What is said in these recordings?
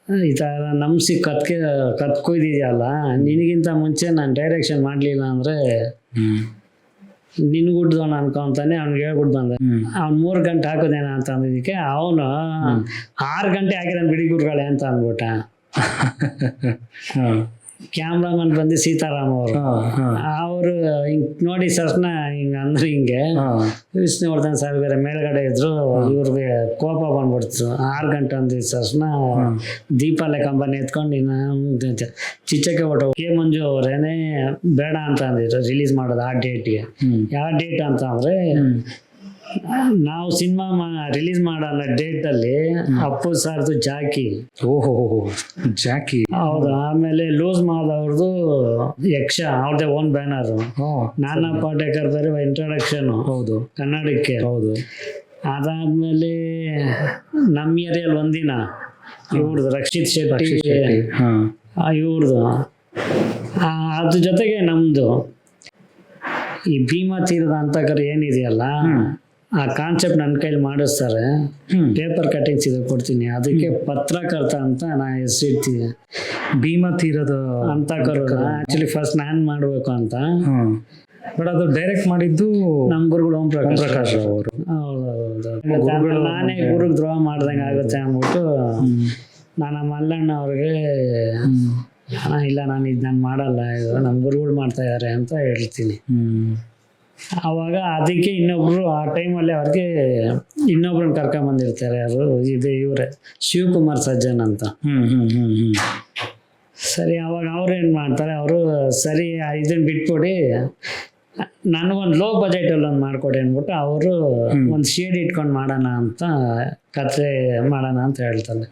ಈ ಥರ ನಂಬಿಸಿ ಕತ್ಕೊಯ್ದಿದೆಯಲ್ಲ, ನಿನಗಿಂತ ಮುಂಚೆ ನಾನು ಡೈರೆಕ್ಷನ್ ಮಾಡಲಿಲ್ಲ ಅಂದರೆ ನಿನ್ಗುಡ್ದವನ ಅನ್ಕೊಂತಾನೆ. ಅವ್ನಿಗೆ ಹೇಳ್ಬಿಟ್ಟು ಬಂದೆ, ಅವ್ನು 3 ಗಂಟೆ ಹಾಕೋದೇನ ಅಂತ ಅಂದಿದ್ದಕ್ಕೆ ಅವನು 6 ಗಂಟೆ ಹಾಕಿದಾನೆ ಬಿಡಿ ಗುರುಗಳೇ ಅಂತ ಅಂದ್ಬಿಟ್ಟ. ಕ್ಯಾಮ್ರಾಮನ್ ಬಂದು ಸೀತಾರಾಮ್ ಅವರು ಹಿಂಗೆ ನೋಡಿ ಸರ್ನ ಹಿಂಗೆ ಅಂದ್ರೆ ಹಿಂಗೆ ವಿಷ್ಣುವರ್ಧನ್ ಸರ್ ಬೇರೆ ಮೇಲ್ಗಡೆ ಇದ್ರು, ಇವ್ರಿಗೆ ಕೋಪ ಬಂದ್ಬಿಡ್ತು. 6 ಗಂಟೆ ಅಂದಿದ್ದು ಸರ್ನ ದೀಪಾಲೆ ಕಂಪನಿ ಎತ್ಕೊಂಡು ಇನ್ನು ಚಿಚ್ಚಕ್ಕೆ ಹೊಟ್ಟು ಕೆ ಮಂಜು ಅವರೇನೆ ಬೇಡ ಅಂತ ಅಂದಿದ್ರು ರಿಲೀಸ್ ಮಾಡೋದು ಆ ಡೇಟ್ಗೆ. ಯಾವ ಡೇಟ್ ಅಂತ ಅಂದ್ರೆ ನಾವು ಸಿನಿಮಾ ರಿಲೀಸ್ ಮಾಡೋಣ ಡೇಟಲ್ಲಿ ಅಪ್ಪು ಸರ್ದು ಜಾಕಿ. ಓಹೋ ಜಾಕಿ, ಹೌದು. ಆಮೇಲೆ ಲೂಸ್ ಮಾದವ್ರದ್ದು ಯಕ್ಷ, ಅವ್ರದ್ದೇ ಓನ್ ಬ್ಯಾನರ್. ನಾನಾ ಪಾಟೇಕರ್ ಬೇರೆ ಇಂಟ್ರೊಡಕ್ಷನ್, ಹೌದು, ಕನ್ನಡಕ್ಕೆ. ಹೌದು. ಅದಾದ್ಮೇಲೆ ನಮ್ಮ ಏರಿಯಲ್ಲಿ ಒಂದಿನ ಇವ್ರದ್ದು ರಕ್ಷಿತ್ ಶೆಟ್ಟಿ ಇವ್ರದ್ದು. ಅದ್ರ ಜೊತೆಗೆ ನಮ್ದು ಈ ಭೀಮಾ ತೀರದ ಅಂತಕರು ಏನಿದೆಯಲ್ಲ, ಆ ಕಾನ್ಸೆಪ್ಟ್ ನನ್ನ ಕೈಲಿ ಮಾಡಿಸ್ತಾರೆ. ಪೇಪರ್ ಕಟಿಂಗ್ಸ್ ಇದು ಕೊಡ್ತೀನಿ, ಅದಕ್ಕೆ ಪತ್ರಕರ್ತ ಅಂತ ನಾ ಹೆಸರಿಡ್ತೀನಿ. ಭೀಮಾ ತೀರದ ಅಂತಕರು ಆಕ್ಚುಲಿ ಫಸ್ಟ್ ನಾನು ಮಾಡಬೇಕು ಅಂತ, ಬಟ್ ಅದು ಡೈರೆಕ್ಟ್ ಮಾಡಿದ್ದು ನಮ್ಮ ಗುರುಗಳು ಓಂ ಪ್ರಕಾಶ್ ಅವರು. ಹೌದೌದು. ನಾನೇ ಗುರುಗೆ ದ್ರೋಹ ಮಾಡ್ದಂಗೆ ಆಗುತ್ತೆ ಅಂದ್ಬಿಟ್ಟು ನಾನು ಮಲ್ಲಣ್ಣ ಅವ್ರಿಗೆ ಇಲ್ಲ ನಾನು ಇದು ನಾನು ಮಾಡಲ್ಲ, ಇದು ನಮ್ಮ ಗುರುಗಳು ಮಾಡ್ತಾ ಇದ್ದಾರೆ ಅಂತ ಹೇಳ್ತೀನಿ. ಅವಾಗ ಅದಕ್ಕೆ ಇನ್ನೊಬ್ರು ಆ ಟೈಮಲ್ಲಿ ಅವ್ರಿಗೆ ಇನ್ನೊಬ್ರನ್ನ ಕರ್ಕೊಂಬಂದಿರ್ತಾರೆ. ಯಾರು ಇದು ಇವರೇ ಶಿವಕುಮಾರ್ ಸಜ್ಜನ್ ಅಂತ. ಸರಿ, ಅವಾಗ ಅವ್ರು ಏನು ಮಾಡ್ತಾರೆ, ಅವರು ಸರಿ ಇದನ್ನು ಬಿಟ್ಕೊಡಿ, ನನಗೊಂದು ಲೋ ಬಜೆಟಲ್ಲಿ ಒಂದು ಮಾಡಿಕೊಡಿ ಅಂದ್ಬಿಟ್ಟು ಅವರು ಒಂದು ಶೇಡ್ ಇಟ್ಕೊಂಡು ಮಾಡೋಣ ಅಂತ ಕತೆ ಮಾಡೋಣ ಅಂತ ಹೇಳ್ತಾರೆ.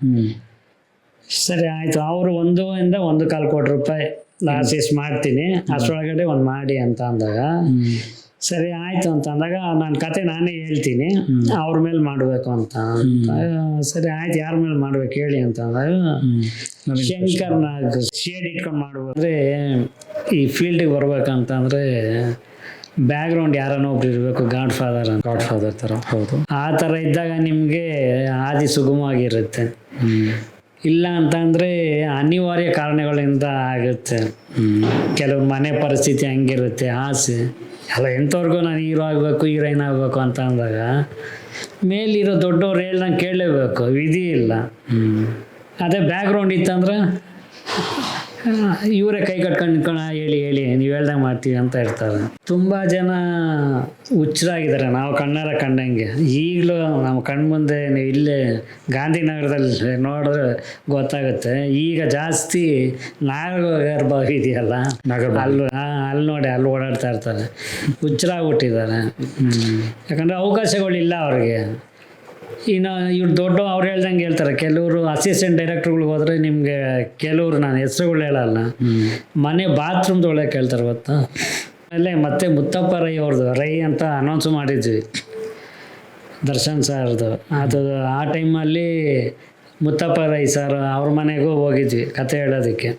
ಸರಿ ಆಯಿತು. ಅವರು 1.25 ಕೋಟಿ ರೂಪಾಯಿ ಲಾಸಸ್ ಮಾಡ್ತೀನಿ, ಅಷ್ಟರೊಳಗಡೆ ಒಂದು ಮಾಡಿ ಅಂತ ಅಂದಾಗ ಸರಿ ಆಯಿತು ಅಂತ ಅಂದಾಗ ನಾನು ಕತೆ ನಾನೇ ಹೇಳ್ತೀನಿ, ಅವ್ರ ಮೇಲೆ ಮಾಡಬೇಕು ಅಂತ. ಸರಿ ಆಯ್ತು, ಯಾರ ಮೇಲೆ ಮಾಡ್ಬೇಕು ಹೇಳಿ ಅಂತ ಅಂದಾಗ ಶಂಕರ್ನ ಶೇಡ್ ಇಟ್ಕೊಂಡು ಮಾಡ್ಬೇಕಂದ್ರೆ ಈ ಫೀಲ್ಡಿಗೆ ಬರ್ಬೇಕಂತಂದರೆ ಬ್ಯಾಕ್ಗ್ರೌಂಡ್ ಯಾರನ್ನೋ ಒಬ್ರು ಇರಬೇಕು, ಗಾಡ್ ಫಾದರ್ ಥರ. ಹೌದು. ಆ ಥರ ಇದ್ದಾಗ ನಿಮಗೆ ಆದಿ ಸುಗಮವಾಗಿರುತ್ತೆ. ಇಲ್ಲ ಅಂತಂದರೆ ಅನಿವಾರ್ಯ ಕಾರಣಗಳಿಂದ ಆಗುತ್ತೆ. ಕೆಲವ್ರ ಮನೆ ಪರಿಸ್ಥಿತಿ ಹಂಗಿರುತ್ತೆ, ಆಸೆ ಎಲ್ಲ ಎಂಥವ್ರಿಗೂ ನಾನು ಹೀರೋ ಆಗಬೇಕು, ಹೀರೋಯಿನ್ ಆಗಬೇಕು ಅಂತ ಅಂದಾಗ ಮೇಲಿರೋ ದೊಡ್ಡವ್ರು ಹೇಳ್ದಂಗೆ ಕೇಳಲೇಬೇಕು, ವಿಧಿ ಇಲ್ಲ. ಅದೇ ಬ್ಯಾಕ್ಗ್ರೌಂಡ್ ಇತ್ತಂದ್ರೆ ಇವರೇ ಕೈ ಕಟ್ಕೊಂಡು ನಿಂತ್ಕೊಂಡು ಹೇಳಿ ನೀವು ಹೇಳ್ದಂಗೆ ಮಾಡ್ತೀವಿ ಅಂತ ಇರ್ತಾರೆ. ತುಂಬ ಜನ ಹುಚ್ಚರಾಗಿದ್ದಾರೆ, ನಾವು ಕಣ್ಣಾರ ಕಂಡಂಗೆ. ಈಗಲೂ ನಮ್ಮ ಕಣ್ಮುಂದೆ ನೀವು ಇಲ್ಲೇ ಗಾಂಧಿನಗರದಲ್ಲಿ ನೋಡಿದ್ರೆ ಗೊತ್ತಾಗುತ್ತೆ. ಈಗ ಜಾಸ್ತಿ ನಾಗರ್ಭ ಇದೆಯಲ್ಲ, ಅಲ್ಲಿ ನೋಡಿ ಅಲ್ಲಿ ಓಡಾಡ್ತಾ ಇರ್ತಾರೆ, ಹುಚ್ಚರಾಗ್ಬಿಟ್ಟಿದ್ದಾರೆ. ಯಾಕಂದರೆ ಅವಕಾಶಗಳಿಲ್ಲ ಅವ್ರಿಗೆ. ಇನ್ನು ಇವ್ರು ದೊಡ್ಡ ಅವ್ರು ಹೇಳ್ದಂಗೆ ಹೇಳ್ತಾರೆ. ಕೆಲವರು ಅಸಿಸ್ಟೆಂಟ್ ಡೈರೆಕ್ಟರ್ಗಳಿಗೆ ಹೋದರೆ ನಿಮಗೆ ಕೆಲವರು, ನಾನು ಹೆಸರುಗಳು ಹೇಳಲ್ಲ, ಮನೆ ಬಾತ್ರೂಮ್ದೊಳಗೆ ಕೇಳ್ತಾರೆ ಗೊತ್ತಾ. ಆಮೇಲೆ ಮತ್ತೆ ಮುತ್ತಪ್ಪ ರೈ ಅವ್ರದ್ದು ರೈ ಅಂತ ಅನೌನ್ಸ್ ಮಾಡಿದ್ವಿ, ದರ್ಶನ್ ಸರ್ದು. ಅದು ಆ ಟೈಮಲ್ಲಿ ಮುತ್ತಪ್ಪ ರೈ ಸರ್ ಅವ್ರ ಮನೆಗೂ ಹೋಗಿದ್ವಿ ಕತೆ ಹೇಳೋದಕ್ಕೆ.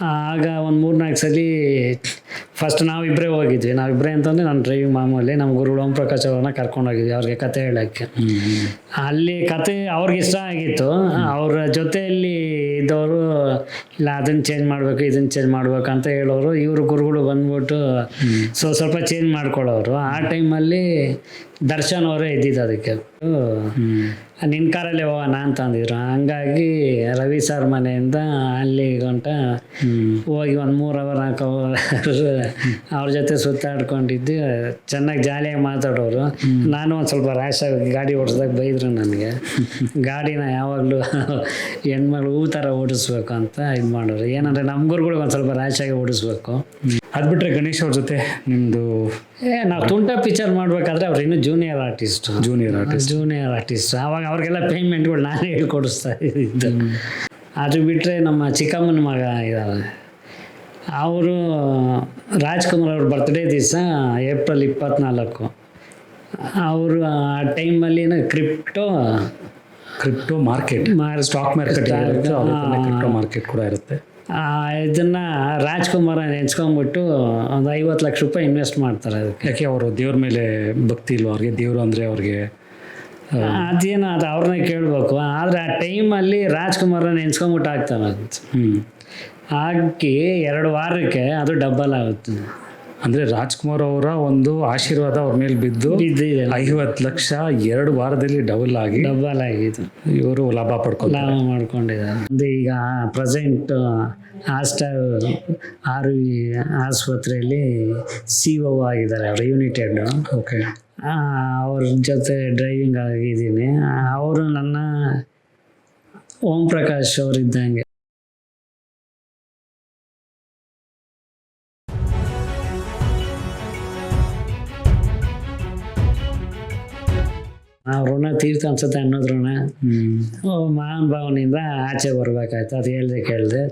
ಆಗ ಒಂದು 3-4 ಸಲ ಫಸ್ಟ್ ನಾವಿಬ್ಬರೇ ಹೋಗಿದ್ವಿ. ನಾವಿಬ್ಬರೇ ಅಂತಂದರೆ ನಾನು ಡ್ರೈವಿಂಗ್ ಮಾಮೂಲಿ, ನಮ್ಮ ಗುರುಗಳು ಓಂ ಪ್ರಕಾಶ್ ಅವ್ರನ್ನ ಕರ್ಕೊಂಡೋಗಿದ್ವಿ ಅವ್ರಿಗೆ ಕತೆ ಹೇಳೋಕ್ಕೆ. ಅಲ್ಲಿ ಕತೆ ಅವ್ರಿಗೆ ಇಷ್ಟ ಆಗಿತ್ತು. ಅವ್ರ ಜೊತೆಯಲ್ಲಿ ಇದ್ದವರು ಇಲ್ಲ ಅದನ್ನು ಚೇಂಜ್ ಮಾಡಬೇಕು, ಇದನ್ನು ಚೇಂಜ್ ಮಾಡ್ಬೇಕು ಅಂತ ಹೇಳೋರು. ಇವರು ಗುರುಗಳು ಬಂದ್ಬಿಟ್ಟು ಸ್ವಲ್ಪ ಚೇಂಜ್ ಮಾಡ್ಕೊಳ್ಳೋರು. ಆ ಟೈಮಲ್ಲಿ ದರ್ಶನ್ ಅವರೇ ಇದ್ದಿದ್ದು ಅದಕ್ಕೆ. ನಿನ್ನ ಕಾರಲ್ಲೇ ಹೋಗೋಣ ಅಂತ ಅಂದಿದ್ರು. ಹಂಗಾಗಿ ರವಿ ಸರ್ ಮನೆಯಿಂದ ಅಲ್ಲಿ ಗಂಟ ಹೋಗಿ ಒಂದು 3 ಅವರ್ 4 ಅವರ್ ಅವ್ರ ಜೊತೆ ಸುತ್ತಾಡ್ಕೊಂಡಿದ್ದು. ಚೆನ್ನಾಗಿ ಜಾಲಿಯಾಗಿ ಮಾತಾಡೋರು. ನಾನು ಒಂದು ಸ್ವಲ್ಪ ರ್ಯಾಶಾಗಿ ಗಾಡಿ ಓಡಿಸ್ದಾಗ ಬೈದರು ನನಗೆ. ಗಾಡಿನ ಯಾವಾಗಲೂ ಹೆಣ್ಮಗಳು ಹೂ ಥರ ಓಡಿಸ್ಬೇಕು ಅಂತ ಇದು ಮಾಡೋರು. ಏನಂದರೆ ನಮ್ಮ ಗುರುಗಳಿಗೆ ಒಂದು ಸ್ವಲ್ಪ ರ್ಯಾಶಾಗಿ ಓಡಿಸ್ಬೇಕು. ಅದು ಬಿಟ್ಟರೆ ಗಣೇಶ್ ಅವ್ರ ಜೊತೆ ನಿಮ್ಮದು ನಾವು ತುಂಟ ಪಿಕ್ಚರ್ ಮಾಡಬೇಕಾದ್ರೆ ಅವ್ರು ಇನ್ನೂ ಜೂನಿಯರ್ ಆರ್ಟಿಸ್ಟ್. ಆವಾಗ ಅವ್ರಿಗೆಲ್ಲ ಪೇಮೆಂಟ್ಗಳು ನಾನೇ ಹೇಳ್ಕೊಡಿಸ್ತಾ ಇದ್ದೆ. ಅದು ಬಿಟ್ಟರೆ ನಮ್ಮ ಚಿಕ್ಕಮ್ಮನ ಮಗ ಇದ್ದಾರೆ, ಅವರು ರಾಜ್ಕುಮಾರ್ ಅವ್ರ ಬರ್ತ್ಡೇ ದಿವಸ ಏಪ್ರಿಲ್ 24 ಅವರು ಆ ಟೈಮಲ್ಲಿ crypto market stock market crypto market ಕೂಡ ಇರುತ್ತೆ. ಇದನ್ನು ರಾಜ್ಕುಮಾರ ನೆನ್ಸ್ಕೊಂಡ್ಬಿಟ್ಟು ಒಂದು 50 ಲಕ್ಷ ರೂಪಾಯಿ ಇನ್ವೆಸ್ಟ್ ಮಾಡ್ತಾರೆ ಅದಕ್ಕೆ. ಯಾಕೆ ಅವರು ದೇವ್ರ ಮೇಲೆ ಭಕ್ತಿ ಇಲ್ವ ಅವ್ರಿಗೆ? ದೇವರು ಅಂದರೆ ಅವ್ರಿಗೆ ಅದೇನು ಅದು ಅವ್ರನ್ನೇ ಕೇಳಬೇಕು. ಆದರೆ ಆ ಟೈಮಲ್ಲಿ ರಾಜ್ಕುಮಾರ ನೆನ್ಸ್ಕೊಂಬಿಟ್ಟು ಆಗ್ತಾನೆ. ಹಾಕಿ 2 ವಾರಕ್ಕೆ ಅದು ಡಬ್ಬಲ್ ಆಗುತ್ತೆ. ಅಂದರೆ ರಾಜ್ಕುಮಾರ್ ಅವರ ಒಂದು ಆಶೀರ್ವಾದ ಅವ್ರ ಮೇಲೆ ಬಿದ್ದಿದೆ. 50 ಲಕ್ಷ 2 ವಾರದಲ್ಲಿ ಡಬಲ್ ಆಗಿತ್ತು. ಇವರು ಲಾಭ ಮಾಡ್ಕೊಂಡಿದ್ದಾರೆ. ಅಂದ್ರೆ ಈಗ ಪ್ರೆಸೆಂಟ್ ಆರ್ವಿ ಆಸ್ಪತ್ರೆಯಲ್ಲಿ CO ಆಗಿದ್ದಾರೆ ಅವರು, ಯುನೈಟೆಡ್. ಓಕೆ. ಅವ್ರ ಜೊತೆ ಡ್ರೈವಿಂಗ್ ಆಗಿದ್ದೀನಿ. ಅವರು ನನ್ನ ಓಂ ಪ್ರಕಾಶ್ ಅವರಿದ್ದಂಗೆ. ಋಣ ತೀರ್ಥ ಅನ್ಸುತ್ತೆ ಅನ್ನೋದ್ರಣ ಮಹಾನ್ ಭಾವನೆಯಿಂದ ಆಚೆ ಬರ್ಬೇಕಾಯ್ತು. ಅದು ಕೇಳಿದೆ.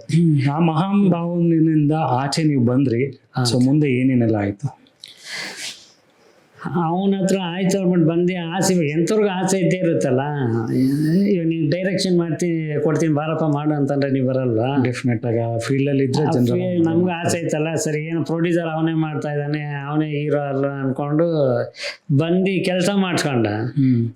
ಆ ಮಹಾನ್ ಭಾವನೆಯಿಂದ ಆಚೆ ನೀವು ಬಂದ್ರಿ. ಸೊ ಮುಂದೆ ಏನೇನೆಲ್ಲ ಆಯ್ತು? ಅವನ ಹತ್ರ ಆಯ್ತು ಅವ್ರು ಬಂದು ಆಸೆ, ಎಂಥವ್ರಿಗೂ ಆಸೆ ಇದ್ದೇ ಇರುತ್ತಲ್ಲ. ಇವಾಗ ನೀವು ಡೈರೆಕ್ಷನ್ ಕೊಡ್ತೀನಿ ಬಾರಪ್ಪ ಮಾಡು ಅಂತಂದ್ರೆ ನೀವು ಬರಲ್ವಾ? ಡೆಫಿನೆಟ್ ಆಗಿ ಫೀಲ್ಡಲ್ಲಿ ಇದ್ರೆ ನಮ್ಗೆ ಆಸೆ ಐತಲ್ಲ, ಸರಿ ಏನು ಪ್ರೊಡ್ಯೂಸರ್ ಅವನೇ ಮಾಡ್ತಾ ಇದ್ದಾನೆ, ಅವನೇ ಹೀರೋ ಅಲ್ಲ ಅಂದ್ಕೊಂಡು ಬಂದು ಕೆಲಸ ಮಾಡಿಸ್ಕೊಂಡ.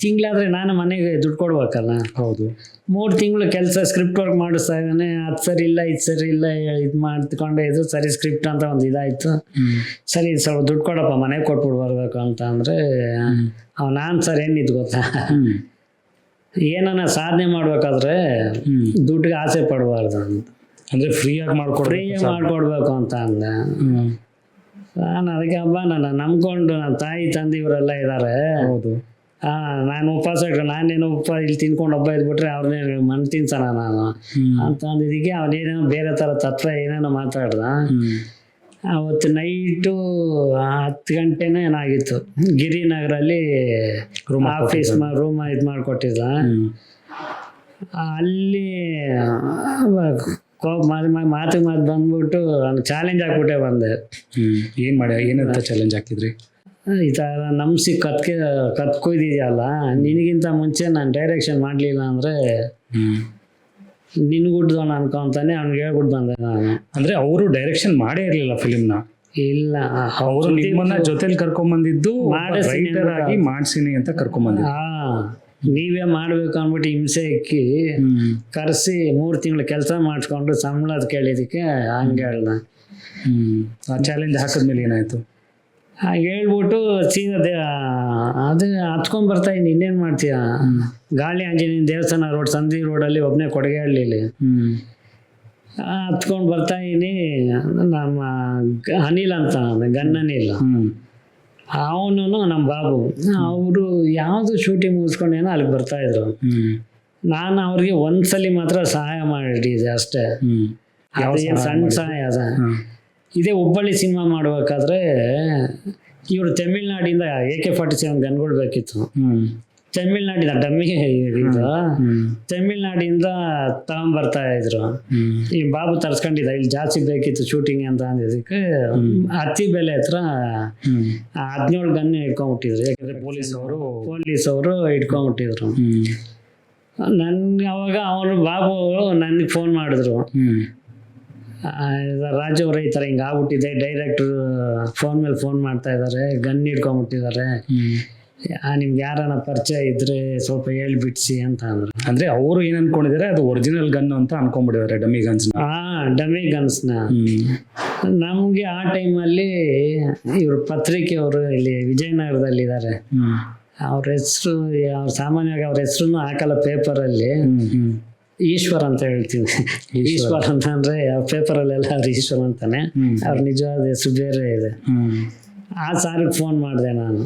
ತಿಂಗಳಾದ್ರೆ ನಾನು ಮನೆಗೆ ದುಡ್ಡು ಕೊಡ್ಬೇಕಲ್ಲ. ಹೌದು. 3 ತಿಂಗಳು ಕೆಲಸ ಸ್ಕ್ರಿಪ್ಟ್ ವರ್ಕ್ ಮಾಡಿಸ್ತಾ ಇದ್ದಾನೆ. ಅದು ಸರಿ ಇಲ್ಲ, ಇದು ಸರಿ ಇಲ್ಲ, ಇದು ಮಾಡ್ಕೊಂಡೆ ಇದು ಸರಿ ಸ್ಕ್ರಿಪ್ಟ್ ಅಂತ ಒಂದು ಇದಾಯ್ತು. ಸರಿ ಸ್ವಲ್ಪ ದುಡ್ಡು ಕೊಡಪ್ಪ ಮನೆಗೆ ಕೊಟ್ಬಿಟ್ಟು ಬರ್ಬೇಕು ಅಂತ ಅಂದ್ರೆ ನಾನು ಸರ್ ಏನಿದ್ ಗೊತ್ತಾ, ಏನನ್ನ ಸಾಧನೆ ಮಾಡ್ಬೇಕಾದ್ರೆ ದುಡ್ಡಿಗೆ ಆಸೆ ಪಡಬಾರ್ದು ಅಂತ. ಅಂದ್ರೆ ಫ್ರೀಯಾಗಿ ಮಾಡ್ಕೊಡ್ಬೇಕು ಅಂತ ಅಂದ. ನಾನು ಅದಕ್ಕೆ ಹಬ್ಬ ನನ್ನ ನಂಬ್ಕೊಂಡು ನನ್ನ ತಾಯಿ ತಂದೆ ಇವರೆಲ್ಲ ಇದ್ದಾರೆ. ಹೌದು. ನಾನು ಉಪವಾಸ ನಾನೇನು ಇಲ್ಲಿ ತಿನ್ಕೊಂಡು ಹಬ್ಬ ಇದ್ಬಿಟ್ರೆ ಅವ್ರನ್ನೇ ಮಣ್ಣು ತಿನ್ಸೋಣ ನಾನು ಅಂತ ಅಂದಿದ್ದಕ್ಕೆ ಅವನೇನೇನೋ ಬೇರೆ ಥರ ತತ್ವ ಏನೇನೋ ಮಾತಾಡ್ದ. ಅವತ್ತು ನೈಟು 10 ಗಂಟೆನೇ ಏನಾಗಿತ್ತು, ಗಿರಿನಗರಲ್ಲಿ ಆಫೀಸ್ ರೂಮ್ ಇದು ಮಾಡಿಕೊಟ್ಟಿದ್ದ. ಅಲ್ಲಿ ಮಾತಿಗೆ ಮಾತು ಬಂದ್ಬಿಟ್ಟು ನಾನು ಚಾಲೆಂಜ್ ಹಾಕ್ಬಿಟ್ಟೆ ಬಂದೆ. ಏನಂತ ಚಾಲೆಂಜ್ ಹಾಕಿದ್ರಿ? ಈ ಥರ ನಮ್ಸಿ ಕತ್ಕೊಯ್ದಿದೆಯಲ್ಲ, ನಿನಗಿಂತ ಮುಂಚೆ ನಾನು ಡೈರೆಕ್ಷನ್ ಮಾಡಲಿಲ್ಲ ಅಂದರೆ ನಿನ್ಗುಡ್ದೋಣ ಅನ್ಕೊಂತಾನೆ ಅವ್ನಿಗೆ ಹೇಳ್ಬಿಟ್ಟು ಬಂದೆ ನಾನು. ಅಂದರೆ ಅವರು ಡೈರೆಕ್ಷನ್ ಮಾಡೇ ಇರಲಿಲ್ಲ ಫಿಲಿಮ್ನ? ಇಲ್ಲ, ಅವರು ನಿಮ್ಮನ್ನ ಜೊತೆಲಿ ಕರ್ಕೊಂಬಂದಿದ್ದು ರೈಟರ್ ಆಗಿ ಮಾಡ್ಸಿನಿ ಅಂತ ಕರ್ಕೊಂಬಂದಿದ್ದು. ನೀವೇ ಮಾಡ್ಬೇಕು ಅಂದ್ಬಿಟ್ಟು ಹಿಂಸೆ ಇಕ್ಕಿ ಕರೆಸಿ 3 ತಿಂಗಳು ಕೆಲಸ ಮಾಡಿಸ್ಕೊಂಡು ಸಂಬಳದ ಕೇಳಿದಕ್ಕೆ ಹಂಗೆ ಹೇಳ್ದ. ಆ ಚಾಲೆಂಜ್ ಹಾಕಿದ್ಮೇಲೆ ಏನಾಯ್ತು? ಹೇಳ್ಬಿಟ್ಟು ಸೀದಾ ಅದು ಹತ್ಕೊಂಡ್ ಬರ್ತಾ ಇದ್ದೀನಿ. ಇನ್ನೇನು ಮಾಡ್ತೀಯ? ಗಾಳಿ ಆಂಜನೇಯನ ದೇವಸ್ಥಾನ ರೋಡ್, ಸಂಧಿ ರೋಡಲ್ಲಿ ಒಬ್ಬನೇ ಕೊಡಗೇಹಳ್ಳಿಲಿ ಹತ್ಕೊಂಡು ಬರ್ತಾ ಇದ್ದೀನಿ. ನಮ್ಮ ಅನಿಲ್ ಅಂತ ಗನ್ನನಿಲ್, ಅವನು ನಮ್ಮ ಬಾಬು, ಅವರು ಯಾವುದು ಶೂಟಿಂಗ್ ಮುಗಿಸ್ಕೊಂಡೇನೋ ಅಲ್ಲಿಗೆ ಬರ್ತಾಯಿದ್ರು. ನಾನು ಅವ್ರಿಗೆ ಒಂದ್ಸಲಿ ಮಾತ್ರ ಸಹಾಯ ಮಾಡಿದ್ದೆ ಅಷ್ಟೇ. ಅದೇನು ಸಣ್ಣ ಸಹಾಯ ಅದ. ಇದೇ ಹುಬ್ಬಳ್ಳಿ ಸಿನಿಮಾ ಮಾಡ್ಬೇಕಾದ್ರೆ ಇವರು ತಮಿಳ್ನಾಡಿಂದ AK-47 ಗನ್ಗಳು ಬೇಕಿತ್ತು. ತಮಿಳ್ನಾಡಿಂದ ಡಮ್ಮಿ ಇದು ತಮಿಳ್ನಾಡಿಂದ ತಗೊಂಬರ್ತಾ ಇದ್ರು. ಈ ಬಾಬು ತರ್ಸ್ಕೊಂಡಿದ್ದ, ಇಲ್ಲಿ ಜಾಸ್ತಿ ಬೇಕಿತ್ತು ಶೂಟಿಂಗ್ ಅಂತ ಅಂದಿದ್ದಕ್ಕೆ ಅತ್ತಿ ಬೆಲೆ ಹತ್ರ 17 ಗನ್ ಇಟ್ಕೊಂಡ್ಬಿಟ್ಟಿದ್ರು. ಯಾಕಂದ್ರೆ ಪೊಲೀಸ್ ಅವರು ಇಟ್ಕೊಂಡ್ಬಿಟ್ಟಿದ್ರು. ಅವಾಗ ಅವರು ಬಾಬು ನನಗೆ ಫೋನ್ ಮಾಡಿದ್ರು, ರಾಜು ಅವ್ರ ಈ ಥರ ಹಿಂಗೆ ಆಗ್ಬಿಟ್ಟಿದೆ, ಡೈರೆಕ್ಟ್ರು ಫೋನ್ ಮೇಲೆ ಫೋನ್ ಮಾಡ್ತಾ ಇದ್ದಾರೆ, ಗನ್ ಹಿಡ್ಕೊಂಬಿಟ್ಟಿದ್ದಾರೆ, ನಿಮ್ಗೆ ಯಾರನ್ನ ಪರಿಚಯ ಇದ್ರೆ ಸ್ವಲ್ಪ ಹೇಳ್ಬಿಡ್ಸಿ ಅಂತ ಅಂದ್ರು. ಅಂದ್ರೆ ಅವರು ಏನ್ ಅನ್ಕೊಂಡಿದ್ದಾರೆ, ಅದು ಒರಿಜಿನಲ್ ಗನ್ ಅಂತ ಅನ್ಕೊಂಡ್ಬಿಟ್ಟಿದ್ದಾರೆ, ಡಮ್ಮಿ ಗನ್ಸ್. ಡಮ್ಮಿ ಗನ್ಸ್ನ. ನಮ್ಗೆ ಆ ಟೈಮಲ್ಲಿ ಇವರು ಪತ್ರಿಕೆಯವರು ಇಲ್ಲಿ ವಿಜಯನಗರದಲ್ಲಿ ಇದ್ದಾರೆ. ಅವ್ರ ಹೆಸರು ಸಾಮಾನ್ಯವಾಗಿ ಅವ್ರ ಹೆಸರು ಹಾಕಲ್ಲ ಪೇಪರಲ್ಲಿ. ಈಶ್ವರ್ ಅಂತ ಹೇಳ್ತೀವಿ. ಈಶ್ವರ್ ಅಂತ ಅಂದ್ರೆ ಪೇಪರಲ್ಲೆಲ್ಲ ಅವ್ರು ಈಶ್ವರ್ ಅಂತಾನೆ, ಅವ್ರ ನಿಜವಾದ ಹೆಸರು ಬೇರೆ ಇದೆ. ಆ ಸಾರಿಗೆ ಫೋನ್ ಮಾಡಿದೆ ನಾನು,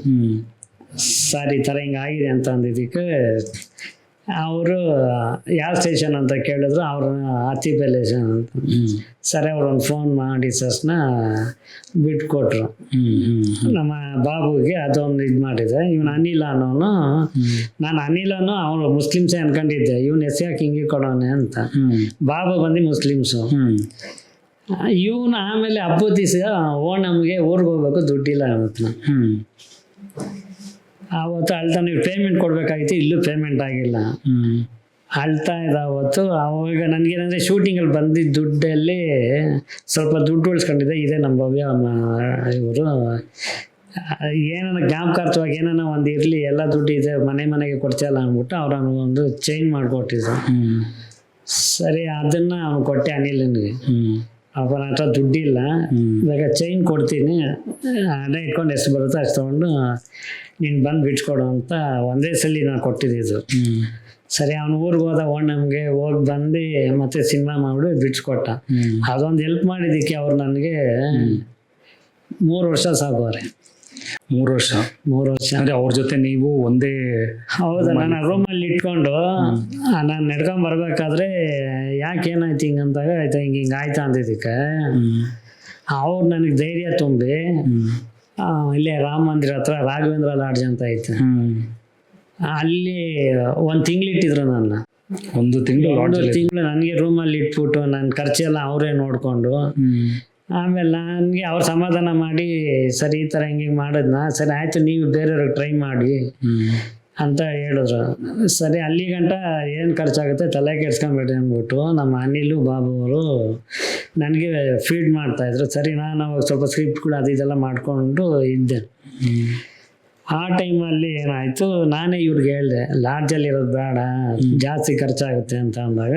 ಸರ್ ಈ ಥರ ಹಿಂಗಾಗಿದೆ ಅಂತ ಅಂದಿದ್ದಕ್ಕೆ ಅವರು ಯಾವ ಸ್ಟೇಷನ್ ಅಂತ ಕೇಳಿದ್ರು. ಅವ್ರನ್ನ ಅತಿ ಬೆಲೇಶನ್ ಅಂತ. ಸರಿ, ಅವ್ರೊಂದು ಫೋನ್ ಮಾಡಿ ಸಸ್ನ ಬಿಟ್ಕೊಟ್ರು. ನಮ್ಮ ಬಾಬುಗೆ ಅದೊಂದು ಇದು ಮಾಡಿದೆ. ಇವನು ಅನಿಲ ಅನ್ನೋನು, ನಾನು ಅನಿಲನು ಅವನು ಮುಸ್ಲಿಮ್ಸೇ ಅನ್ಕೊಂಡಿದ್ದೆ. ಇವನು ಯಾಕೆ ಹಿಂಗೆ ಕೊಡೋನೆ ಅಂತ. ಬಾಬು ಬಂದು ಮುಸ್ಲಿಮ್ಸು. ಇವನು ಆಮೇಲೆ ಹಬ್ಬದ ದಿವಸ ನಮಗೆ ಊರಿಗೆ ಹೋಗ್ಬೇಕು, ದುಡ್ಡಿಲ್ಲ ಅವತ್ತು. ಆವತ್ತು ಅಳ್ತಾ ನೀವು ಪೇಮೆಂಟ್ ಕೊಡಬೇಕಾಗಿತ್ತು, ಇಲ್ಲೂ ಪೇಮೆಂಟ್ ಆಗಿಲ್ಲ. ಅಳ್ತಾ ಇದ್ದ ಅವತ್ತು. ಅವಾಗ ನನಗೇನಂದರೆ ಶೂಟಿಂಗಲ್ಲಿ ಬಂದಿದ್ದ ದುಡ್ಡಲ್ಲಿ ಸ್ವಲ್ಪ ದುಡ್ಡು ಉಳಿಸ್ಕೊಂಡಿದ್ದೆ. ಇದೇ ನಮ್ಮ ಭವ್ಯ ಇವರು ಏನಾನ ಜ್ಞಾಪಕಾರ್ಥವಾಗಿ ಏನಾನ ಒಂದು ಇರಲಿ, ಎಲ್ಲ ದುಡ್ಡು ಇದೆ ಮನೆಗೆ ಕೊಡ್ತಿಯಲ್ಲ ಅಂದ್ಬಿಟ್ಟು ಅವ್ರನ್ನು ಒಂದು ಚೈನ್ ಮಾಡಿಕೊಟ್ಟಿದ್ರು. ಸರಿ ಅದನ್ನ ಅವ್ನು ಕೊಟ್ಟೆ ಅನಿಲನಿಗೆ. ಅವನ ಹತ್ರ ದುಡ್ಡಿಲ್ಲ, ಇವಾಗ ಚೈನ್ ಕೊಡ್ತೀನಿ, ಹಣ ಇಟ್ಕೊಂಡು ಎಷ್ಟು ಬರುತ್ತೋ ಅಷ್ಟು ತೊಗೊಂಡು ನೀನು ಬಂದು ಬಿಟ್ಕೊಡು ಅಂತ ಒಂದೇ ಸಲ ನಾನು ಕೊಟ್ಟಿದ್ದು. ಸರಿ ಅವನು ಊರಿಗೆ ಹೋದ ನಮಗೆ ಹೋಗಿ ಬಂದು ಮತ್ತೆ ಸಿನಿಮಾ ಮಾಡಿಬಿಟ್ಟು ಬಿಡ್ಸ್ಕೊಟ್ಟ. ಅದೊಂದು ಹೆಲ್ಪ್ ಮಾಡಿದ್ದಕ್ಕೆ ಅವ್ರು ನನಗೆ 3 ವರ್ಷ ಸಾಕೋರೆ. 3 ವರ್ಷ ಅಂದ್ರೆ ಅವ್ರ ಜೊತೆ ನೀವು ಒಂದೇ? ಹೌದಾ, ನಾನು ರೂಮಲ್ಲಿ ಇಟ್ಕೊಂಡು ನಾನು ನಡ್ಕೊಂಡ್ ಬರ್ಬೇಕಾದ್ರೆ ಯಾಕೆ ಏನಾಯ್ತು ಹಿಂಗಂತಾಗ ಆಯ್ತಾ ಹಿಂಗೆ ಆಯ್ತಾ ಅಂದಿದ್ದಕ್ಕೆ ಅವ್ರು ನನಗೆ ಧೈರ್ಯ ತುಂಬಿ ಇಲ್ಲೇ ರಾಮ ಮಂದಿರ ಹತ್ರ ರಾಘವೇಂದ್ರ ಲಾಡ್ಜ್ ಅಂತ ಐತೆ, ಅಲ್ಲಿ 1 ತಿಂಗಳು ಇಟ್ಟಿದ್ರು ನನ್ನ. 1 ತಿಂಗಳು ನನಗೆ ರೂಮಲ್ಲಿ ಇಟ್ಬಿಟ್ಟು ನನ್ನ ಖರ್ಚೆಲ್ಲ ಅವರೇ ನೋಡಿಕೊಂಡು ಆಮೇಲೆ ನನಗೆ ಅವ್ರು ಸಮಾಧಾನ ಮಾಡಿ ಸರಿ ಈ ಥರ ಹಿಂಗೆ ಮಾಡಿದ್ನ, ಸರಿ ಆಯಿತು ನೀವು ಬೇರೆಯವ್ರಿಗೆ ಟ್ರೈ ಮಾಡಿ ಅಂತ ಹೇಳಿದ್ರು. ಸರಿ ಅಲ್ಲಿ ಗಂಟ ಏನು ಖರ್ಚಾಗುತ್ತೆ ತಲೆ ಕೆಡ್ಸ್ಕೊಂಬೇಡಿ ಅಂದ್ಬಿಟ್ಟು ನಮ್ಮ ಅನಿಲು ಬಾಬು ಅವರು ನನಗೆ ಫೀಡ್ ಮಾಡ್ತಾಯಿದ್ರು. ಸರಿ ನಾನು ಅವಾಗ ಸ್ವಲ್ಪ ಸ್ಕ್ರಿಪ್ಟ್ಗಳು ಇದೆಲ್ಲ ಮಾಡಿಕೊಂಡು ಇದ್ದೆ. ಆ ಟೈಮಲ್ಲಿ ಏನಾಯಿತು, ನಾನೇ ಇವ್ರಿಗೆ ಹೇಳಿದೆ ಲಾಡ್ಜಲ್ಲಿ ಇರೋದು ಬೇಡ, ಜಾಸ್ತಿ ಖರ್ಚಾಗುತ್ತೆ ಅಂತ ಅಂದಾಗ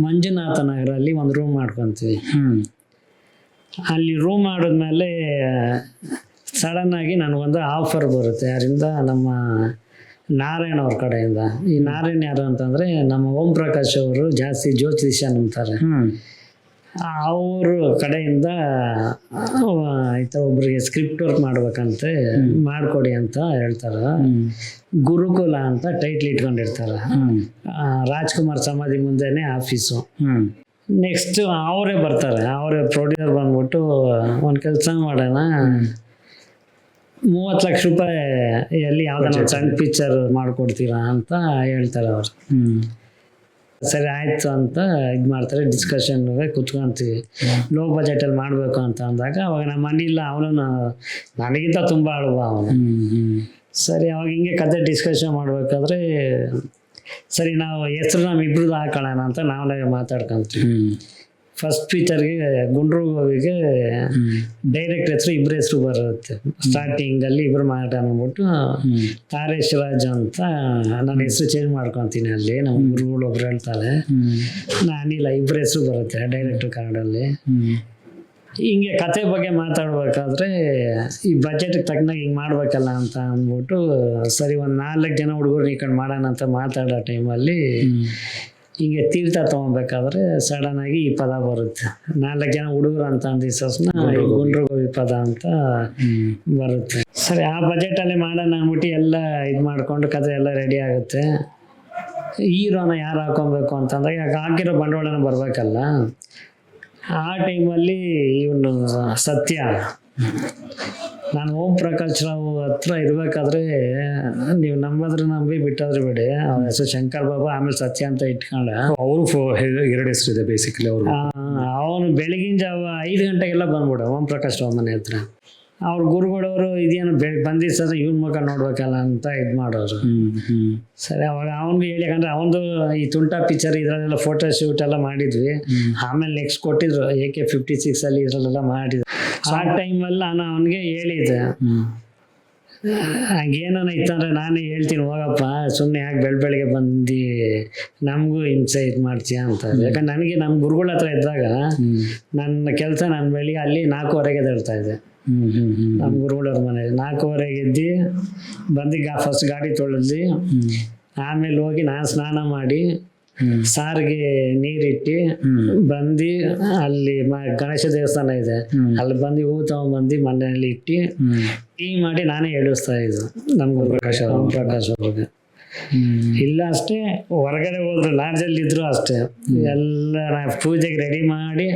ಮಂಜುನಾಥ ನಗರಲ್ಲಿ ಒಂದು ರೂಮ್ ಮಾಡ್ಕೊತೀವಿ. ಅಲ್ಲಿ ರೂಮ್ ಮಾಡಿದ್ಮೇಲೆ ಸಡನ್ನಾಗಿ ನನಗೊಂದು ಆಫರ್ ಬರುತ್ತೆ. ಯಾರಿಂದ? ನಮ್ಮ ನಾರಾಯಣ ಅವ್ರ ಕಡೆಯಿಂದ. ಈ ನಾರಾಯಣ ಯಾರು ಅಂತಂದರೆ ನಮ್ಮ ಓಂ ಪ್ರಕಾಶ್ ಅವರು ಜಾಸ್ತಿ ಜ್ಯೋತಿಷ್ಯ ನಂಬ್ತಾರೆ. ಅವ್ರ ಕಡೆಯಿಂದ ಒಬ್ರಿಗೆ ಸ್ಕ್ರಿಪ್ಟ್ ವರ್ಕ್ ಮಾಡ್ಬೇಕಂತೆ ಮಾಡಿಕೊಡಿ ಅಂತ ಹೇಳ್ತಾರೆ. ಗುರುಕುಲ ಅಂತ ಟೈಟ್ಲ್ ಇಟ್ಕೊಂಡಿರ್ತಾರೆ. ರಾಜ್ಕುಮಾರ್ ಸಮಾಧಿ ಮುಂದೆನೇ ಆಫೀಸು. ನೆಕ್ಸ್ಟ್ ಅವರೇ ಬರ್ತಾರೆ, ಅವರೇ ಪ್ರೊಡ್ಯೂಸರ್ ಬಂದ್ಬಿಟ್ಟು ಒಂದು ಕೆಲಸ ಮಾಡೋಣ, 30 ಲಕ್ಷ ರೂಪಾಯಿಯಲ್ಲಿ ಯಾವ್ದಾನ ಸಣ್ಣ ಪಿಕ್ಚರ್ ಮಾಡಿಕೊಡ್ತೀರಾ ಅಂತ ಹೇಳ್ತಾರೆ ಅವರು. ಸರಿ ಆಯಿತು ಅಂತ ಇದು ಮಾಡ್ತಾರೆ. ಡಿಸ್ಕಷನ್ಗೆ ಕುತ್ಕೊಂತೀವಿ. ಲೋ ಬಜೆಟಲ್ಲಿ ಮಾಡಬೇಕು ಅಂತ ಅಂದಾಗ ಅವಾಗ ನಮ್ಮ ಮನೆಯಿಲ್ಲ, ಅವನು ನನಗಿಂತ ತುಂಬ ಅಳುವ ಅವನು. ಸರಿ ಅವಾಗ ಹಿಂಗೆ ಕತೆ ಡಿಸ್ಕಷನ್ ಮಾಡಬೇಕಾದ್ರೆ ಸರಿ ನಾವು ಹೆಸರು ನಮ್ಮಿಬ್ರದ್ದು ಹಾಕೊಳ್ಳೋಣ ಅಂತ ನಾವೇ ಮಾತಾಡ್ಕೊಂತೀವಿ. ಫಸ್ಟ್ ಪಿಕ್ಚರ್ಗೆ ಗುಂಡ್ರು ಗೋವಿಗೆ ಡೈರೆಕ್ಟ್ ಹೆಸರು ಇಬ್ಬರ ಹೆಸರು ಬರುತ್ತೆ. ಸ್ಟಾರ್ಟಿಂಗಲ್ಲಿ ಇಬ್ಬರು ಮಾಡೋಣ ಅಂದ್ಬಿಟ್ಟು ತಾರೇಶ್ ರಾಜ್ ಅಂತ ನನ್ನ ಹೆಸರು ಚೇಂಜ್ ಮಾಡ್ಕೊತೀನಿ. ಅಲ್ಲಿ ನಮ್ಮ ಗುರುಗಳು ಒಬ್ರು ಹೇಳ್ತಾರೆ, ನಾನಿಲ್ಲ ಇಬ್ಬರ ಹೆಸರು ಬರುತ್ತೆ ಡೈರೆಕ್ಟ್ರ್ ಕನ್ನಡಲ್ಲಿ. ಹಿಂಗೆ ಕತೆ ಬಗ್ಗೆ ಮಾತಾಡ್ಬೇಕಾದ್ರೆ ಈ ಬಜೆಟ್ಗೆ ತಕ್ಕನಾಗ ಹಿಂಗೆ ಮಾಡ್ಬೇಕಲ್ಲ ಅಂತ ಅಂದ್ಬಿಟ್ಟು ಸರಿ ಒಂದು 4 ಜನ ಹುಡುಗರು ಈ ಮಾಡೋಣ ಅಂತ ಮಾತಾಡೋ ಟೈಮಲ್ಲಿ ಹಿಂಗೆ ತೀರ್ಥ ತೊಗೊಬೇಕಾದ್ರೆ ಸಡನ್ನಾಗಿ ಈ ಪದ ಬರುತ್ತೆ. 4 ಜನ ಹುಡುಗರು ಅಂತ ಅಂದಿಸೋಸ್ನ ಗುಂಡ್ರು ಗೋವಿ ಪದ ಅಂತ ಬರುತ್ತೆ. ಸರಿ ಆ ಬಜೆಟಲ್ಲಿ ಮಾಡೋಣ ಅಂದ್ಬಿಟ್ಟು ಎಲ್ಲ ಇದು ಮಾಡಿಕೊಂಡು ಕತೆ ಎಲ್ಲ ರೆಡಿ ಆಗುತ್ತೆ. ಹೀರೋನ ಯಾರು ಹಾಕೊಬೇಕು ಅಂತಂದಾಗ ಈಗ ಹಾಕಿರೋ ಬಂಡವಾಳನ ಬರಬೇಕಲ್ಲ. ಆ ಟೈಮಲ್ಲಿ ಇವನು ಸತ್ಯ, ನಾನು ಓಂ ಪ್ರಕಾಶ್ ರಾವ್ ಹತ್ರ ಇರಬೇಕಾದ್ರೆ ನೀವು ನಂಬಾದ್ರೆ ನಂಬಿ ಬಿಟ್ಟಾದ್ರೆ ಬಿಡಿ, ಅವನ ಹೆಸರು ಶಂಕರ್ ಬಾಬಾ ಆಮೇಲೆ ಸತ್ಯ ಅಂತ ಇಟ್ಕೊಂಡ. ಅವರು 2 ಹೆಸರಿದೆ ಬೇಸಿಕಲಿ. ಅವನು ಬೆಳಗಿನ ಜಾವ 5 ಗಂಟೆಗೆಲ್ಲ ಬಂದ್ಬಿಡ ಓಂ ಪ್ರಕಾಶ್ ರಾವ್ ಮನೆ ಹತ್ರ. ಅವ್ರ ಗುರುಗಳವರು ಇದೇನು ಬಂದಿರ್ತಾರೆ ಇವನ್ ಮುಖ ನೋಡ್ಬೇಕಲ್ಲ ಅಂತ ಇದು ಮಾಡೋರು. ಸರಿ ಅವಾಗ ಅವನಿಗೆ ಹೇಳಿ, ಯಾಕಂದ್ರೆ ಅವನದು ಈ ತುಂಟಾ ಪಿಕ್ಚರ್ ಇದರಲ್ಲೆಲ್ಲ ಫೋಟೋ ಶೂಟ್ ಎಲ್ಲ ಮಾಡಿದ್ವಿ. ಆಮೇಲೆ ನೆಕ್ಸ್ಟ್ ಕೊಟ್ಟಿದ್ರು AK-56 ಅಲ್ಲಿ ಇದರಲ್ಲೆಲ್ಲ ಮಾಡಿದ್ರು. ಆ ಟೈಮಲ್ಲಿ ನಾನು ಅವನಿಗೆ ಹೇಳಿದ್ದೆ, ಹಂಗೇನಾನ ಇತ್ತಂದ್ರೆ ನಾನೇ ಹೇಳ್ತೀನಿ ಹೋಗಪ್ಪ, ಸುಮ್ಮನೆ ಯಾಕೆ ಬೆಳಗ್ಗೆ ಬಂದು ನಮಗೂ ಹಿಂಸೆ ಇದು ಮಾಡ್ತೀಯ ಅಂತ. ಯಾಕಂದ್ರೆ ನನಗೆ ನಮ್ಮ ಗುರುಗಳ ಹತ್ರ ಇದ್ದಾಗ ನನ್ನ ಕೆಲಸ ನಾನು ಬೆಳಿಗ್ಗೆ ಅಲ್ಲಿ 4:15 ಎದ್ದೇಳ್ತಾ ಇದ್ದೆ. ನಮ್ಮ ಗುರುಗಳವ್ರ ಮನೆ 4:15 ಎದ್ದು ಬಂದು ಫಸ್ಟ್ ಗಾಡಿ ತೊಳೆದು ಆಮೇಲೆ ಹೋಗಿ ನಾನು ಸ್ನಾನ ಮಾಡಿ ಸಾರಿಗೆ ನೀರಿಟ್ಟು ಬಂದು ಅಲ್ಲಿ ಗಣೇಶ ದೇವಸ್ಥಾನ ಇದೆ, ಅಲ್ಲಿ ಬಂದು ಹೂ ತಗೊಂಡ್ಬಂದು ಮನೆಯಲ್ಲಿ ಇಟ್ಟು ಟೀ ಮಾಡಿ ನಾನೇ ಹೇಳಿಸ್ತಾ ಇದ್ದು ನಮ್ಮ ಪ್ರಕಾಶ್ ಅವ್ರಿಗೆ. ಇಲ್ಲ ಅಷ್ಟೇ ಹೊರಗಡೆ ಹೋದ್ರು ಲಾಡ್ಜಲ್ಲಿ ಇದ್ರು ಅಷ್ಟೇ ಎಲ್ಲ ಪೂಜೆಗೆ ರೆಡಿ ಮಾಡಿ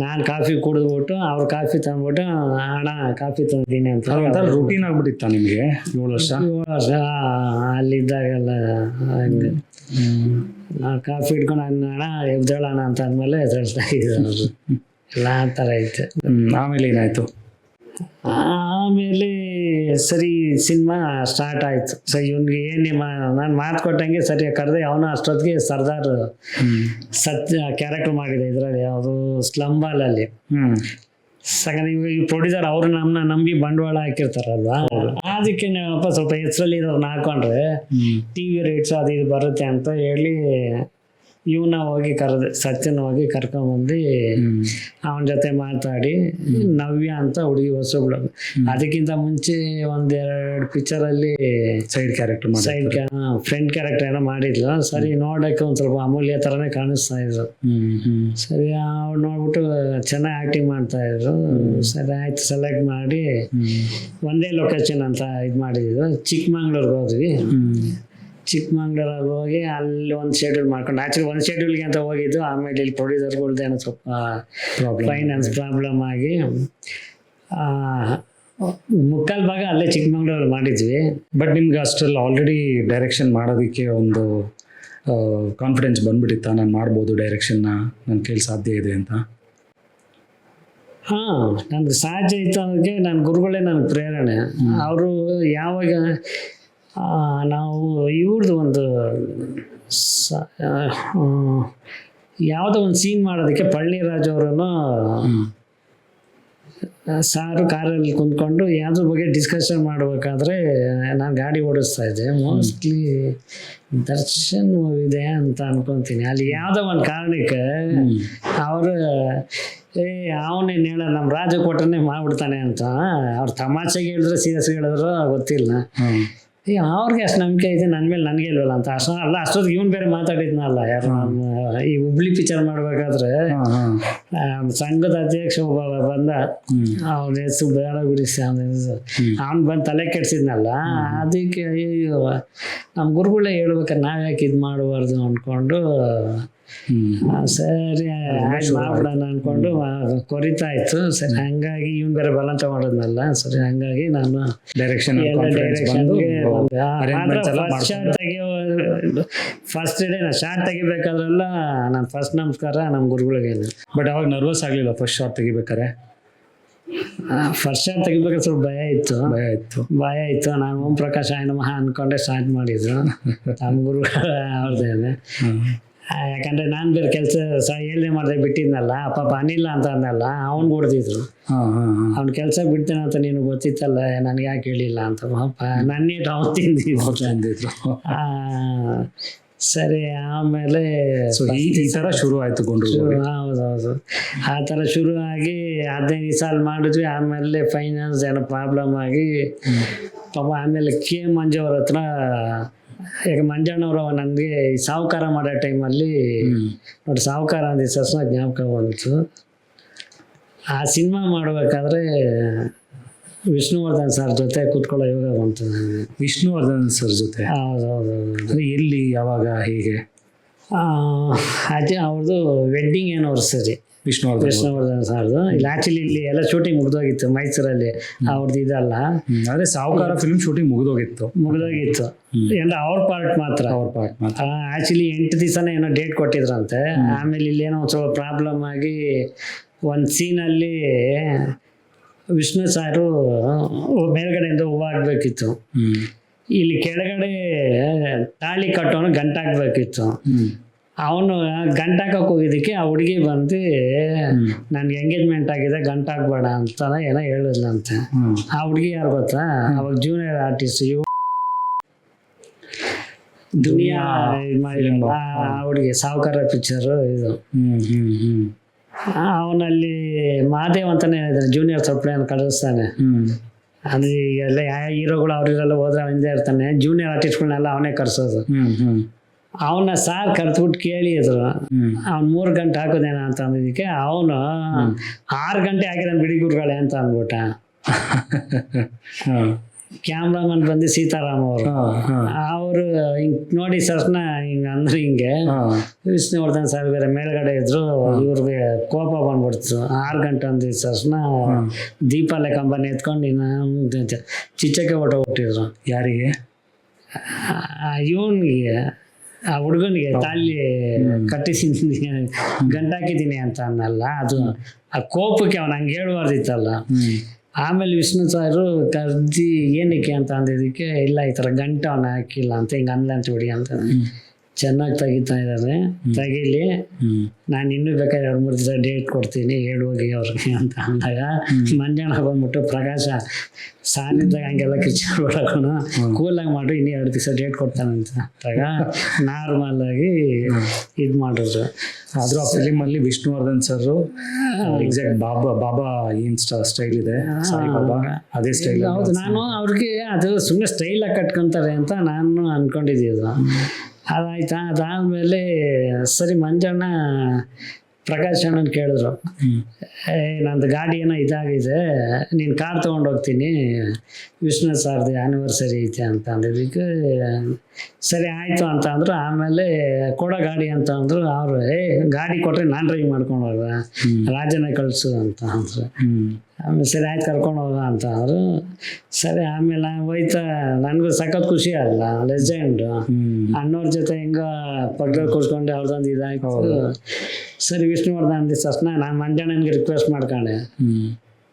ನಾನು ಕಾಫಿ ಕುಡಿದ್ಬಿಟ್ಟು ಅವ್ರು ಕಾಫಿ ತಂದ್ಬಿಟ್ಟು ಅಣ್ಣ ಕಾಫಿ ತಂದಿದ್ದೀನಿ ಅಂತ ರೂಟೀನ್ ಆಗ್ಬಿಟ್ಟಿತ್ತ ನಿಮಗೆ? 7 ವರ್ಷ ಅಲ್ಲಿದ್ದಾಗೆಲ್ಲ ಹಂಗೆ ಕಾಫಿ ಇಟ್ಕೊಂಡು ಅಣ್ಣ ಎಬ್ದೇಳೋಣ ಅಂತ ಅಂದಮೇಲೆ ಎದ್ದೇಳ್ತಾ ಇದ್ರು ಎಲ್ಲ ಆ ಥರ ಐತೆ. ಆಮೇಲೆ ಏನಾಯ್ತು? ಆಮೇಲೆ ಸರಿ ಸಿನಿಮಾ ಸ್ಟಾರ್ಟ್ ಆಯ್ತು. ಸೊ ಇವನ್ಗೆ ನಾನು ಮಾತು ಕೊಟ್ಟಂಗೆ ಸರಿ ಕರೆದೆ. ಅವನು ಅಷ್ಟೊತ್ತಿಗೆ ಸರ್ದಾರ್ ಕ್ಯಾರೆಕ್ಟರ್ ಮಾಡಿದೆ ಇದರಲ್ಲಿ, ಯಾವುದು ಸ್ಲಂಬಾಲಲ್ಲಿ ಸಗಣಿ ಈ ಪ್ರೊಡ್ಯೂಸರ್ ಅವರು ನಮ್ಮನ್ನ ನಂಬಿ ಬಂಡವಾಳ ಹಾಕಿರ್ತಾರಲ್ವಾ, ಅದಕ್ಕೆ ನಾವಪ್ಪ ಸ್ವಲ್ಪ ಹೆಸರಲ್ಲಿ ಇರೋರ್ನ ಹಾಕೊಂಡ್ರೆ ಟಿವಿ ರೇಟ್ಸ್ ಅದು ಇದು ಬರುತ್ತೆ ಅಂತ ಹೇಳಿ ಇವನ್ನ ಹೋಗಿ ಸತ್ಯನ ಹೋಗಿ ಕರ್ಕೊಂಬಂದು ಅವನ ಜೊತೆ ಮಾತಾಡಿ ನವ್ಯ ಅಂತ ಹುಡುಗಿ ಹೊಸಬ್ಳು. ಅದಕ್ಕಿಂತ ಮುಂಚೆ ಒಂದೆರಡು ಪಿಕ್ಚರಲ್ಲಿ ಸೈಡ್ ಫ್ರೆಂಡ್ ಕ್ಯಾರೆಕ್ಟರ್ ಏನೋ ಮಾಡಿದ್ಲು. ಸರಿ ನೋಡಕ್ಕೆ ಒಂದ್ ಸ್ವಲ್ಪ ಅಮೂಲ್ಯ ಥರನೇ ಕಾಣಿಸ್ತಾ ಇದ್ರು. ಸರಿ ಅವ್ರು ನೋಡ್ಬಿಟ್ಟು ಚೆನ್ನಾಗಿ ಆ್ಯಕ್ಟಿಂಗ್ ಮಾಡ್ತಾ ಇದ್ರು. ಸರಿ ಆಯ್ತು, ಸೆಲೆಕ್ಟ್ ಮಾಡಿ ಒಂದೇ ಲೊಕೇಶನ್ ಅಂತ ಇದು ಮಾಡಿದ್ರು. ಚಿಕ್ಕಮಂಗ್ಳೂರ್ಗೆ ಹೋದ್ವಿ. ಚಿಕ್ಕಮಂಗ್ಳೂರಲ್ಲಿ ಹೋಗಿ ಅಲ್ಲಿ ಒಂದು ಶೆಡ್ಯೂಲ್ ಮಾಡ್ಕೊಂಡು, ಆ್ಯಕ್ಚುಲಿ ಒಂದು ಶೆಡ್ಯೂಲ್ಗೆ ಅಂತ ಹೋಗಿದ್ದು. ಆಮೇಲೆ ಇಲ್ಲಿ ಪ್ರೊಡ್ಯೂಸರ್ಗಳ್ದೇನೋ ಸ್ವಲ್ಪ ಫೈನಾನ್ಸ್ ಪ್ರಾಬ್ಲಮ್ ಆಗಿ ಮುಕ್ಕಾಲು ಭಾಗ ಅಲ್ಲೇ ಚಿಕ್ಕಮಂಗ್ಳೂರಲ್ಲಿ ಮಾಡಿದ್ವಿ. ಬಟ್ ನಿಮ್ಗೆ ಅಷ್ಟರಲ್ಲಿ ಆಲ್ರೆಡಿ ಡೈರೆಕ್ಷನ್ ಮಾಡೋದಕ್ಕೆ ಒಂದು ಕಾನ್ಫಿಡೆನ್ಸ್ ಬಂದ್ಬಿಟ್ಟಿತ್ತಾ, ನಾನು ಮಾಡ್ಬೋದು ಡೈರೆಕ್ಷನ್ನ, ನನ್ನ ಕೈಲಿ ಸಾಧ್ಯ ಇದೆ ಅಂತ? ಹಾಂ, ನನಗೆ ಸಾಧ್ಯ ಇತ್ತು ಅನ್ನೋದಕ್ಕೆ ನನ್ನ ಗುರುಗಳೇ ನನಗೆ ಪ್ರೇರಣೆ. ಅವರು ಯಾವಾಗ ನಾವು ಇವ್ರದ್ದು ಒಂದು ಯಾವುದೋ ಒಂದು ಸೀನ್ ಮಾಡೋದಕ್ಕೆ ಪಳ್ಳಿರಾಜ್ ಅವರನ್ನು ಸಾರು ಕಾರಲ್ಲಿ ಕುಂತ್ಕೊಂಡು ಯಾವುದ್ರ ಬಗ್ಗೆ ಡಿಸ್ಕಷನ್ ಮಾಡಬೇಕಾದ್ರೆ ನಾನು ಗಾಡಿ ಓಡಿಸ್ತಾ ಇದ್ದೆ. ಮೋಸ್ಟ್ಲಿ ದರ್ಶನ್ ಇದೆ ಅಂತ ಅನ್ಕೊತೀನಿ. ಅಲ್ಲಿ ಯಾವುದೋ ಒಂದು ಕಾರಣಕ್ಕೆ ಅವರು ಅವನೇನು ಹೇಳ ನಮ್ಮ ರಾಜ ಕೊಟ್ಟರೆ ಮಾಡ್ಬಿಡ್ತಾನೆ ಅಂತ ಅವ್ರು ತಮಾಷೆಗೆ ಹೇಳಿದ್ರೆ ಸೀರಿಯಸ್ ಹೇಳಿದ್ರು ಗೊತ್ತಿಲ್ಲ. ಅವ್ರಿಗೆ ಅಷ್ಟು ನಂಬಿಕೆ ಇದೆ ನನ್ನ ಮೇಲೆ, ನನಗೆ ಇಲ್ವಲ್ಲ ಅಂತ. ಅಷ್ಟೊತ್ತಿಗೆ ಇವನು ಬೇರೆ ಮಾತಾಡಿದ್ನಲ್ಲ, ಯಾರು ಈ ಹುಬ್ಳಿ ಪಿಕ್ಚರ್ ಮಾಡ್ಬೇಕಾದ್ರೆ ಸಂಘದ ಅಧ್ಯಕ್ಷ ಒಬ್ಬ ಬಂದ, ಅವನ ಹೆಸರು ಬೇಡ ಬಿಡಿಸಿ, ಅವನು ಬಂದು ತಲೆ ಕೆಡ್ಸಿದ್ನಲ್ಲ. ಅದಕ್ಕೆ ಅಯ್ಯೋ ನಮ್ಮ ಗುರುಗಳೇ ಹೇಳ್ಬೇಕಾದ್ರೆ ನಾವು ಯಾಕೆ ಇದು ಮಾಡಬಾರ್ದು ಅಂದ್ಕೊಂಡು ಸರಿ ಮಾಡ್ಬಿಡೋಣ ಅಂದ್ಕೊಂಡು ಕೊರಿತಾ ಇತ್ತು. ಸರಿ ಹಂಗಾಗಿ ಇವನ್ ಬೇರೆ ಬಲಂತ ಮಾಡೋದ್ನಲ್ಲ. ಸರಿ ಹಂಗಾಗಿ ನಾನು ಡೈರೆಕ್ಷನ್ಗೆ ಫಸ್ಟ್ ಡೇ ನಾನು ಶಾರ್ಟ್ ತೆಗಿಬೇಕಾದ್ರೆಲ್ಲ ನಾನು ಫಸ್ಟ್ ನಮಸ್ಕಾರ ನಮ್ಮ ಗುರುಗಳಿಗೆ. ಬಟ್ ಅವಾಗ ನರ್ವಸ್ ಆಗಲಿಲ್ಲ ಫಸ್ಟ್ ಶಾರ್ಟ್ ತೆಗಿಬೇಕಾರೆ? ಫಸ್ಟ್ ಶಾರ್ಟ್ ತೆಗಿಬೇಕಾದ್ರೆ ಸ್ವಲ್ಪ ಭಯ ಇತ್ತು. ನಾನು ಓಂ ಪ್ರಕಾಶ್ ಆಯ ನಮಃ ಅನ್ಕೊಂಡೆ ಸ್ಟಾರ್ಟ್ ಮಾಡಿದ್ರು ನಮ್ಮ ಗುರುಗಳು ಅವ್ರದ್ದೇನೆ. ಯಾಕಂದ್ರೆ ನಾನು ಬೇರೆ ಕೆಲಸ ಹೇಳ್ದೆ ಮಾಡಿದೆ ಬಿಟ್ಟಿದ್ನಲ್ಲ, ಪಾಪ ಅನಿಲ್ಲ ಅಂತ ಅಂದಲ್ಲ, ಅವ್ನು ಹೊಡೆದಿದ್ರು. ಅವ್ನ ಕೆಲಸ ಬಿಡ್ತೇನೆ ಅಂತ ನೀನು ಗೊತ್ತಿತ್ತಲ್ಲ, ನನಗೆ ಯಾಕೆ ಹೇಳಿಲ್ಲ ಅಂತ ಪಾಪ ನನ್ನೇಟು ಅವ್ನು ತಿಂದಿದ್ರು. ಸರಿ ಆಮೇಲೆ ಈ ಥರ ಶುರು ಆಯಿತು ಗೊಂಡ್ರು. ಹೌದೌದು, ಆ ಥರ ಶುರು ಆಗಿ 15 ದಿವಸ ಅಲ್ಲಿ ಮಾಡಿದ್ವಿ. ಆಮೇಲೆ ಫೈನಾನ್ಸ್ ಏನೋ ಪ್ರಾಬ್ಲಮ್ ಆಗಿ ಪಾಪ ಆಮೇಲೆ ಕೆ ಮಂಜು ಅವ್ರ ಹತ್ರ, ಈಗ ಮಂಜಣ್ಣವರು ನನಗೆ ಸಾಹುಕಾರ ಮಾಡೋ ಟೈಮಲ್ಲಿ ನೋಡಿ, ಸಾಹುಕಾರ ಅಂದ ಸಸ್ನ ಜ್ಞಾಪಕ ಬಂತು. ಆ ಸಿನಿಮಾ ಮಾಡಬೇಕಾದ್ರೆ ವಿಷ್ಣುವರ್ಧನ್ ಸರ್ ಜೊತೆ ಕೂತ್ಕೊಳ್ಳೋ ಯೋಗ ಬಂತು ನನಗೆ. ವಿಷ್ಣುವರ್ಧನ್ ಸರ್ ಜೊತೆ? ಹೌದೌದು. ಎಲ್ಲಿ, ಯಾವಾಗ, ಹೇಗೆ? ಅದೇ ಅವ್ರದ್ದು ವೆಡ್ಡಿಂಗ್ ಏನೋ ಸರಿ ವಿಷ್ಣುವರ್ಧನ್ ಸರ್ದು. ಇಲ್ಲಿ ಆಕ್ಚುಲಿ ಇಲ್ಲಿ ಎಲ್ಲ ಶೂಟಿಂಗ್ ಮುಗ್ದೋಗಿತ್ತು ಮೈಸೂರಲ್ಲಿ. ಅವ್ರದ್ದು ಇದಲ್ಲ, ಅದೇ ಸಾಹುಕಾರ ಫಿಲ್ಮ್ ಶೂಟಿಂಗ್ ಮುಗಿದೋಗಿತ್ತು. ಅಂದ್ರೆ ಅವ್ರ ಪಾರ್ಟ್ ಮಾತ್ರ. ಆಕ್ಚುಲಿ 8 ದಿವಸನೇ ಏನೋ ಡೇಟ್ ಕೊಟ್ಟಿದ್ರಂತೆ. ಆಮೇಲೆ ಇಲ್ಲಿ ಏನೋ ಒಂದು ಸ್ವಲ್ಪ ಪ್ರಾಬ್ಲಮ್ ಆಗಿ ಒಂದು ಸೀನಲ್ಲಿ ವಿಷ್ಣು ಸಾರು ಮೇಲ್ಗಡೆಯಿಂದ ಹೂವು ಹಾಕ್ಬೇಕಿತ್ತು. ಇಲ್ಲಿ ಕೆಳಗಡೆ ತಾಳಿ ಕಟ್ಟೋನು ಗಂಟಾಕ್ಬೇಕಿತ್ತು. ಅವನು ಗಂಟಾಕಕ್ಕೆ ಹೋಗಿದ್ದಕ್ಕೆ ಆ ಹುಡುಗಿ ಬಂದು ನನ್ಗೆ ಎಂಗೇಜ್ಮೆಂಟ್ ಆಗಿದೆ ಗಂಟಾಕ್ಬೇಡ ಅಂತ ಏನೋ ಹೇಳಿದ್ಲಂತೆ. ಆ ಹುಡುಗಿ ಯಾರು ಗೊತ್ತಾ? ಅವಾಗ ಜೂನಿಯರ್ ಆರ್ಟಿಸ್ಟ್ ದುನಿಯಾ ಆ ಹುಡುಗಿ ಸಾಹುಕಾರ ಪಿಕ್ಚರು ಇದು. ಅವನಲ್ಲಿ ಮಹಾದೇವ್ ಅಂತಾನೆ ಹೇಳಿದಾನೆ, ಜೂನಿಯರ್ ಸಪ್ಲೈನ್ ಕಳಿಸ್ತಾನೆ. ಅಂದ್ರೆ ಎಲ್ಲ ಯಾವ ಹೀರೋಗಳು ಅವ್ರಿಗೆಲ್ಲ ಹೋದ್ರೆ ಹಿಂದೆ ಇರ್ತಾನೆ. ಜೂನಿಯರ್ ಆರ್ಟಿಸ್ಟ್ಗಳನ್ನೆಲ್ಲ ಅವನೇ ಕರ್ಸೋದು. ಅವನ ಸಾರ್ ಕರ್ತ್ಬಿಟ್ಟು ಕೇಳಿದ್ರು, ಅವ್ನು 3 ಗಂಟೆ ಹಾಕೋದೇನ ಅಂತ ಅಂದಿದ್ದಕ್ಕೆ ಅವನು 6 ಗಂಟೆ ಹಾಕಿದಾನೆ ಬಿಡಿ ಗುರುಗಳೇ ಅಂತ ಅಂದ್ಬಿಟ್ಟ. ಕ್ಯಾಮ್ರಾಮನ್ ಬಂದು ಸೀತಾರಾಮ್ ಅವರು ಹಿಂಗ್ ನೋಡಿ ಸರ್ನ ಅಂದ್ರೆ ಹಿಂಗೆ ವಿಷ್ಣುವರ್ಧನ್ ಸರ್ ಬೇರೆ ಮೇಲ್ಗಡೆ ಇದ್ರು. ಇವ್ರಿಗೆ ಕೋಪ ಬಂದ್ಬಿಡ್ತು. 6 ಗಂಟೆ ಅಂದಿದ್ದು ಸರ್ನ ದೀಪಾಲೆ ಕಂಬನಿ ಎತ್ಕೊಂಡು ಚಿಚ್ಚಕ್ಕೆ ಹೊಟ್ಟೋಗ್ಬಿಟ್ಟಿದ್ರು. ಯಾರಿಗೆ? ಇವನಿಗೆ, ಆ ಹುಡುಗನಿಗೆ ತಾಳಿ ಕಟ್ಟಿಸಿದ್ದೀನಿ ಗಂಟಾಕಿದ್ದೀನಿ ಅಂತ ಅನ್ನಲ್ಲ. ಅದು ಆ ಕೋಪಕ್ಕೆ ಅವನು ಹಂಗೆ ಹೇಳ್ಬಾರ್ದಿತ್ತಲ್ಲ. ಆಮೇಲೆ ವಿಷ್ಣು ಸಾರು ಕರ್ದಿ ಏನಕ್ಕೆ ಅಂತ ಅಂದಿದ್ದಕ್ಕೆ, ಇಲ್ಲ ಈ ಥರ ಗಂಟೆ ಅವನ ಹಾಕಿಲ್ಲ ಅಂತ ಹಿಂಗೆ ಅನ್ಲಂತ ಬಿಡಿ ಅಂತ. ಚೆನ್ನಾಗಿ ತೆಗಿತಾ ಇದ್ದಾರೆ, ತೆಗೀಲಿ, ಹ್ಮ್ ನಾನು ಇನ್ನೂ ಬೇಕಾದ್ರೆ 2-3 ದಿವಸ ಡೇಟ್ ಕೊಡ್ತೀನಿ, ಹೇಳಿ ಹೋಗಿ ಅವ್ರಿಗೆ ಅಂತ ಅಂದಾಗ ಮಂಜಣ್ಣ ಬಂದ್ಬಿಟ್ಟು ಪ್ರಕಾಶ ಸಾನಿದ್ದಾಗ ಹಂಗೆಲ್ಲ ಕಿಚ್ಚಾಡ್ಬಿಡೋಣ, ಕೂಲಾಗಿ ಮಾಡಿ ಇನ್ನೂ 2 ದಿವಸ ಡೇಟ್ ಕೊಡ್ತಾನಂತ ಅಂದಾಗ ನಾರ್ಮಲ್ ಆಗಿ ಇದು ಮಾಡಿದ್ರು. ಆದರೂ ಆ ಫಿಲಿಮಲ್ಲಿ ವಿಷ್ಣುವರ್ಧನ್ ಸರ್ ಎಕ್ಸಾಕ್ಟ್ ಬಾಬಾ ಏನು ಸ್ಟೈಲ್ ಇದೆ ಸಾಯಿ ಬಾಬಾ ಅದೇ ಸ್ಟೈಲ್. ಹೌದು, ನಾನು ಅವ್ರಿಗೆ ಅದು ಸುಮ್ಮನೆ ಸ್ಟೈಲಾಗಿ ಕಟ್ಕೊತಾರೆ ಅಂತ ನಾನು ಅಂದ್ಕೊಂಡಿದ್ದೆ. ಅದಾಯ್ತಾ, ಅದಾದಮೇಲೆ ಸರಿ ಮಂಜಣ್ಣ ಪ್ರಕಾಶ್ ಅಣ್ಣನ ಕೇಳಿದ್ರು, ನಂದು ಗಾಡಿ ಏನೋ ಇದಾಗಿದೆ, ನೀನು ಕಾರ್ ತೊಗೊಂಡು ಹೋಗ್ತೀನಿ, ವಿಷ್ಣು ಸರ್ದು ಆ್ಯನಿವರ್ಸರಿ ಐತೆ ಅಂತ ಅಂದಿದ್ದಕ್ಕೆ ಸರಿ ಆಯಿತು ಅಂತ ಅಂದರು. ಆಮೇಲೆ ಕೊಡೋ ಗಾಡಿ ಅಂತ ಅಂದರು. ಅವರು ಗಾಡಿ ಕೊಟ್ಟರೆ ನಾನು ಡ್ರೈವ್ ಮಾಡ್ಕೊಂಡು ಹೋಗ, ರಾಜನೇ ಕಳಿಸು ಅಂತ ಅಂದರು. ಆಮೇಲೆ ಸರಿ ಆಯ್ತು ಕರ್ಕೊಂಡು ಹೋಗ ಅಂತ ಅಂದರು. ಸರಿ ಆಮೇಲೆ ನಾನು ಹೋಯ್ತಾ, ನನಗೂ ಸಖತ್ ಖುಷಿ ಅಲ್ಲ, ಲೆಜೆಂಡ್ ಅಣ್ಣವ್ರ ಜೊತೆ ಹೆಂಗ ಪಕ್ಕದಲ್ಲಿ ಕೂರ್ಸ್ಕೊಂಡು ಅವ್ರದ್ದೊಂದು ಇದಾಯ್ತು. ಸರಿ ವಿಷ್ಣುವರ್ಧನ್ ಅಂದಿದ್ದ ತಕ್ಷಣ ನಾನು ಮಂಜಣ್ಣನಿಗೆ ರಿಕ್ವೆಸ್ಟ್ ಮಾಡ್ಕೊಂಡೆ,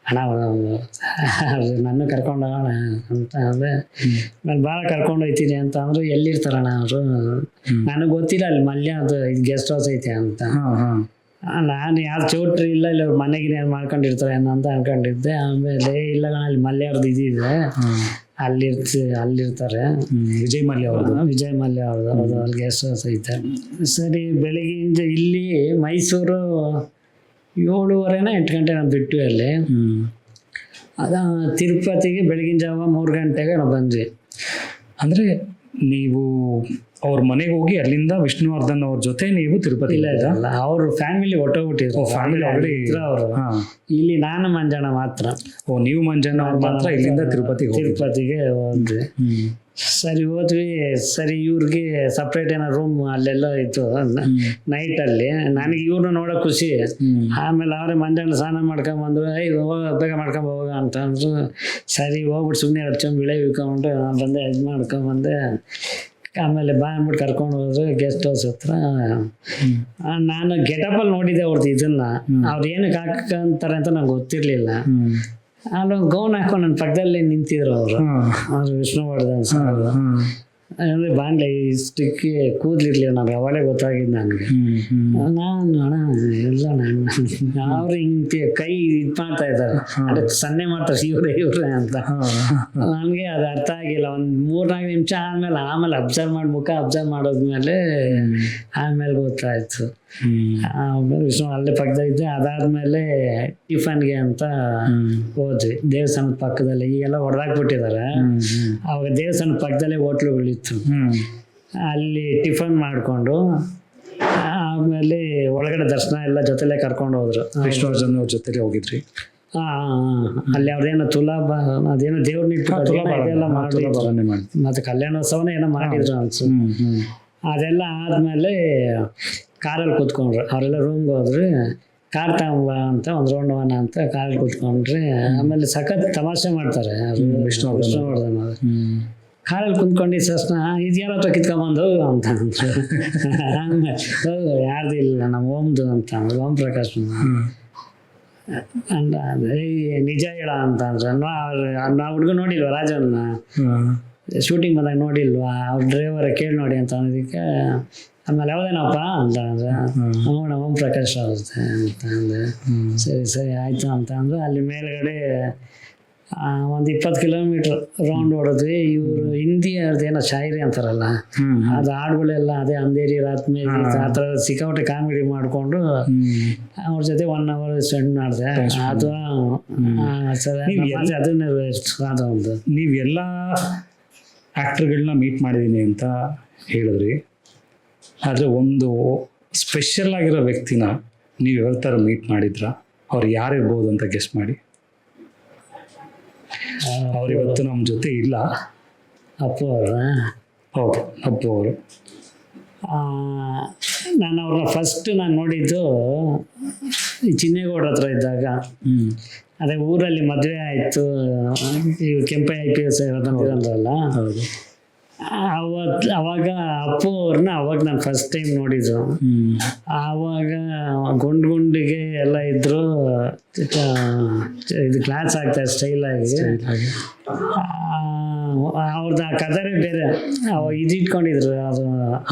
ಅಣ್ಣ ನನ್ನ ಕರ್ಕೊಂಡು ಹೋಗೋಣ ಅಂತ ಅಂದರೆ, ನಾನು ಭಾಳ ಕರ್ಕೊಂಡು ಹೋಗ್ತೀನಿ ಅಂತ ಅಂದರು. ಎಲ್ಲಿರ್ತಾರಣ್ಣ ಅವರು? ನನಗೆ ಗೊತ್ತಿಲ್ಲ ಅಲ್ಲಿ ಮಲ್ಯ ಅದು ಇದು ಗೆಸ್ಟ್ ಹೌಸ್ ಐತೆ ಅಂತ. ನಾನು ಯಾರು ಚೌಟ್ರಿ ಇಲ್ಲ, ಇಲ್ಲಿ ಅವ್ರ ಮನೆಗೆ ಏನು ಮಾಡ್ಕೊಂಡಿರ್ತಾರೆ ಅಂತ ಅನ್ಕೊಂಡಿದ್ದೆ. ಆಮೇಲೆ ಇಲ್ಲ ಅಲ್ಲಿ ಮಲ್ಯವ್ರದ್ದು ಇದಿದೆ, ಅಲ್ಲಿರ್ತಾರೆ. ವಿಜಯ್ ಮಲ್ಯ ಅವ್ರದ್ದು ಹೌದು, ಅಲ್ಲಿ ಗೆಸ್ಟ್ ಹೌಸ್ ಐತೆ. ಸರಿ ಬೆಳಗ್ಗೆಯಿಂದ ಇಲ್ಲಿ ಮೈಸೂರು 7:30 8 ಗಂಟೆ ನಾವು ಬಿಟ್ಟು ಅಲ್ಲಿ. ತಿರುಪತಿಗೆ ಬೆಳಗಿನ ಜಾವ 3 ಗಂಟೆಗೆ ನಾವು ಬಂದ್ವಿ. ಅಂದರೆ ನೀವು ಅವ್ರ ಮನೆಗೆ ಹೋಗಿ ಅಲ್ಲಿಂದ ವಿಷ್ಣುವರ್ಧನ್ ಅವ್ರ ಜೊತೆ ನೀವು ತಿರುಪತಿ? ಇಲ್ಲ, ಅವ್ರ ಫ್ಯಾಮಿಲಿ ಹೊಟ್ಟೋಗ್ಬಿಟ್ಟಿದ್ರು, ಫ್ಯಾಮಿಲಿ ಆಲ್ರೆಡಿ ಅವರು. ಇಲ್ಲಿ ನಾನು ಮಂಜಣ್ಣ ಮಾತ್ರ. ನೀವು ಮಂಜಣ್ಣ ಅವ್ರು ಮಾತ್ರ ಇಲ್ಲಿಂದ ತಿರುಪತಿಗೆ ಹೋದ್ವಿ. ಸರಿ ಹೋದ್ವಿ. ಸರಿ ಇವ್ರಿಗೆ ಸಪ್ರೇಟ್ ಏನೋ ರೂಮ್ ಅಲ್ಲೆಲ್ಲ ಇತ್ತು ನೈಟಲ್ಲಿ. ನನಗೆ ಇವ್ರನ್ನ ನೋಡೋ ಖುಷಿ. ಆಮೇಲೆ ಅವರೇ ಮಂಜಣ್ಣ ಸ್ನಾನ ಮಾಡ್ಕೊಂಬಂದ್ರು, ಬೇಗ ಮಾಡ್ಕೊಂಬ ಹೋಗ ಅಂತ ಅಂದ್ರು. ಸರಿ ಹೋಗ್ಬಿಟ್ಟು ಸುಮ್ಮನೆ ಹಚ್ಕೊಂಡು ಬಿಳೆ ಇಟ್ಕೊಂಡು ಬಂದೆ, ಇದು ಮಾಡ್ಕೊಂಬಂದೆ. ಆಮೇಲೆ ಬಾ ಅಂದ್ಬಿಟ್ಟು ಕರ್ಕೊಂಡು ಹೋದ್ರು ಗೆಸ್ಟ್ ಹೌಸ್ ಹತ್ರ. ನಾನು ಗೆಟಪಲ್ಲಿ ನೋಡಿದ್ದೆ ಅವ್ರದ್ದು ಇದನ್ನ, ಅವ್ರು ಏನಕ್ಕೆ ಹಾಕಂತಾರೆ ಅಂತ ನಂಗೆ ಗೊತ್ತಿರಲಿಲ್ಲ. ಅಲ್ಲೊಂದು ಗೌನ್ ಹಾಕೊಂಡು ನನ್ನ ಪಕ್ಕದಲ್ಲಿ ನಿಂತಿದ್ರು ಅವರು ವಿಷ್ಣುವರ್ಧನ್ ಸರ್. ಅಂದರೆ ಬಾಂಡ್ಲೆ ಇಷ್ಟಕ್ಕೆ ಕೂದಲಿರ್ಲಿಲ್ಲ, ನನಗೆ ಅವಾಗಲೇ ಗೊತ್ತಾಗಿದ್ದು ನನಗೆ. ನಾನು ಅಣ್ಣ ಇಲ್ಲ ಅವ್ರು ಹಿಂಗೆ ಕೈ ಇದು ಮಾಡ್ತಾ ಇದ್ದಾರೆ, ಅದಕ್ಕೆ ಸನ್ನೆ ಮಾಡ್ತಾರೆ ಇವ್ರೆ ಅಂತ. ನನಗೆ ಅದು ಅರ್ಥ ಆಗಿಲ್ಲ. ಒಂದು 3-4 ನಿಮಿಷ ಆಮೇಲೆ ಅಬ್ಸರ್ವ್ ಮಾಡಿ ಮುಖ ಅಬ್ಸರ್ವ್ ಮಾಡೋದ್ಮೇಲೆ ಆಮೇಲೆ ಗೊತ್ತಾಯ್ತು. ಆಮೇಲೆ ವಿಷ್ಣು ಅಲ್ಲೇ ಪಕ್ಕದಾಗಿದ್ದೆ. ಅದಾದ್ಮೇಲೆ ಟಿಫನ್ಗೆ ಅಂತ ಹೋದ್ವಿ ದೇವಸ್ಥಾನದ ಪಕ್ಕದಲ್ಲಿ. ಈಗೆಲ್ಲ ಹೊಡೆದಾಕ್ಬಿಟ್ಟಿದ್ದಾರೆ. ಅವಾಗ ದೇವಸ್ಥಾನದ ಪಕ್ಕದಲ್ಲೇ ಹೋಟ್ಲುಗಳಿತ್ತು. ಅಲ್ಲಿ ಟಿಫನ್ ಮಾಡಿಕೊಂಡು ಆಮೇಲೆ ಒಳಗಡೆ ದರ್ಶನ ಎಲ್ಲ ಜೊತೆಲೇ ಕರ್ಕೊಂಡು ಹೋದ್ರು. ವಿಷ್ಣುವರ್ಧನ್ ಅವ್ರ ಜೊತೆಲೇ ಹೋಗಿದ್ರಿ? ಅಲ್ಲಿ ಅವ್ರದೇನೋ ತುಲಾಭ ಅದೇನೋ ದೇವ್ರನ್ನ ಇದೆಲ್ಲ ಮಾಡಿದ್ರು, ಮತ್ತೆ ಕಲ್ಯಾಣೋತ್ಸವನ ಏನೋ ಮಾಡಿದ್ರು ಅನ್ಸು. ಅದೆಲ್ಲ ಆದ್ಮೇಲೆ ಕಾರಲ್ಲಿ ಕೂತ್ಕೊಂಡ್ರು. ಅವರೆಲ್ಲ ರೂಮ್ಗೆ ಹೋದ್ರಿ. ಕಾರ್ ತಗೊಂಬ ಅಂತ ಒಂದು ರೌಂಡ್ ಹೋಗೋಣ ಅಂತ ಕಾರಲ್ಲಿ ಕೂತ್ಕೊಂಡ್ರಿ. ಆಮೇಲೆ ಸಖತ್ ತಮಾಷೆ ಮಾಡ್ತಾರೆ ವಿಷ್ಣುವರ್ಧನ್ ಅವರು. ಕಾರಲ್ಲಿ ಕುಂತ್ಕೊಂಡಿದ್ದ ತಕ್ಷಣ ಇದು ಯಾರ ಹತ್ರ ಕಿತ್ಕೊಂಬಂದು ಅಂತ ಅಂದ್ರು. ಯಾರ್ದು ಇಲ್ಲ, ನಮ್ಮ ಓಮ್ದು ಅಂತ ಅಂದ್ರು, ಓಂ ಪ್ರಕಾಶ್ ಅಂತ. ನಿಜ ಹೇಳ ಅಂತ ಅಂದ್ರೆ ನಾವು ಹುಡುಗ ನೋಡಿಲ್ವ ರಾಜನ್ನ ಶೂಟಿಂಗ್ ಬಂದಾಗ ನೋಡಿಲ್ವಾ, ಅವ್ರ ಡ್ರೈವರ್ ಕೇಳಿ ನೋಡಿ ಅಂತ ಅನ್ನೋದಕ್ಕೆ ಆಮೇಲೆ ಯಾವುದೇನಪ್ಪ ಅಂತ ಅಂದ್ರೆ ನಮ್ಮ ಓಂ ಪ್ರಕಾಶ್ ಆಗುತ್ತೆ ಅಂತ ಅಂದ್ರೆ ಸರಿ ಆಯಿತು ಅಂತ ಅಂದ್ರೆ ಅಲ್ಲಿ ಮೇಲ್ಗಡೆ ಒಂದು 20 ಕಿಲೋಮೀಟ್ರ್ ರೌಂಡ್ ಹೊಡೆದ್ವಿ. ಇವರು ಹಿಂದಿ ಅವ್ರದ್ದೇನೋ ಶಾಯರಿ ಅಂತಾರಲ್ಲ, ಅದು ಹಾಡುಗಳೆಲ್ಲ ಅದೇ ಅಂಧೇರಿ ರಾತ್ ಮೇಲೆ ಆ ಥರ ಸಿಕ್ಕಾಪಟ್ಟೆ ಕಾಮಿಡಿ ಮಾಡಿಕೊಂಡು ಅವ್ರ ಜೊತೆ 1 hour ಸ್ಪೆಂಡ್ ಮಾಡಿದೆ. ಅದು ಅದನ್ನೇ ಅದೊಂದು. ನೀವೆಲ್ಲ ಆ್ಯಕ್ಟರ್ಗಳನ್ನ ಮೀಟ್ ಮಾಡಿದ್ದೀನಿ ಅಂತ ಹೇಳಿದ್ರಿ, ಆದರೆ ಒಂದು ಸ್ಪೆಷಲ್ ಆಗಿರೋ ವ್ಯಕ್ತಿನ ನೀವು ಯಾವ ಥರ ಮೀಟ್ ಮಾಡಿದ್ರ? ಅವ್ರು ಯಾರಿರ್ಬೋದು ಅಂತ ಗೆಸ್ ಮಾಡಿ. ಅವ್ರು ಇವತ್ತು ನಮ್ಮ ಜೊತೆ ಇಲ್ಲ. ಅಪ್ಪು ಅವರ? ಹೌದು, ಅಪ್ಪು ಅವರು. ನಾನು ಅವ್ರನ್ನ ಫಸ್ಟ್ ನಾನು ನೋಡಿದ್ದು ಈ ಚಿನ್ನೇಗೌಡ್ರ ಹತ್ರ ಇದ್ದಾಗ. ಅದೇ ಊರಲ್ಲಿ ಮದುವೆ ಆಯಿತು, ಇವು ಕೆಂಪೈ IPS ಇರೋದಂತಿರಲ್ಲ. ಅವಾಗ ಅಪ್ಪು ಅವ್ರನ್ನ ಅವಾಗ ನಾನು ಫಸ್ಟ್ ಟೈಮ್ ನೋಡಿದ್ದು. ಆವಾಗ ಗುಂಡಿಗೆ ಎಲ್ಲ ಇದ್ರು, ಇದು ಕ್ಲಾಸ್ ಆಗ್ತಾರೆ ಸ್ಟೈಲಾಗಿ. ಅವ್ರದ್ದು ಆ ಕಥೆನೇ ಬೇರೆ. ಇದು ಇಟ್ಕೊಂಡಿದ್ರು, ಅದು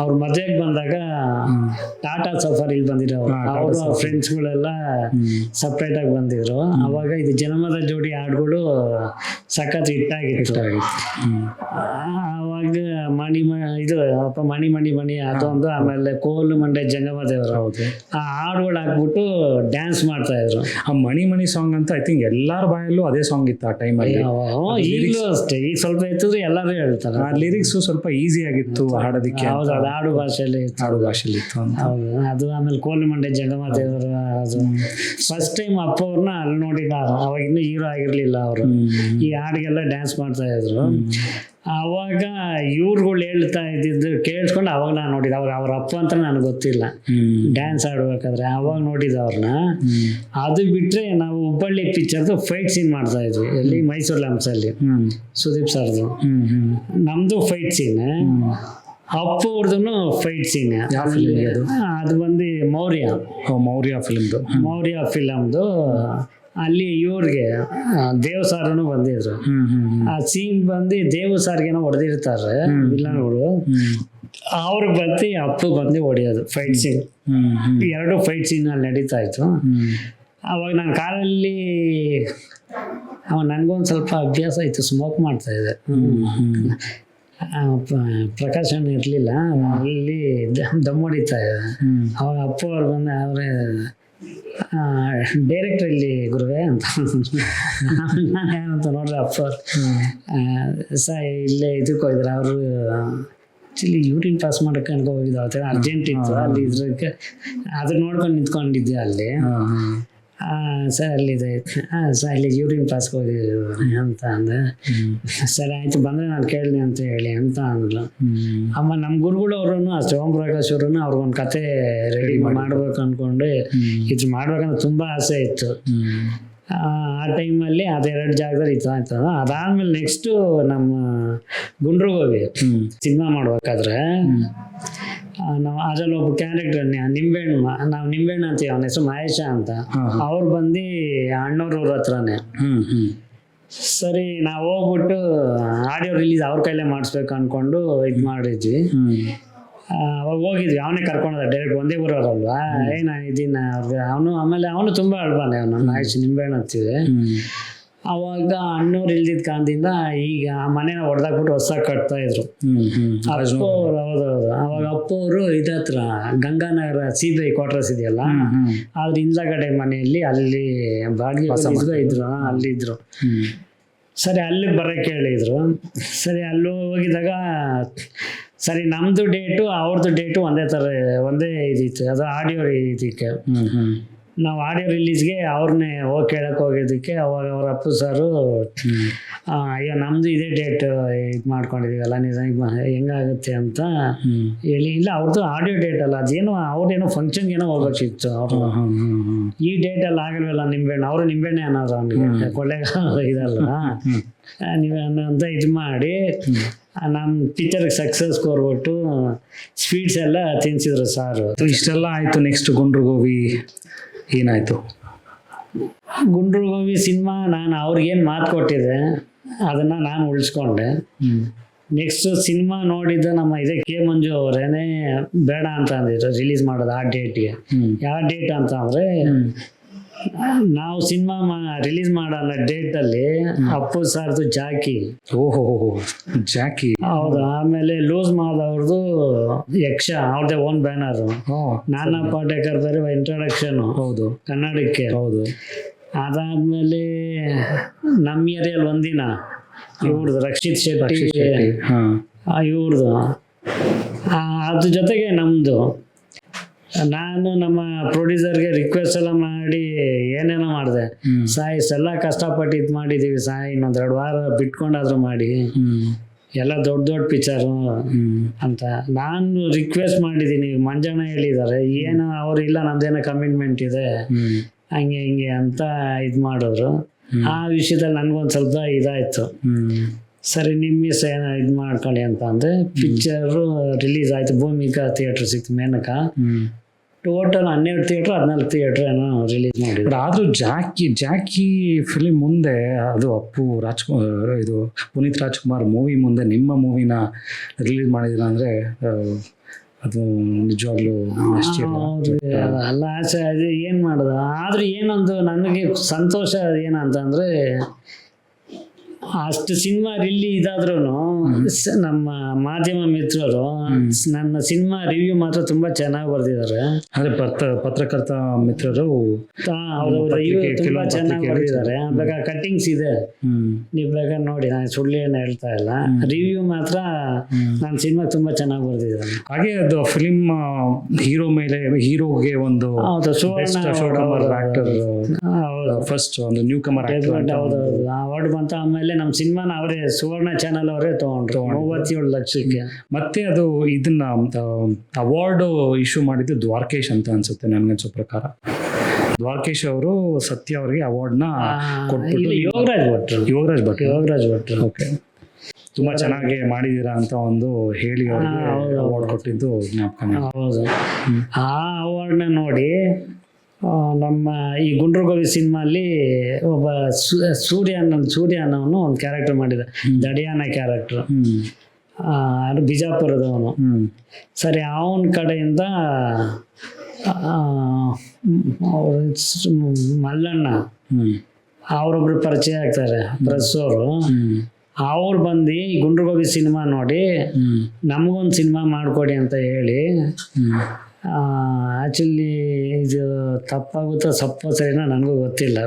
ಅವ್ರ ಮದುವೆಗೆ ಬಂದಾಗ ಟಾಟಾ ಸಫಾರಿಲಿ ಬಂದಿದ್ರು ಅವರು ಫ್ರೆಂಡ್ಸ್ಗಳೆಲ್ಲ ಸಪ್ರೇಟ್ ಆಗಿ ಬಂದಿದ್ರು. ಅವಾಗ ಇದು ಜನ್ಮದ ಜೋಡಿ ಹಾಡುಗಳು ಸಖತ್ ಹಿಟ್ಟಾಗಿತ್ತು. ಆವಾಗ ಇದು ಮಣಿ ಮಣಿ ಮಣಿ ಅದೊಂದು, ಆಮೇಲೆ ಕೋಲು ಮಂಡೆ ಜಂಗಮ ದೇವರು, ಆ ಹಾಡುಗಳು ಹಾಕ್ಬಿಟ್ಟು ಡ್ಯಾನ್ಸ್ ಮಾಡ್ತಾ ಇದ್ರು. ಆ ಮಣಿ ಮಣಿ ಸಾಂಗ್ ಅಂತ ಐ ಥಿಂಕ್ ಎಲ್ಲಾರ ಬಾಯಲ್ಲೂ ಅದೇ ಸಾಂಗ್ ಇತ್ತು ಆ ಟೈಮಲ್ಲಿ. ಈಗಲೂ ಅಷ್ಟೇ, ಈಗ ಸ್ವಲ್ಪ ಎತ್ತಿದ್ರು ಎಲ್ಲರೂ ಹೇಳ್ತಾರೆ. ಆ ಲಿರಿಕ್ಸು ಸ್ವಲ್ಪ ಈಸಿ ಆಗಿತ್ತು ಹಾಡೋದಕ್ಕೆ. ಹೌದು, ಅದು ಆಡು ಭಾಷೆಯಲ್ಲಿ ಇತ್ತು ಅಂತ. ಹೌದು, ಅದು ಆಮೇಲೆ ಕೋಲು ಮಂಡೆ ಜಂಗಮ ದೇವರು, ಅದು ಫಸ್ಟ್ ಟೈಮ್ ಅಪ್ಪ ಅವ್ರನ್ನ ಅಲ್ಲಿ ನೋಡಿದ. ಅವಾಗ ಇನ್ನೂ ಹೀರೋ ಆಗಿರ್ಲಿಲ್ಲ ಅವರು, ಈ ಹಾಡಿಗೆಲ್ಲ ಡ್ಯಾನ್ಸ್ ಮಾಡ್ತಾ ಇದ್ರು. ಅವಾಗ ಇವ್ರುಗಳು ಹೇಳ್ತಾ ಇದ್ದಿದ್ದು ಕೇಳಿಸ್ಕೊಂಡು ಅವಾಗ ನಾನು ನೋಡಿದ್ದೆ. ಅವಾಗ ಅವ್ರ ಅಪ್ಪ ಅಂತ ನನಗೆ ಗೊತ್ತಿಲ್ಲ, ಡ್ಯಾನ್ಸ್ ಆಡ್ಬೇಕಾದ್ರೆ ಅವಾಗ ನೋಡಿದ ಅವ್ರನ್ನ. ಅದು ಬಿಟ್ರೆ ನಾವು ಹುಬ್ಬಳ್ಳಿ ಪಿಕ್ಚರ್ದು ಫೈಟ್ ಸೀನ್ ಮಾಡ್ತಾ ಇದ್ವಿ, ಎಲ್ಲಿ ಮೈಸೂರು ಲ್ಯಾಂಪ್ಸಲ್ಲಿ ಸುದೀಪ್ ಸರ್ದು. ನಮ್ದು ಫೈಟ್ ಸೀನ್, ಅಪ್ಪು ಅವ್ರದ್ದು ಫೈಟ್ ಸೀನ್. ಅದು ಬಂದು ಮೌರ್ಯ ಫಿಲಮ್ದು. ಅಲ್ಲಿ ಇವ್ರಿಗೆ ದೇವ್ ಸಾರನು ಬಂದಿದ್ರು. ಆ ಸೀನ್ ಬಂದು ದೇವ್ ಸಾರ್ಗೇನೋ ಹೊಡೆದಿರ್ತಾರೆ ವಿಲನ್ಗಳು, ಅವ್ರಿಗೆ ಬಂದು ಅಪ್ಪು ಬಂದು ಹೊಡೆಯೋದು ಫೈಟ್ ಸೀನ್. ಎರಡು ಫೈಟ್ ಸೀನ್ ಅಲ್ಲಿ ನಡೀತಾ ಇತ್ತು. ಅವಾಗ ನಾನು ಕಾರಲ್ಲಿ ನನಗೊಂದು ಸ್ವಲ್ಪ ಅಭ್ಯಾಸ ಇತ್ತು, ಸ್ಮೋಕ್ ಮಾಡ್ತಾ ಇದ್ದೆ. ಪ್ರಕಾಶನ ಇರಲಿಲ್ಲ, ಅಲ್ಲಿ ದಮ್ ಹೊಡಿತಾ ಇದೆ. ಅವಾಗ ಅಪ್ಪು ಅವ್ರು ಬಂದು ಅವರೇ ಡೈರೆಕ್ಟರ್ ಇಲ್ಲಿ ಗುರುವೇ ಅಂತ ನಾನೇನಂತ ನೋಡ್ರಿ ಅಪ್ಪ ಇಲ್ಲೇ ಇದಕ್ಕೆ ಹೋಗಿದ್ರು ಅವರು. ಆ್ಯಕ್ಚುಲಿ ಯೂರಿನ್ ಪಾಸ್ ಮಾಡೋಕ್ಕೆ ಅನ್ಕೊ ಹೋಗಿದ್ದು, ಅರ್ಜೆಂಟ್ ಇತ್ತು ಅಲ್ಲಿ. ಇದ್ರಕ್ಕೆ ಅದು ನೋಡ್ಕೊಂಡು ನಿಂತ್ಕೊಂಡಿದ್ದೆ ಅಲ್ಲಿ. ಸರ್ ಅಲ್ಲಿದೆ, ಸರ್ ಅಲ್ಲಿ ಯೂರಿನ್ ಪಾಸ್ಗೆ ಹೋಗಿದ್ದೀವಿ ಅಂತ ಅಂದೆ. ಸರಿ ಆಯಿತು, ಬಂದರೆ ನಾನು ಕೇಳಿದೆ ಅಂತ ಹೇಳಿ ಅಂತ ಅಂದ್ಲು. ಅಮ್ಮ ನಮ್ಮ ಗುರುಗಳು ಅವರು ಅಷ್ಟೇ, ಓಂ ಪ್ರಕಾಶ್ ಅವರು ಅವ್ರಿಗೊಂದು ಕತೆ ರೆಡಿ ಮಾಡ್ಬೇಕು ಅಂದ್ಕೊಂಡು ಇದು ಮಾಡ್ಬೇಕಂದ್ರೆ ತುಂಬ ಆಸೆ ಇತ್ತು. ಆ ಟೈಮಲ್ಲಿ ಅದೆರಡು ಜಾಗದಲ್ಲಿ ಇತ್ತು ಆಯ್ತು. ಅದಾದ್ಮೇಲೆ ನೆಕ್ಸ್ಟು ನಮ್ಮ ಗುಂಡ್ರಿಗೆ ಹೋಗಿ ಸಿನಿಮಾ ಮಾಡ್ಬೇಕಾದ್ರೆ ನಾವು ಅದ್ರಲ್ಲಿ ಒಬ್ಬ ಕ್ಯಾರೆಕ್ಟರ್ ನಿಂಬೆಹಣ್ಣು, ನಾವು ನಿಂಬೆಹಣ್ಣು ಅಂತೀವಿ, ಅವನ ಹೆಸರು ಮಹೇಶ ಅಂತ. ಅವ್ರು ಬಂದು ಅಣ್ಣವ್ರ ಹತ್ರನೇ. ಸರಿ ನಾವು ಹೋಗ್ಬಿಟ್ಟು ಆಡಿಯೋ ರಿಲೀಸ್ ಅವ್ರ ಕೈಲೇ ಮಾಡಿಸ್ಬೇಕು ಅಂದ್ಕೊಂಡು ಇದು ಮಾಡಿದ್ವಿ. ಅವಾಗ ಹೋಗಿದ್ವಿ, ಅವನೇ ಕರ್ಕೊಂಡ ಡೈರೆಕ್ಟ್, ಒಂದೇ ಬರೋರಲ್ವಾ, ನಾನು ಇದೀನ ಅವ್ರಿಗೆ. ಆಮೇಲೆ ಅವನು ತುಂಬ ಅಳ್ಬಾನೆ, ಅವನು ಮಹೇಶ್ ನಿಂಬೆಹಣ್ಣು ಅಂತೀವಿ. ಅವಾಗ ಅಣ್ಣವ್ರು ಇಲ್ದಿದ್ದ ಕಾರಣದಿಂದ ಈಗ ಆ ಮನೇನ ಹೊಡೆದಾಕ್ಬಿಟ್ಟು ಹೊಸ ಕಟ್ತಾ ಇದ್ರು ಅಪ್ಪು ಅವರು. ಹೌದೌದು, ಅವಾಗ ಅಪ್ಪು ಅವರು ಇದತ್ರ ಗಂಗಾನಗರ CBI ಕ್ವಾರ್ಟರ್ಸ್ ಇದೆಯಲ್ಲ, ಅದ್ರ ಹಿಂದಗಡೆ ಮನೆಯಲ್ಲಿ ಅಲ್ಲಿ ಬಾಡಿಗೆ ಇದ್ರು, ಅಲ್ಲಿದ್ರು. ಸರಿ ಅಲ್ಲಿಗೆ ಬರೋಕ್ಕೆ ಹೇಳಿದ್ರು. ಸರಿ ಅಲ್ಲಿ ಹೋಗಿದಾಗ ಸರಿ ನಮ್ಮದು ಡೇಟು ಅವ್ರದ್ದು ಡೇಟು ಒಂದೇ ಇದಿತ್ತು, ಅದು ಆಡಿಯೋ ಇದಕ್ಕೆ. ನಾವು ಆಡಿಯೋ ರಿಲೀಸ್ಗೆ ಅವ್ರನ್ನೇ ಹೋಗಿ ಕೇಳಕ್ಕೆ ಹೋಗಿದ್ದಕ್ಕೆ ಅವಾಗ ಅವ್ರ ಅಪ್ಪು ಸಾರು ಅಯ್ಯೋ ನಮ್ಮದು ಇದೇ ಡೇಟ್ ಇದು ಮಾಡ್ಕೊಂಡಿದ್ದೀವಲ್ಲ, ನೀವು ಹೆಂಗಾಗುತ್ತೆ ಅಂತ ಹೇಳಿ. ಇಲ್ಲ ಅವ್ರದ್ದು ಆಡಿಯೋ ಡೇಟ್ ಅಲ್ಲ, ಅದೇನೋ ಅವ್ರೇನೋ ಫಂಕ್ಷನ್ಗೇನೋ ಹೋಗ್ಬೇಕಿತ್ತು ಅವರು. ಈ ಡೇಟಲ್ಲಿ ಆಗಲ್ವಲ್ಲ ನಿಂಬೆಹಣ್ಣು, ಅವರು ನಿಂಬೆಹಣ್ಣೆ ಅನ್ನೋರು ಅವನಿಗೆ, ಕೊಳ್ಳೆಗಾಲ ಇದಲ್ಲ ನೀವು ಅಂತ ಇದು ಮಾಡಿ ನಮ್ಮ ಪಿಕ್ಚರ್ಗೆ ಸಕ್ಸಸ್ ಕೊರ್ಬಿಟ್ಟು ಸ್ವೀಟ್ಸ್ ಎಲ್ಲ ತಿನ್ಸಿದ್ರು ಸಾರು. ಇಷ್ಟೆಲ್ಲ ಆಯಿತು. ನೆಕ್ಸ್ಟ್ ಗುಂಡ್ರು ಗೋಬಿ ಏನಾಯಿತು? ಗುಂಡ್ರು ಗೋಬಿ ಸಿನಿಮಾ ನಾನು ಅವ್ರಿಗೇನು ಮಾತು ಕೊಟ್ಟಿದ್ದೆ ಅದನ್ನು ನಾನು ಉಳಿಸ್ಕೊಂಡೆ. ನೆಕ್ಸ್ಟ್ ಸಿನಿಮಾ ನೋಡಿದ್ದು ನಮ್ಮ ಇದೇ ಕೆ ಮಂಜು ಅವರೇನೆ ಬೇಡ ಅಂತ ಅಂದಿದ್ರು ರಿಲೀಸ್ ಮಾಡೋದು ಆ ಡೇಟ್ಗೆ. ಯಾವ ಡೇಟ್ ಅಂತ ಅಂದರೆ ನಾವು ಸಿನಿಮಾ ರಿಲೀಸ್ ಮಾಡೋ ಡೇಟಲ್ಲಿ ಅಪ್ಪು ಸಾರ್ದು ಜಾಕಿ. ಓಹೋ ಜಾಕಿ, ಹೌದು. ಆಮೇಲೆ ಲೂಸ್ ಮಾದವ್ರದ್ದು ಯಕ್ಷ, ಅವ್ರದ್ದೇ ಓನ್ ಬ್ಯಾನರು. ನಾನಾ ಪಾಟೇಕರ್ ಬೇರೆ ಇಂಟ್ರೊಡಕ್ಷನ್, ಹೌದು, ಕನ್ನಡಕ್ಕೆ. ಹೌದು. ಅದಾದ್ಮೇಲೆ ನಮ್ಮ ಏರಿಯಲ್ಲಿ ಒಂದಿನ ಇವ್ರದ್ದು ರಕ್ಷಿತ್ ಶೆಟ್ಟಿ ಇವ್ರದ್ದು, ಅದ್ರ ಜೊತೆಗೆ ನಮ್ಮದು. ನಾನು ನಮ್ಮ ಪ್ರೊಡ್ಯೂಸರ್ಗೆ ರಿಕ್ವೆಸ್ಟ್ ಎಲ್ಲ ಮಾಡಿ ಏನೇನೋ ಮಾಡಿದೆ. ಸಾಯಿ ಎಲ್ಲ ಕಷ್ಟಪಟ್ಟು ಇದು ಮಾಡಿದ್ದೀವಿ ಸಾಯಿ, ಇನ್ನೊಂದೆರಡು ವಾರ ಬಿಟ್ಕೊಂಡಾದ್ರೂ ಮಾಡಿ, ಎಲ್ಲ ದೊಡ್ಡ ದೊಡ್ಡ ಪಿಕ್ಚರು ಅಂತ ನಾನು ರಿಕ್ವೆಸ್ಟ್ ಮಾಡಿದ್ದೀನಿ. ಮಂಜಣ್ಣ ಹೇಳಿದ್ದಾರೆ ಏನೋ ಅವ್ರು ಇಲ್ಲ ನಮ್ದೇನೋ ಕಮಿಟ್ಮೆಂಟ್ ಇದೆ ಹಂಗೆ ಹಿಂಗೆ ಅಂತ ಇದು ಮಾಡಿದ್ರು. ಆ ವಿಷಯದಲ್ಲಿ ನನಗೊಂದು ಸ್ವಲ್ಪ ಇದಾಯಿತು. ಸರಿ ನಿಮ್ಮ ಮಿಸ್ ಏನೋ ಇದು ಮಾಡ್ಕೊಳ್ಳಿ ಅಂತ ಅಂದರೆ ಪಿಕ್ಚರು ರಿಲೀಸ್ ಆಯಿತು. ಭೂಮಿಕಾ ಥಿಯೇಟ್ರ್ ಸಿಕ್ತು, ಮೇನಕ. ಟೋಟಲ್ 12 ಥಿಯೇಟ್ರ್ 14 ಥಿಯೇಟ್ರ್ ಏನೋ ರಿಲೀಸ್ ಮಾಡಿದ್ರು. ಬಟ್ ಆದರೂ ಜಾಕಿ ಫಿಲಿಮ್ ಮುಂದೆ ಅದು ಇದು ಪುನೀತ್ ರಾಜ್ಕುಮಾರ್ ಮೂವಿ ಮುಂದೆ ನಿಮ್ಮ ಮೂವಿನ ರಿಲೀಸ್ ಮಾಡಿದ್ರ ಅಂದರೆ ಅದು ನಿಜವಾಗ್ಲೂ ಅಲ್ಲ ಆಸೆ ಅದು ಏನು ಮಾಡೋದು. ಆದ್ರೆ ಏನೊಂದು ನನಗೆ ಸಂತೋಷ ಏನಂತಂದ್ರೆ ಅಷ್ಟು ಸಿನಿಮಾ ರಿಲೀಸ್ ಇದಾದ್ರೂ ನಮ್ಮ ಮಾಧ್ಯಮ ಮಿತ್ರರು ನನ್ನ ಸಿನಿಮಾ ರಿವ್ಯೂ ಮಾತ್ರ ತುಂಬಾ ಚೆನ್ನಾಗಿ ಬರ್ದಿದ್ದಾರೆ. ಅಂದ್ರೆ ಪತ್ರಕರ್ತ ಮಿತ್ರರು ತುಂಬಾ ಚೆನ್ನಾಗಿ ಬರ್ದಿದ್ದಾರೆ. ಬೇಕಾದ್ರೆ ಕಟ್ಟಿಂಗ್ಸ್ ಇದೆ, ನೀವು ಬೇಕಾದ್ರೆ ನೋಡಿ, ನಾನು ಸುಳ್ಳು ಏನು ಹೇಳ್ತಾ ಇಲ್ಲ. ರಿವ್ಯೂ ಮಾತ್ರ ನನ್ನ ಸಿನಿಮಾ ತುಂಬಾ ಚೆನ್ನಾಗಿ ಬರ್ದಿದ್ದಾರೆ. ಹಾಗೆ ಅದು ಫಿಲಿಮ್ ಹೀರೋ ಮೇಲೆ ಹೀರೋಗೆ ಒಂದು ಫಸ್ಟ್ ಒಂದು ನ್ಯೂ ಕಮರ್ ಅವಾರ್ಡ್ ಬಂತ. ಆಮೇಲೆ ನಮ್ಮ ಸಿನಿಮಾನ ಅವರೇ ಸುವರ್ಣ ಚಾನಲ್ ಅವರೇ ತಗೊಂಡ್ರು 37 ಲಕ್ಷಕ್ಕೆ. ಮತ್ತೆ ಅದು ಇದನ್ನ ಅವಾರ್ಡ್ ಇಶ್ಯೂ ಮಾಡಿದ್ದು ದ್ವಾರಕೇಶ್ ಅಂತ ಅನ್ಸುತ್ತೆ ನನ್ಗನ್ಸೋ ಪ್ರಕಾರ. ದ್ವಾರಕೇಶ್ ಅವರು ಸತ್ಯ ಅವರಿಗೆ ಅವಾರ್ಡ್ನ ಕೊಟ್ಬಿಟ್ಟು ಯೋಗರಾಜ್ ಭಟ್ರು ಓಕೆ ತುಂಬಾ ಚೆನ್ನಾಗಿ ಮಾಡಿದೀರಾ ಅಂತ ಒಂದು ಹೇಳಿ ಅವರಿಗೆ ಅವಾರ್ಡ್ ಕೊಟ್ಟಿದ್ದು ಜ್ಞಾಪಕ. ಹೌದು, ಆ ಅವಾರ್ಡ್ನ ನೋಡಿ ನಮ್ಮ ಈ ಗುಂಡ್ರು ಗೋವಿ ಸಿನಿಮಾಲಿ ಒಬ್ಬ ಸೂರ್ಯ ಅನ್ನೋನು ಒಂದು ಕ್ಯಾರೆಕ್ಟರ್ ಮಾಡಿದ, ದಡಿಯಾನ ಕ್ಯಾರೆಕ್ಟರ್, ಅದು ಬಿಜಾಪುರದವನು. ಸರಿ, ಅವನ ಕಡೆಯಿಂದ ಮಲ್ಲಣ್ಣ ಅವರೊಬ್ರು ಪರಿಚಯ ಆಗ್ತಾರೆ, ಪ್ರೆಸ್ ಅವರು. ಅವ್ರು ಬಂದು ಈ ಗುಂಡ್ರು ಗೋವಿ ಸಿನಿಮಾ ನೋಡಿ ನಮಗೊಂದು ಸಿನಿಮಾ ಮಾಡಿಕೊಡಿ ಅಂತ ಹೇಳಿ, ಆ್ಯಕ್ಚುಲಿ ಇದು ತಪ್ಪಾಗುತ್ತೋ ಸರಿನೋ ನನಗೂ ಗೊತ್ತಿಲ್ಲ.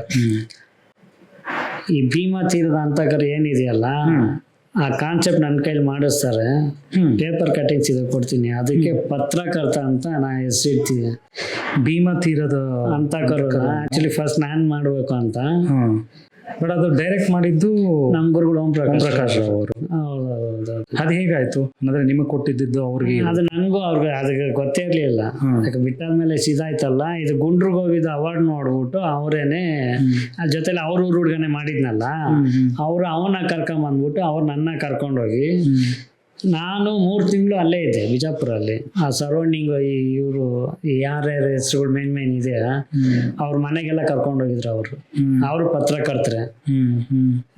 ಈ ಭೀಮಾ ತೀರದ ಅಂತಕರು ಏನಿದೆಯಲ್ಲ, ಆ ಕಾನ್ಸೆಪ್ಟ್ ನನ್ನ ಕೈಲಿ ಮಾಡಿಸ್ತಾರೆ. ಪೇಪರ್ ಕಟ್ಟಿಂಗ್ಸ್ ಇದು ಕೊಡ್ತೀನಿ, ಅದಕ್ಕೆ ಪತ್ರಕರ್ತ ಅಂತ ನಾನು ಹೆಸರಿಡ್ತೀನಿ. ಭೀಮಾ ತೀರದ ಅಂತಕರು ಆ್ಯಕ್ಚುಲಿ ಫಸ್ಟ್ ನಾನು ಮಾಡಬೇಕು ಅಂತ. ಬಟ್ ಅದು ಡೈರೆಕ್ಟ್ ಮಾಡಿದ್ದು ನಮ್ಮ ಗುರುಗಳು ಓಂ ಪ್ರಕಾಶ್ ಅವರು. ಅದು ಹೇಗಾಯ್ತು ಅಂದ್ರೆ ನಿಮಗೆ ಕೊಟ್ಟಿದ್ದು ಅವ್ರಿಗೆ? ಅದು ನನಗೂ ಅವ್ರಿಗೆ ಅದಕ್ಕೆ ಗೊತ್ತೇ ಇರಲಿಲ್ಲ. ಯಾಕೆ ಬಿಟ್ಟಾದ್ಮೇಲೆ ಸಿದಾಯ್ತಲ್ಲ, ಇದು ಗುಂಡ್ರು ಗೋವಿದ ಅವಾರ್ಡ್ ನೋಡ್ಬಿಟ್ಟು ಅವರೇನೆ ಅದ್ರ ಜೊತೆಲಿ ಅವ್ರ ಊರು ಹುಡುಗನೆ ಮಾಡಿದ್ನಲ್ಲ, ಅವನ ಕರ್ಕೊಂಬಂದ್ಬಿಟ್ಟು ಅವ್ರು ನನ್ನ ಕರ್ಕೊಂಡೋಗಿ, ನಾನು 3 ತಿಂಗಳು ಅಲ್ಲೇ ಇದ್ದೆ ಬಿಜಾಪುರಲ್ಲಿ. ಆ ಸರೌಂಡಿಂಗ್ ಇವರು ಯಾರ್ಯಾರ ಹೆಸರುಗಳು ಮೇನ್ ಇದೆ ಅವ್ರ ಮನೆಗೆಲ್ಲ ಕರ್ಕೊಂಡೋಗಿದ್ರು. ಅವರು ಪತ್ರಕರ್ತರೆ,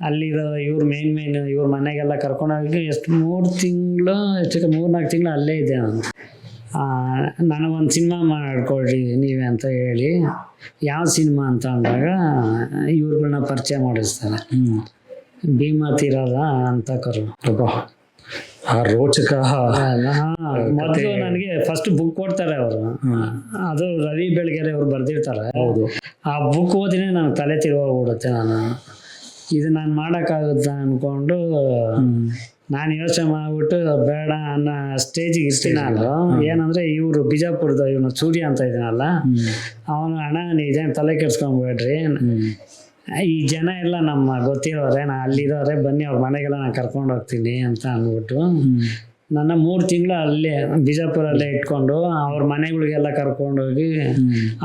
ಅಲ್ಲಿರೋ ಇವ್ರ ಮೇನ್ ಇವ್ರ ಮನೆಗೆಲ್ಲ ಕರ್ಕೊಂಡೋಗಿ ಎಷ್ಟು 3 ತಿಂಗಳು ಹೆಚ್ಚಕ್ಕೆ 3-4 ತಿಂಗಳು ಅಲ್ಲೇ ಇದ್ದೆ ನಾನು. ನನಗೊಂದು ಸಿನಿಮಾ ಮಾಡ್ಕೊಡ್ರಿ ನೀವೇ ಅಂತ ಹೇಳಿ, ಯಾವ ಸಿನಿಮಾ ಅಂತ ಅಂದಾಗ ಇವ್ರುಗಳನ್ನ ಪರಿಚಯ ಮಾಡಿಸ್ತಾರೆ. ಭೀಮಾ ತೀರದ ಅಂತಕರು. ರೋಚಕ. ಮೊದಲು ನನಗೆ ಫಸ್ಟ್ ಬುಕ್ ಕೊಡ್ತಾರೆ ಅವರು, ಅದು ರವಿ ಬೆಳಗೆರೆ ಅವ್ರು ಬರ್ದಿರ್ತಾರೆ. ಹೌದು, ಆ ಬುಕ್ ಓದಿನೇ ನನಗೆ ತಲೆ ತಿರುಗೋಗ್ಬಿಡುತ್ತೆ. ಇದು ನಾನು ಮಾಡೋಕ್ಕಾಗುತ್ತಾ ಅಂದ್ಕೊಂಡು ನಾನು ಯೋಚನೆ ಮಾಡ್ಬಿಟ್ಟು ಬೇಡ ಅನ್ನೋ ಸ್ಟೇಜಿಗೆ ಇರ್ತೀನಿ ನಾನು. ಏನಂದರೆ ಇವರು ಬಿಜಾಪುರದ ಇವನು ಸೂರ್ಯ ಅಂತ ಇದ್ದೀನಲ್ಲ, ಅವನು ಅಣ್ಣ ನೀವೇನು ತಲೆ ಕೆಡ್ಸ್ಕೊಂಬೇಡ್ರಿ, ಈ ಜನ ಎಲ್ಲ ನಮ್ಮ ಗೊತ್ತಿರೋರೆ, ನಾ ಅಲ್ಲಿರೋರೆ, ಬನ್ನಿ ಅವ್ರ ಮನೆಗೆಲ್ಲ ನಾನು ಕರ್ಕೊಂಡು ಹೋಗ್ತೀನಿ ಅಂತ ಅಂದ್ಬಿಟ್ಟು ನನ್ನ 3 ತಿಂಗಳು ಅಲ್ಲೇ ಬಿಜಾಪುರಲ್ಲೇ ಇಟ್ಕೊಂಡು ಅವ್ರ ಮನೆಗಳಿಗೆಲ್ಲ ಕರ್ಕೊಂಡೋಗಿ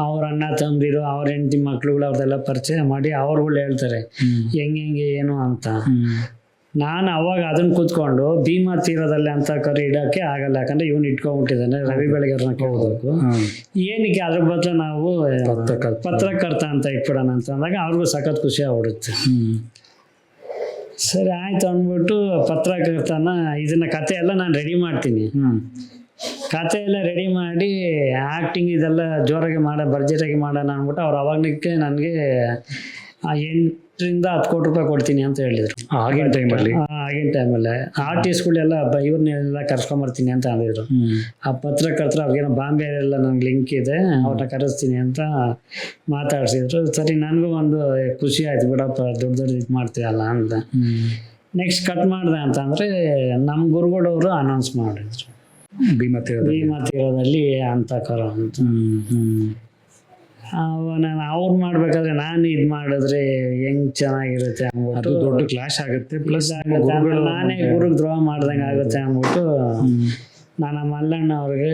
ಅವ್ರ ಅಣ್ಣ ತಮ್ಮದಿರು, ಅವ್ರ ಹೆಂಡತಿ ಮಕ್ಳುಗಳು ಅವ್ರದ್ದೆಲ್ಲ ಪರಿಚಯ ಮಾಡಿ ಅವ್ರುಗಳು ಹೇಳ್ತಾರೆ ಹೆಂಗೆ ಏನು ಅಂತ. ನಾನು ಅವಾಗ ಅದನ್ನ ಕೂತ್ಕೊಂಡು ಭೀಮಾ ತೀರದಲ್ಲಿ ಅಂತ ಇಡೋಕ್ಕೆ ಆಗಲ್ಲ, ಯಾಕಂದ್ರೆ ಇವ್ನು ಇಟ್ಕೊಂಡ್ಬಿಟ್ಟಿದ್ದಾನೆ, ರವಿ ಬೆಳಗೆರೆನ ಕೇಳ್ಬೇಕು, ಏನಕ್ಕೆ ಅದ್ರ ಬದಲು ನಾವು ಪತ್ರಕರ್ತ ಅಂತ ಇಟ್ಬಿಡೋಣ ಅಂತ ಅಂದಾಗ ಅವ್ರಿಗೂ ಸಖತ್ ಖುಷಿ ಆಗ್ಬಿಡುತ್ತೆ. ಸರಿ ಆಯ್ತು ಅಂದ್ಬಿಟ್ಟು ಪತ್ರಕರ್ತನ ಇದನ್ನ ಕತೆ ಎಲ್ಲ ನಾನು ರೆಡಿ ಮಾಡ್ತೀನಿ. ಕತೆ ಎಲ್ಲ ರೆಡಿ ಮಾಡಿ ಆ್ಯಕ್ಟಿಂಗ್ ಇದೆಲ್ಲ ಜೋರಾಗಿ ಭರ್ಜರಿಯಾಗಿ ಮಾಡೋಣ ಅಂದ್ಬಿಟ್ಟು ಅವ್ರು ಅವಾಗಕ್ಕೆ ನನಗೆ 8-10 ಕೋಟಿ ರೂಪಾಯಿ ಕೊಡ್ತೀನಿ ಅಂತ ಹೇಳಿದರು. ಆಗಿನ ಟೈಮಲ್ಲಿ ಆರ್ಟಿಸ್ಟ್ಗಳೆಲ್ಲ ಇವ್ರನ್ನೆಲ್ಲ ಕರ್ಸ್ಕೊಂಬರ್ತೀನಿ ಅಂತ ಅಂದಿದ್ರು. ಆ ಪತ್ರಕರ್ತರು ಅವ್ರಿಗೇನೋ ಬಾಂಬೆಯಲ್ಲೆಲ್ಲ ನಂಗೆ ಲಿಂಕ್ ಇದೆ, ಅವ್ರನ್ನ ಕರೆಸ್ತೀನಿ ಅಂತ ಮಾತಾಡ್ಸಿದ್ರು. ಸರಿ, ನನಗೂ ಒಂದು ಖುಷಿ ಆಯ್ತು, ಬಿಡಪ್ಪ ದೊಡ್ಡ ಇದು ಮಾಡ್ತೀವಲ್ಲ ಅಂತ. ನೆಕ್ಸ್ಟ್ ಕಟ್ ಮಾಡಿದೆ ಅಂತಂದರೆ ನಮ್ಮ ಗುರುಗಳವರು ಅನೌನ್ಸ್ ಮಾಡಿದ್ರು, ಭೀಮಾ ತೀರದಲ್ಲಿ ಅಂತಕರು ಅಂತ. ನಾನು ಅವ್ರು ಮಾಡ್ಬೇಕಾದ್ರೆ ನಾನು ಇದು ಮಾಡಿದ್ರೆ ಹೆಂಗ್ ಚೆನ್ನಾಗಿರುತ್ತೆ ಅಂದ್ಬಿಟ್ಟು ದೊಡ್ಡ ಕ್ಲಾಶ್ ಆಗುತ್ತೆ, ಪ್ಲಸ್ ನಾನೇ ಗುರುಗ್ ದ್ರೋಹ ಮಾಡ್ದಂಗೆ ಆಗುತ್ತೆ ಅಂದ್ಬಿಟ್ಟು ನಾನು ಮಲ್ಲಣ್ಣ ಅವ್ರಿಗೆ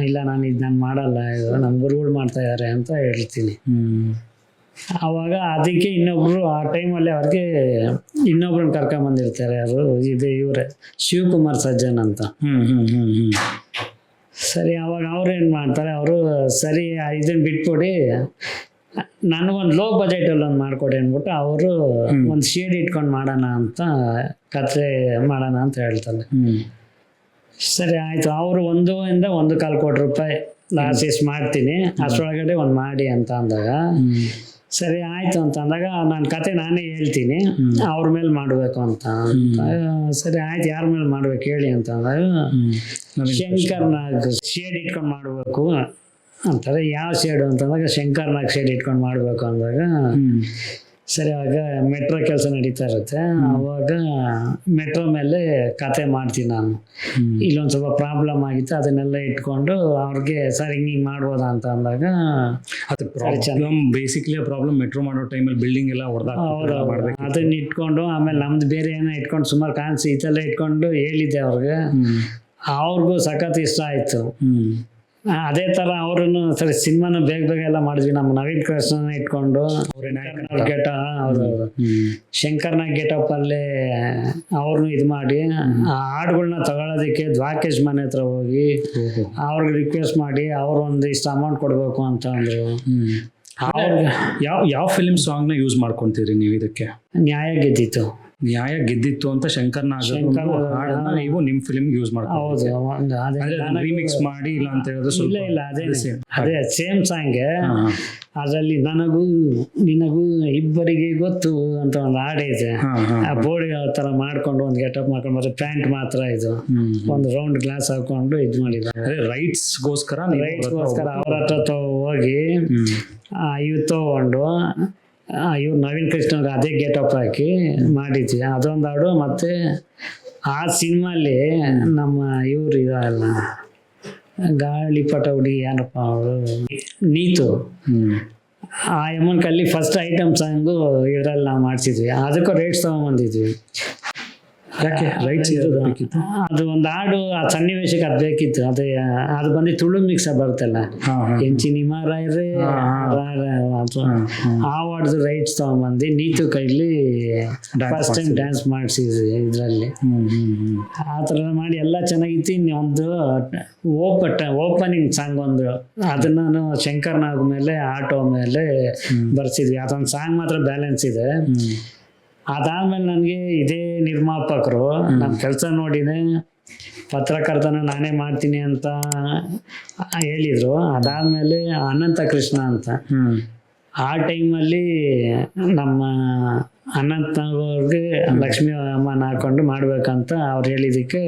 ಇಲ್ಲ ನಾನು ಇದು ನಾನು ಮಾಡಲ್ಲ, ಇದು ನಮ್ಮ ಗುರುಗಳು ಮಾಡ್ತಾ ಇದ್ದಾರೆ ಅಂತ ಹೇಳ್ತೀನಿ. ಅವಾಗ ಅದಕ್ಕೆ ಇನ್ನೊಬ್ರು ಆ ಟೈಮಲ್ಲಿ ಅವ್ರಿಗೆ ಇನ್ನೊಬ್ರನ್ನ ಕರ್ಕೊಂಬಂದಿರ್ತಾರೆ. ಅದು ಇವರೇ ಶಿವಕುಮಾರ್ ಸಜ್ಜನ್ ಅಂತ. ಸರಿ ಅವಾಗ ಅವ್ರು ಏನು ಮಾಡ್ತಾರೆ, ಅವರು ಸರಿ ಇದನ್ನು ಬಿಟ್ಬಿಡಿ, ನನಗೊಂದು ಲೋ ಬಜೆಟಲ್ಲಿ ಒಂದು ಮಾಡಿಕೊಡಿ ಅಂದ್ಬಿಟ್ಟು ಅವರು ಒಂದು ಶೇಡ್ ಇಟ್ಕೊಂಡು ಮಾಡೋಣ ಅಂತ ಕತೆ ಮಾಡೋಣ ಅಂತ ಹೇಳ್ತಾರೆ. ಸರಿ ಆಯಿತು. ಅವರು 1.25 ಕೋಟಿ ರೂಪಾಯಿ ಲಾಸಸ್ ಮಾಡ್ತೀನಿ, ಅಷ್ಟರೊಳಗಡೆ ಒಂದು ಮಾಡಿ ಅಂತ ಅಂದಾಗ ಸರಿ ಆಯಿತು ಅಂತ ಅಂದಾಗ ನಾನು ಕತೆ ನಾನೇ ಹೇಳ್ತೀನಿ, ಅವ್ರ ಮೇಲೆ ಮಾಡಬೇಕು ಅಂತ. ಸರಿ ಆಯ್ತು, ಯಾರ ಮೇಲೆ ಮಾಡ್ಬೇಕು ಹೇಳಿ ಅಂತ ಅಂದಾಗ ಶಂಕರ್ನಾಗ್ ಶೇಡ್ ಇಟ್ಕೊಂಡು ಮಾಡಬೇಕು ಅಂತಾರೆ. ಯಾವ ಶೇಡು ಅಂತಂದಾಗ ಶಂಕರ್ನಾಗ್ ಶೇಡ್ ಇಟ್ಕೊಂಡು ಮಾಡಬೇಕು ಅಂದಾಗ ಸರಿ ಆವಾಗ ಮೆಟ್ರೋ ಕೆಲಸ ನಡೀತಾ ಇರುತ್ತೆ. ಆವಾಗ ಮೆಟ್ರೋ ಮೇಲೆ ಕತೆ ಮಾಡ್ತೀನಿ ನಾನು. ಇಲ್ಲೊಂದು ಸ್ವಲ್ಪ ಪ್ರಾಬ್ಲಮ್ ಆಗಿತ್ತು, ಅದನ್ನೆಲ್ಲ ಇಟ್ಕೊಂಡು ಅವ್ರಿಗೆ ಸರ್ ಹಿಂಗೆ ಮಾಡ್ಬೋದಾ ಅಂತ ಅಂದಾಗ ಅದು ಪ್ರಾಬ್ಲಮ್ ಬೇಸಿಕ್ಲಿ ಪ್ರಾಬ್ಲಮ್ ಮೆಟ್ರೋ ಮಾಡೋ ಟೈಮಲ್ಲಿ ಬಿಲ್ಡಿಂಗ್ ಎಲ್ಲ ಹೌದು, ಅದನ್ನ ಇಟ್ಕೊಂಡು ಆಮೇಲೆ ನಮ್ದು ಬೇರೆ ಏನೋ ಇಟ್ಕೊಂಡು ಸುಮಾರು ಕಾಣಿಸಿ ಇದೆಲ್ಲ ಇಟ್ಕೊಂಡು ಹೇಳಿದ್ದೆ ಅವ್ರಿಗೆ. ಅವ್ರಿಗೂ ಸಖತ್ ಇಷ್ಟ ಆಯಿತು. ಅದೇ ಥರ ಅವ್ರನ್ನು ಸರಿ ಸಿನಿಮಾನ ಬೇಗ ಎಲ್ಲ ಮಾಡಿದ್ವಿ. ನಮ್ಮ ನವೀನ್ ಕೃಷ್ಣನ ಇಟ್ಕೊಂಡು ಗೆಟ ಅವರು ಶಂಕರ್ನಾಗ್ ಗೆಟಪ್ ಅಲ್ಲೇ ಅವ್ರನ್ನೂ ಇದು ಮಾಡಿ ಆ ಹಾಡುಗಳನ್ನ ತಗೊಳ್ಳೋದಕ್ಕೆ ದ್ವಾರಕೇಶ್ ಮನೆ ಹತ್ರ ಹೋಗಿ ಅವ್ರಿಗೆ ರಿಕ್ವೆಸ್ಟ್ ಮಾಡಿ ಅವ್ರು ಒಂದಿಷ್ಟು ಅಮೌಂಟ್ ಕೊಡಬೇಕು ಅಂತ ಅಂದರು. ಅವ್ರಿಗೆ ಯಾವ ಫಿಲ್ಮ್ ಸಾಂಗ್ನ ಯೂಸ್ ಮಾಡ್ಕೊತೀರಿ ನೀವು ಇದಕ್ಕೆ? ನ್ಯಾಯ ಗೆದ್ದಿತ್ತು. ನ್ಯಾಯ ಗೆದ್ದಿತ್ತು ಅಂತ ಶಂಕರ್ನಾಗ್ ಹಾಡನ್ನ ನೀವು ನಿಮ್ಮ ಫಿಲ್ಮ್ ಯೂಸ್ ಮಾಡ್ಕೊಂಡು ರೀಮಿಕ್ಸ್ ಮಾಡಿ ಇಲ್ಲ ಅಂತ ಹೇಳಿದ್ರೆ ಇಲ್ಲ ಅದೇ ಸೇಮ್ ಸಾಂಗ್. ಅದರಲ್ಲಿ ನನಗೂ ನಿನಗೂ ಇಬ್ಬರಿಗೆ ಗೊತ್ತು ಅಂತ ಒಂದು ಹಾಡು ಇದೆ. ಆ ಬೋಡಿ ಥರ ಮಾಡ್ಕೊಂಡು ಒಂದು ಗೆಟಪ್ ಮಾಡ್ಕೊಂಡು ಮತ್ತೆ ಪ್ಯಾಂಟ್ ಮಾತ್ರ ಇದು ಒಂದು ರೌಂಡ್ ಗ್ಲಾಸ್ ಹಾಕೊಂಡು ಇದು ಮಾಡಿದ್ದಾರೆ. ರೈಟ್ಸ್ಗೋಸ್ಕರ ಅವ್ರ ಹತ್ರ ಹೋಗಿ ಇವು ತಗೊಂಡು ಇವ್ರು ನವೀನ್ ಕೃಷ್ಣವ್ರಿಗೆ ಅದೇ ಗೆಟಪ್ ಹಾಕಿ ಮಾಡಿದ್ವಿ ಅದೊಂದು ಹಾಡು. ಮತ್ತು ಆ ಸಿನಿಮಾಲಿ ನಮ್ಮ ಇವ್ರು ಇದಲ್ಲ ಗಾಳಿಪಟ ಹುಡುಗಿ ಏನಪ್ಪ ಅವರು ನೀತು, ಆ ಎಮ್ಮನ್ಕಲ್ಲಿ ಫಸ್ಟ್ ಐಟಮ್ ಸಾಂಗು ಇದರಲ್ಲಿ ನಾವು ಮಾಡಿಸಿದ್ವಿ. ಅದಕ್ಕೂ ರೇಟ್ಸ್ ತಗೊಂಬಂದಿದ್ವಿ. ಯಾಕೆ ರೈಟ್ಸ್ ಅದು ಒಂದು ಹಾಡು ಆ ಸನ್ನಿವೇಶಕ್ಕೆ ಅದು ಬೇಕಿತ್ತು. ಅದು ಬಂದು ತುಳು ಮಿಕ್ಸ ಬರುತ್ತಲ್ಲ, ಎಂಚಿನಿ ಮರ ಇದೆ ಆ ಹಾಡ್ದು ರೈಟ್ಸ್ ತಗೊಂಬಂದು ನೀತು ಕೈಲಿ ಫಸ್ಟ್ ಟೈಮ್ ಡ್ಯಾನ್ಸ್ ಮಾಡಿಸಿದ್ವಿ ಇದರಲ್ಲಿ. ಆ ಥರ ಮಾಡಿ ಎಲ್ಲ ಚೆನ್ನಾಗಿತ್ತು. ಇನ್ನೊಂದು ಓಪನಿಂಗ್ ಸಾಂಗ್ ಒಂದು ಅದನ್ನ ನಾನು ಶಂಕರ್ನಾಗ್ ಮೇಲೆ ಆಟೋ ಮೇಲೆ ಬರ್ಸಿದ್ವಿ. ಅದೊಂದು ಸಾಂಗ್ ಮಾತ್ರ ಬ್ಯಾಲೆನ್ಸ್ ಇದೆ. ಅದಾದ್ಮೇಲೆ ನನಗೆ ಇದೇ ನಿರ್ಮಾಪಕರು ನಮ್ಮ ಕೆಲಸ ನೋಡಿದೆ ಪತ್ರಕರ್ತನ ನಾನೇ ಮಾಡ್ತೀನಿ ಅಂತ ಹೇಳಿದರು. ಅದಾದಮೇಲೆ ಅನಂತ ಕೃಷ್ಣ ಅಂತ ಆ ಟೈಮಲ್ಲಿ ನಮ್ಮ ಅನಂತವ್ರಿಗೆ ಲಕ್ಷ್ಮೀ ಅಮ್ಮನ ಹಾಕೊಂಡು ಮಾಡ್ಬೇಕಂತ ಅವ್ರು ಹೇಳಿದ್ದಕ್ಕೆ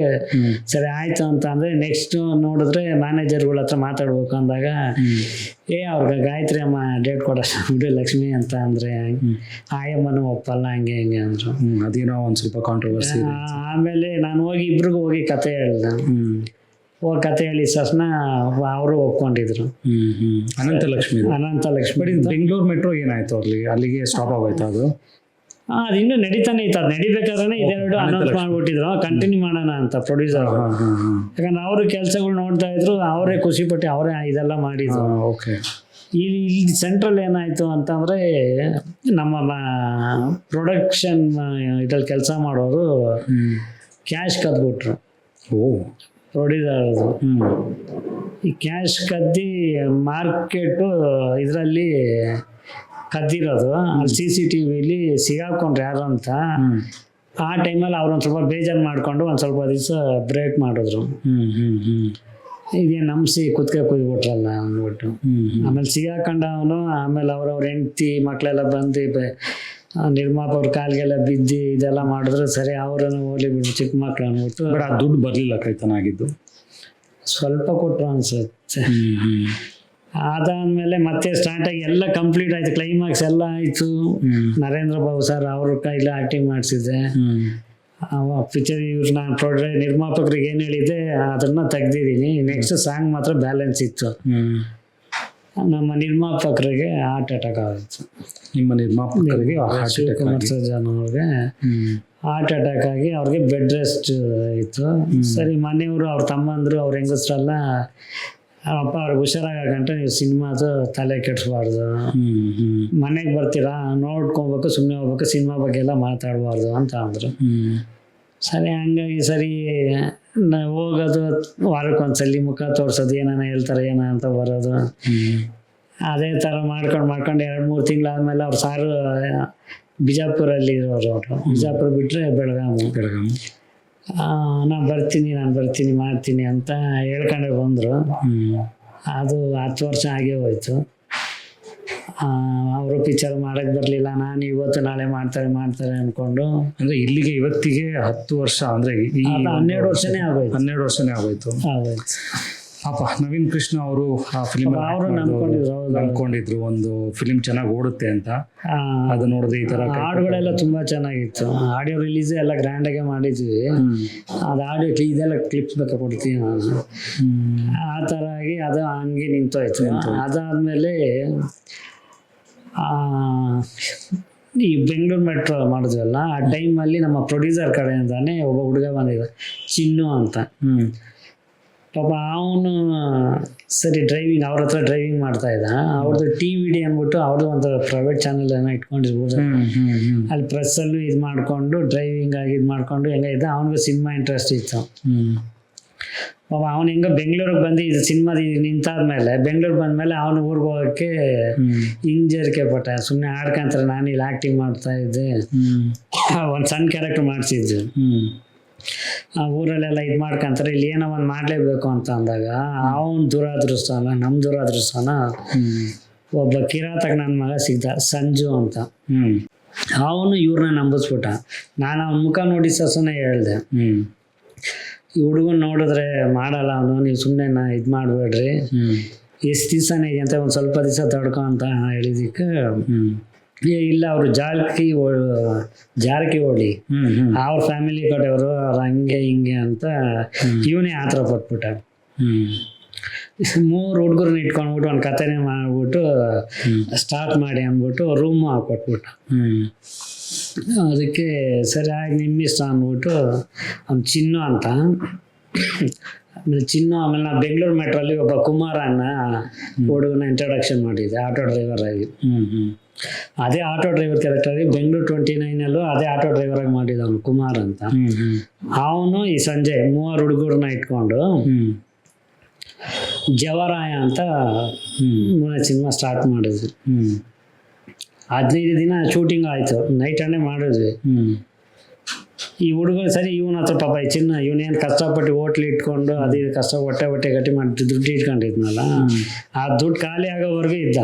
ಸರಿ ಆಯಿತು ಅಂತ ಅಂದರೆ ನೆಕ್ಸ್ಟ್ ನೋಡಿದ್ರೆ ಮ್ಯಾನೇಜರ್ಗಳ ಹತ್ರ ಮಾತಾಡ್ಬೇಕು ಅಂದಾಗ ಅವ್ರಿಗೆ ಗಾಯತ್ರಿ ಅಮ್ಮ ಡೇಟ್ ಕೊಡೋದು ಲಕ್ಷ್ಮಿ ಅಂತ ಅಂದರೆ ಆಯಮ್ಮನೂ ಒಪ್ಪಲ್ಲ ಹಂಗೆ ಅಂದರು. ಅದೇನೋ ಒಂದು ಸ್ವಲ್ಪ ಕಾಂಟ್ರವರ್ಸಿ. ಆಮೇಲೆ ನಾನು ಹೋಗಿ ಇಬ್ರಿಗೂ ಹೋಗಿ ಕತೆ ಹೇಳ್ದೆ. ಕತೆ ಹೇಳಿ ತಕ್ಷಣ ಅವರು ಒಪ್ಕೊಂಡಿದ್ರು. ಅನಂತ ಲಕ್ಷ್ಮಿ ಬೆಂಗಳೂರು ಮೆಟ್ರೋ ಏನಾಯ್ತು ಅಲ್ಲಿಗೆ ಸ್ಟಾಪ್ ಆಗೋಯ್ತು ಅದು ಇನ್ನೂ ನಡೀತಾನೆ ಇತ್ತು. ಅದು ನಡಿಬೇಕಾದ್ರೆ ಇದೆರಡು ಅನೌನ್ಸ್ ಮಾಡ್ಬಿಟ್ಟಿದ್ರು ಕಂಟಿನ್ಯೂ ಮಾಡೋಣ ಅಂತ ಪ್ರೊಡ್ಯೂಸರ್. ಯಾಕಂದ್ರೆ ಅವರು ಕೆಲಸಗಳು ನೋಡ್ತಾ ಇದ್ರು, ಅವರೇ ಖುಷಿ ಪಟ್ಟು ಅವರೇ ಇದೆಲ್ಲ ಮಾಡಿದ್ರು. ಇಲ್ಲಿ ಸೆಂಟ್ರಲ್ ಏನಾಯ್ತು ಅಂತಂದ್ರೆ ನಮ್ಮ ಪ್ರೊಡಕ್ಷನ್ ಇದ್ರಲ್ಲಿ ಕೆಲಸ ಮಾಡೋರು ಕ್ಯಾಶ್ ಕದ್ಬಿಟ್ರು ಪ್ರೊಡ್ಯೂಸರ್ದು. ಈ ಕ್ಯಾಶ್ ಕದ್ದಿ ಮಾರ್ಕೆಟು ಇದರಲ್ಲಿ ಕದ್ದಿರೋದು ಅಲ್ಲಿ CCTVಲಿ ಸಿಗಾಕೊಂಡ್ರು ಯಾರು ಅಂತ. ಆ ಟೈಮಲ್ಲಿ ಅವ್ರೊಂದು ಸ್ವಲ್ಪ ಬೇಜಾರು ಮಾಡಿಕೊಂಡು ಒಂದು ಸ್ವಲ್ಪ ದಿವಸ ಬ್ರೇಕ್ ಮಾಡಿದ್ರು. ಇದೇನು ನಂಬಿಸಿ ಕುದ್ಬಿಟ್ರಲ್ಲ ಅಂದ್ಬಿಟ್ಟು ಆಮೇಲೆ ಸಿಗಾಕೊಂಡ ಅವನು. ಆಮೇಲೆ ಅವ್ರವ್ರ ಹೆಂಡತಿ ಮಕ್ಕಳೆಲ್ಲ ಬಂದು ನಿರ್ಮಾಪವ್ರ ಕಾಲಿಗೆಲ್ಲ ಬಿದ್ದು ಇದೆಲ್ಲ ಮಾಡಿದ್ರು. ಸರಿ ಅವರನ್ನು ಹೋಗ್ಲಿ ಬಿಟ್ಟು ಚಿಕ್ಕ ಮಕ್ಳು ಅಂದ್ಬಿಟ್ಟು ಆ ದುಡ್ಡು ಬರಲಿಲ್ಲ ಕೈತನಾಗಿದ್ದು ಸ್ವಲ್ಪ ಕೊಟ್ಟರು ಅನ್ಸುತ್ತೆ. ಅದಾದ್ಮೇಲೆ ಮತ್ತೆ ಸ್ಟಾರ್ಟ್ ಆಗಿ ಎಲ್ಲ ಕಂಪ್ಲೀಟ್ ಆಯ್ತು, ಕ್ಲೈಮ್ಯಾಕ್ಸ್ ಎಲ್ಲ ಆಯ್ತು. ನರೇಂದ್ರ ಬಾಬು ಸರ್ ಅವ್ರ ಕೈಲಿ ಆಕ್ಟಿಂಗ್ ಮಾಡಿಸಿದ್ದೆ. ಪಿಕ್ಚರ್ ಇವ್ರು ನಾನು ನಿರ್ಮಾಪಕರಿಗೆ ಏನು ಹೇಳಿದ್ದೆ ಅದನ್ನ ತೆಗ್ದಿದ್ದೀನಿ. ನೆಕ್ಸ್ಟ್ ಸಾಂಗ್ ಮಾತ್ರ ಬ್ಯಾಲೆನ್ಸ್ ಇತ್ತು. ನಮ್ಮ ನಿರ್ಮಾಪಕರಿಗೆ ಹಾರ್ಟ್ ಅಟ್ಯಾಕ್ ಆಗಿತ್ತು. ನಿಮ್ಮ ನಿರ್ಮಾಪಕರಿಗೆ ಶಿವಕುಮಾರ್ ಸರ್ಜನ್ ಅವ್ರಿಗೆ ಹಾರ್ಟ್ ಅಟ್ಯಾಕ್ ಆಗಿ ಅವ್ರಿಗೆ ಬೆಡ್ ರೆಸ್ಟ್ ಇತ್ತು. ಸರಿ ಮನೆಯವರು ಅವ್ರ ತಮ್ಮಂದ್ರು ಅವ್ರ ಹೆಂಗಸ್ರೆಲ್ಲ ಅಪ್ಪ ಅವ್ರಿಗೆ ಹುಷಾರಾಗಂಟ ನೀವು ಸಿನಿಮಾದು ತಲೆ ಕೆಡಿಸ್ಬಾರ್ದು, ಮನೆಗೆ ಬರ್ತೀರಾ ನೋಡ್ಕೊಬೇಕು, ಸುಮ್ಮನೆ ಹೋಗ್ಬೇಕು, ಸಿನಿಮಾ ಬಗ್ಗೆ ಎಲ್ಲ ಮಾತಾಡಬಾರ್ದು ಅಂತ ಅಂದರು. ಸರಿ ಹಂಗಾಗಿ ಸರಿ ಹೋಗೋದು ವಾರಕ್ಕೊಂದ್ಸಲಿ ಮುಖ ತೋರ್ಸೋದು, ಏನಾನ ಹೇಳ್ತಾರೆ ಏನೋ ಅಂತ ಬರೋದು. ಅದೇ ಥರ ಮಾಡ್ಕೊಂಡು 2-3 ತಿಂಗಳಾದ್ಮೇಲೆ ಅವ್ರು ಸಾರು ಬಿಜಾಪುರಲ್ಲಿ ಇರೋರು. ಅವರು ಬಿಜಾಪುರ ಬಿಟ್ಟರೆ ಬೆಳಗಾವಿ. ನಾನು ಬರ್ತೀನಿ ಮಾಡ್ತೀನಿ ಅಂತ ಹೇಳ್ಕೊಂಡೆ ಬಂದರು. ಅದು 10 ವರ್ಷ ಆಗೇ ಹೋಯ್ತು. ಅವರು ಪಿಕ್ಚರ್ ಮಾಡೋಕ್ಕೆ ಬರಲಿಲ್ಲ. ನಾನು ಇವತ್ತು ನಾಳೆ ಮಾಡ್ತಾರೆ ಅಂದ್ಕೊಂಡು, ಅಂದರೆ ಇಲ್ಲಿಗೆ ಇವತ್ತಿಗೆ 10 ವರ್ಷ, ಅಂದರೆ ಈ 12 ವರ್ಷನೇ ಆಗೋಯ್ತು. 12 ವರ್ಷನೇ ಆಗೋಯ್ತು. ಪಾಪ ನವೀನ್ ಕೃಷ್ಣ ಅವರು ಆ ಫಿಲಿಮ್ ಅವರು ನಂಬ್ಕೊಂಡಿದ್ರು ಒಂದು ಫಿಲಿಮ್ ಚೆನ್ನಾಗಿ ಓಡುತ್ತೆ ಅಂತ. ಅದು ನೋಡಿದ್ರೆ ಈ ತರ ಹಾಡುಗಳೆಲ್ಲ ತುಂಬಾ ಚೆನ್ನಾಗಿತ್ತು. ಆಡಿಯೋ ರಿಲೀಸ್ ಎಲ್ಲ ಗ್ರ್ಯಾಂಡ್ ಆಗಿ ಮಾಡಿದ್ವಿ. ಅದು ಆಡಿಯೋ ಇದೆಲ್ಲ ಕ್ಲಿಪ್ಸ್ ಬೇಕಾ ಕೊಡ್ತೀನಿ ನಾನು. ಆ ಥರ ಆಗಿ ಅದು ಹಂಗೆ ನಿಂತೋಯ್ತು. ಅದಾದ್ಮೇಲೆ ಈ ಬೆಂಗಳೂರು ಮೆಟ್ರೋ ಮಾಡಿದ್ವಲ್ಲ, ಆ ಟೈಮಲ್ಲಿ ನಮ್ಮ ಪ್ರೊಡ್ಯೂಸರ್ ಕಡೆಯಿಂದಾನೆ ಒಬ್ಬ ಹುಡುಗ ಬಂದಿದ್ದ, ಚಿನ್ನು ಅಂತ. ಪಾಪ ಅವನು ಸರಿ ಡ್ರೈವಿಂಗ್ ಅವ್ರ ಹತ್ರ ಡ್ರೈವಿಂಗ್ ಮಾಡ್ತಾ ಇದ್ದ. ಅವ್ರದ್ದು TVD ಅಂದ್ಬಿಟ್ಟು ಅವ್ರದ್ದು ಒಂದು ಪ್ರೈವೇಟ್ ಚಾನಲ್ ಏನೋ ಇಟ್ಕೊಂಡಿರ್ಬೋದು. ಅಲ್ಲಿ ಪ್ರೆಸ್ಸಲ್ಲೂ ಇದು ಮಾಡಿಕೊಂಡು ಡ್ರೈವಿಂಗ್ ಆಗಿ ಇದು ಮಾಡಿಕೊಂಡು ಹೆಂಗೆ ಇದ್ದ. ಅವನಿಗೂ ಸಿನಿಮಾ ಇಂಟ್ರೆಸ್ಟ್ ಇತ್ತು. ಪಾಪ ಅವನು ಹೆಂಗ ಬೆಂಗಳೂರಿಗೆ ಬಂದು ಇದು ಸಿನಿಮಾದ ನಿಂತಾದ್ಮೇಲೆ ಬೆಂಗಳೂರು ಬಂದಮೇಲೆ ಅವನು ಊರಿಗೆ ಹೋಗೋಕ್ಕೆ ಹಿಂಜರಿಕೆ ಪಟ್ಟ. ಸುಮ್ಮನೆ ಆಡ್ಕೊಂತಾರೆ, ನಾನು ಇಲ್ಲಿ ಆ್ಯಕ್ಟಿಂಗ್ ಮಾಡ್ತಾ ಇದ್ದೆ, ಒಂದು ಸಣ್ಣ ಕ್ಯಾರೆಕ್ಟರ್ ಮಾಡಿಸಿದ್ದು. ಆ ಊರಲ್ಲೆಲ್ಲ ಇದು ಮಾಡ್ಕೊಂತಾರೆ, ಇಲ್ಲಿ ಏನೋ ಒಂದು ಮಾಡಲೇಬೇಕು ಅಂತ ಅಂದಾಗ ಅವನ ದುರಾದೃಷ್ಟನ ನಮ್ಮ ದುರಾದೃಷ್ಟನ ಒಬ್ಬ ಕಿರಾತಕ ನನ್ನ ಮಗ ಸಿಗ್ದ, ಸಂಜು ಅಂತ. ಅವನು ಇವ್ರನ್ನ ನಂಬಿಸ್ಬಿಟ್ಟ. ನಾನು ಅವನ ಮುಖ ನೋಡಿ ಸಸನೇ ಹೇಳ್ದೆ, ಈ ಹುಡುಗನ ನೋಡಿದ್ರೆ ಮಾಡಲ್ಲ ಅವನು, ನೀವು ಸುಮ್ಮನೆ ಇದು ಮಾಡಬೇಡ್ರಿ, ಎಷ್ಟು ದಿವಸನೇ ಅಂತ ಒಂದು ಸ್ವಲ್ಪ ದಿವಸ ತಡ್ಕೊ ಅಂತ ಹೇಳಿದಕ್ಕೆ, ಇಲ್ಲ ಅವರು ಜಾರಕಿಹೊಳಿ ಅವ್ರ ಫ್ಯಾಮಿಲಿ ಕಡೆಯವರು, ಅವ್ರು ಹಂಗೆ ಹಿಂಗೆ ಅಂತ ಇವನೇ ಆತರ ಪಟ್ಬಿಟ್ಟ. 3 ಹುಡುಗರನ್ನ ಇಟ್ಕೊಂಡ್ಬಿಟ್ಟು ಒಂದು ಕಥೆನೇ ಮಾಡ್ಬಿಟ್ಟು ಸ್ಟಾರ್ಟ್ ಮಾಡಿ ಅಂದ್ಬಿಟ್ಟು ರೂಮು ಹಾಕೊಟ್ಬಿಟ್ಟ. ಅದಕ್ಕೆ ಸರಿ ಆಗಿ ನಿಮ್ಮಿಷ್ಟ ಅಂದ್ಬಿಟ್ಟು ಅವ್ನು ಚಿನ್ನು ಅಂತ. ಆಮೇಲೆ ನಾ ಬೆಂಗಳೂರು ಮೆಟ್ರಲ್ಲಿ ಒಬ್ಬ ಕುಮಾರನ್ನ ಹುಡುಗನ ಇಂಟ್ರಡಕ್ಷನ್ ಮಾಡಿದ್ದೆ ಆಟೋ ಡ್ರೈವರ್ ಆಗಿ. ಅದೇ ಆಟೋ ಡ್ರೈವರ್ ಕ್ಯಾರೆಕ್ಟರ್ ಬೆಂಗಳೂರು 29 ಅದೇ ಆಟೋ ಡ್ರೈವರ್ ಆಗಿ ಮಾಡಿದ ಅವನು ಕುಮಾರ್ ಅಂತ. ಅವನು ಈ ಸಂಜೆ 3 ಹುಡುಗರನ್ನ ಇಟ್ಕೊಂಡು ಜವರಾಯ ಅಂತ ಸಿನಿಮಾ ಸ್ಟಾರ್ಟ್ ಮಾಡಿದ್ವಿ. 15 ದಿನ ಶೂಟಿಂಗ್ ಆಯಿತು, ನೈಟ್ ಅನ್ನೇ ಮಾಡಿದ್ವಿ. ಈ ಹುಡುಗರು ಸರಿ ಇವನ ಹತ್ರ ಪಾಪ ಇವನೇನು ಕಷ್ಟಪಟ್ಟು ಹೋಟ್ಲ್ ಇಟ್ಕೊಂಡು ಅದು ಕಷ್ಟ ಹೊಟ್ಟೆ ಗಟ್ಟಿ ಮಾಡಿ ದುಡ್ಡು ಇಟ್ಕೊಂಡಿದ್ನಲ್ಲ, ಆ ದುಡ್ಡು ಖಾಲಿ ಆಗೋವರೆಗೂ ಇದ್ದ.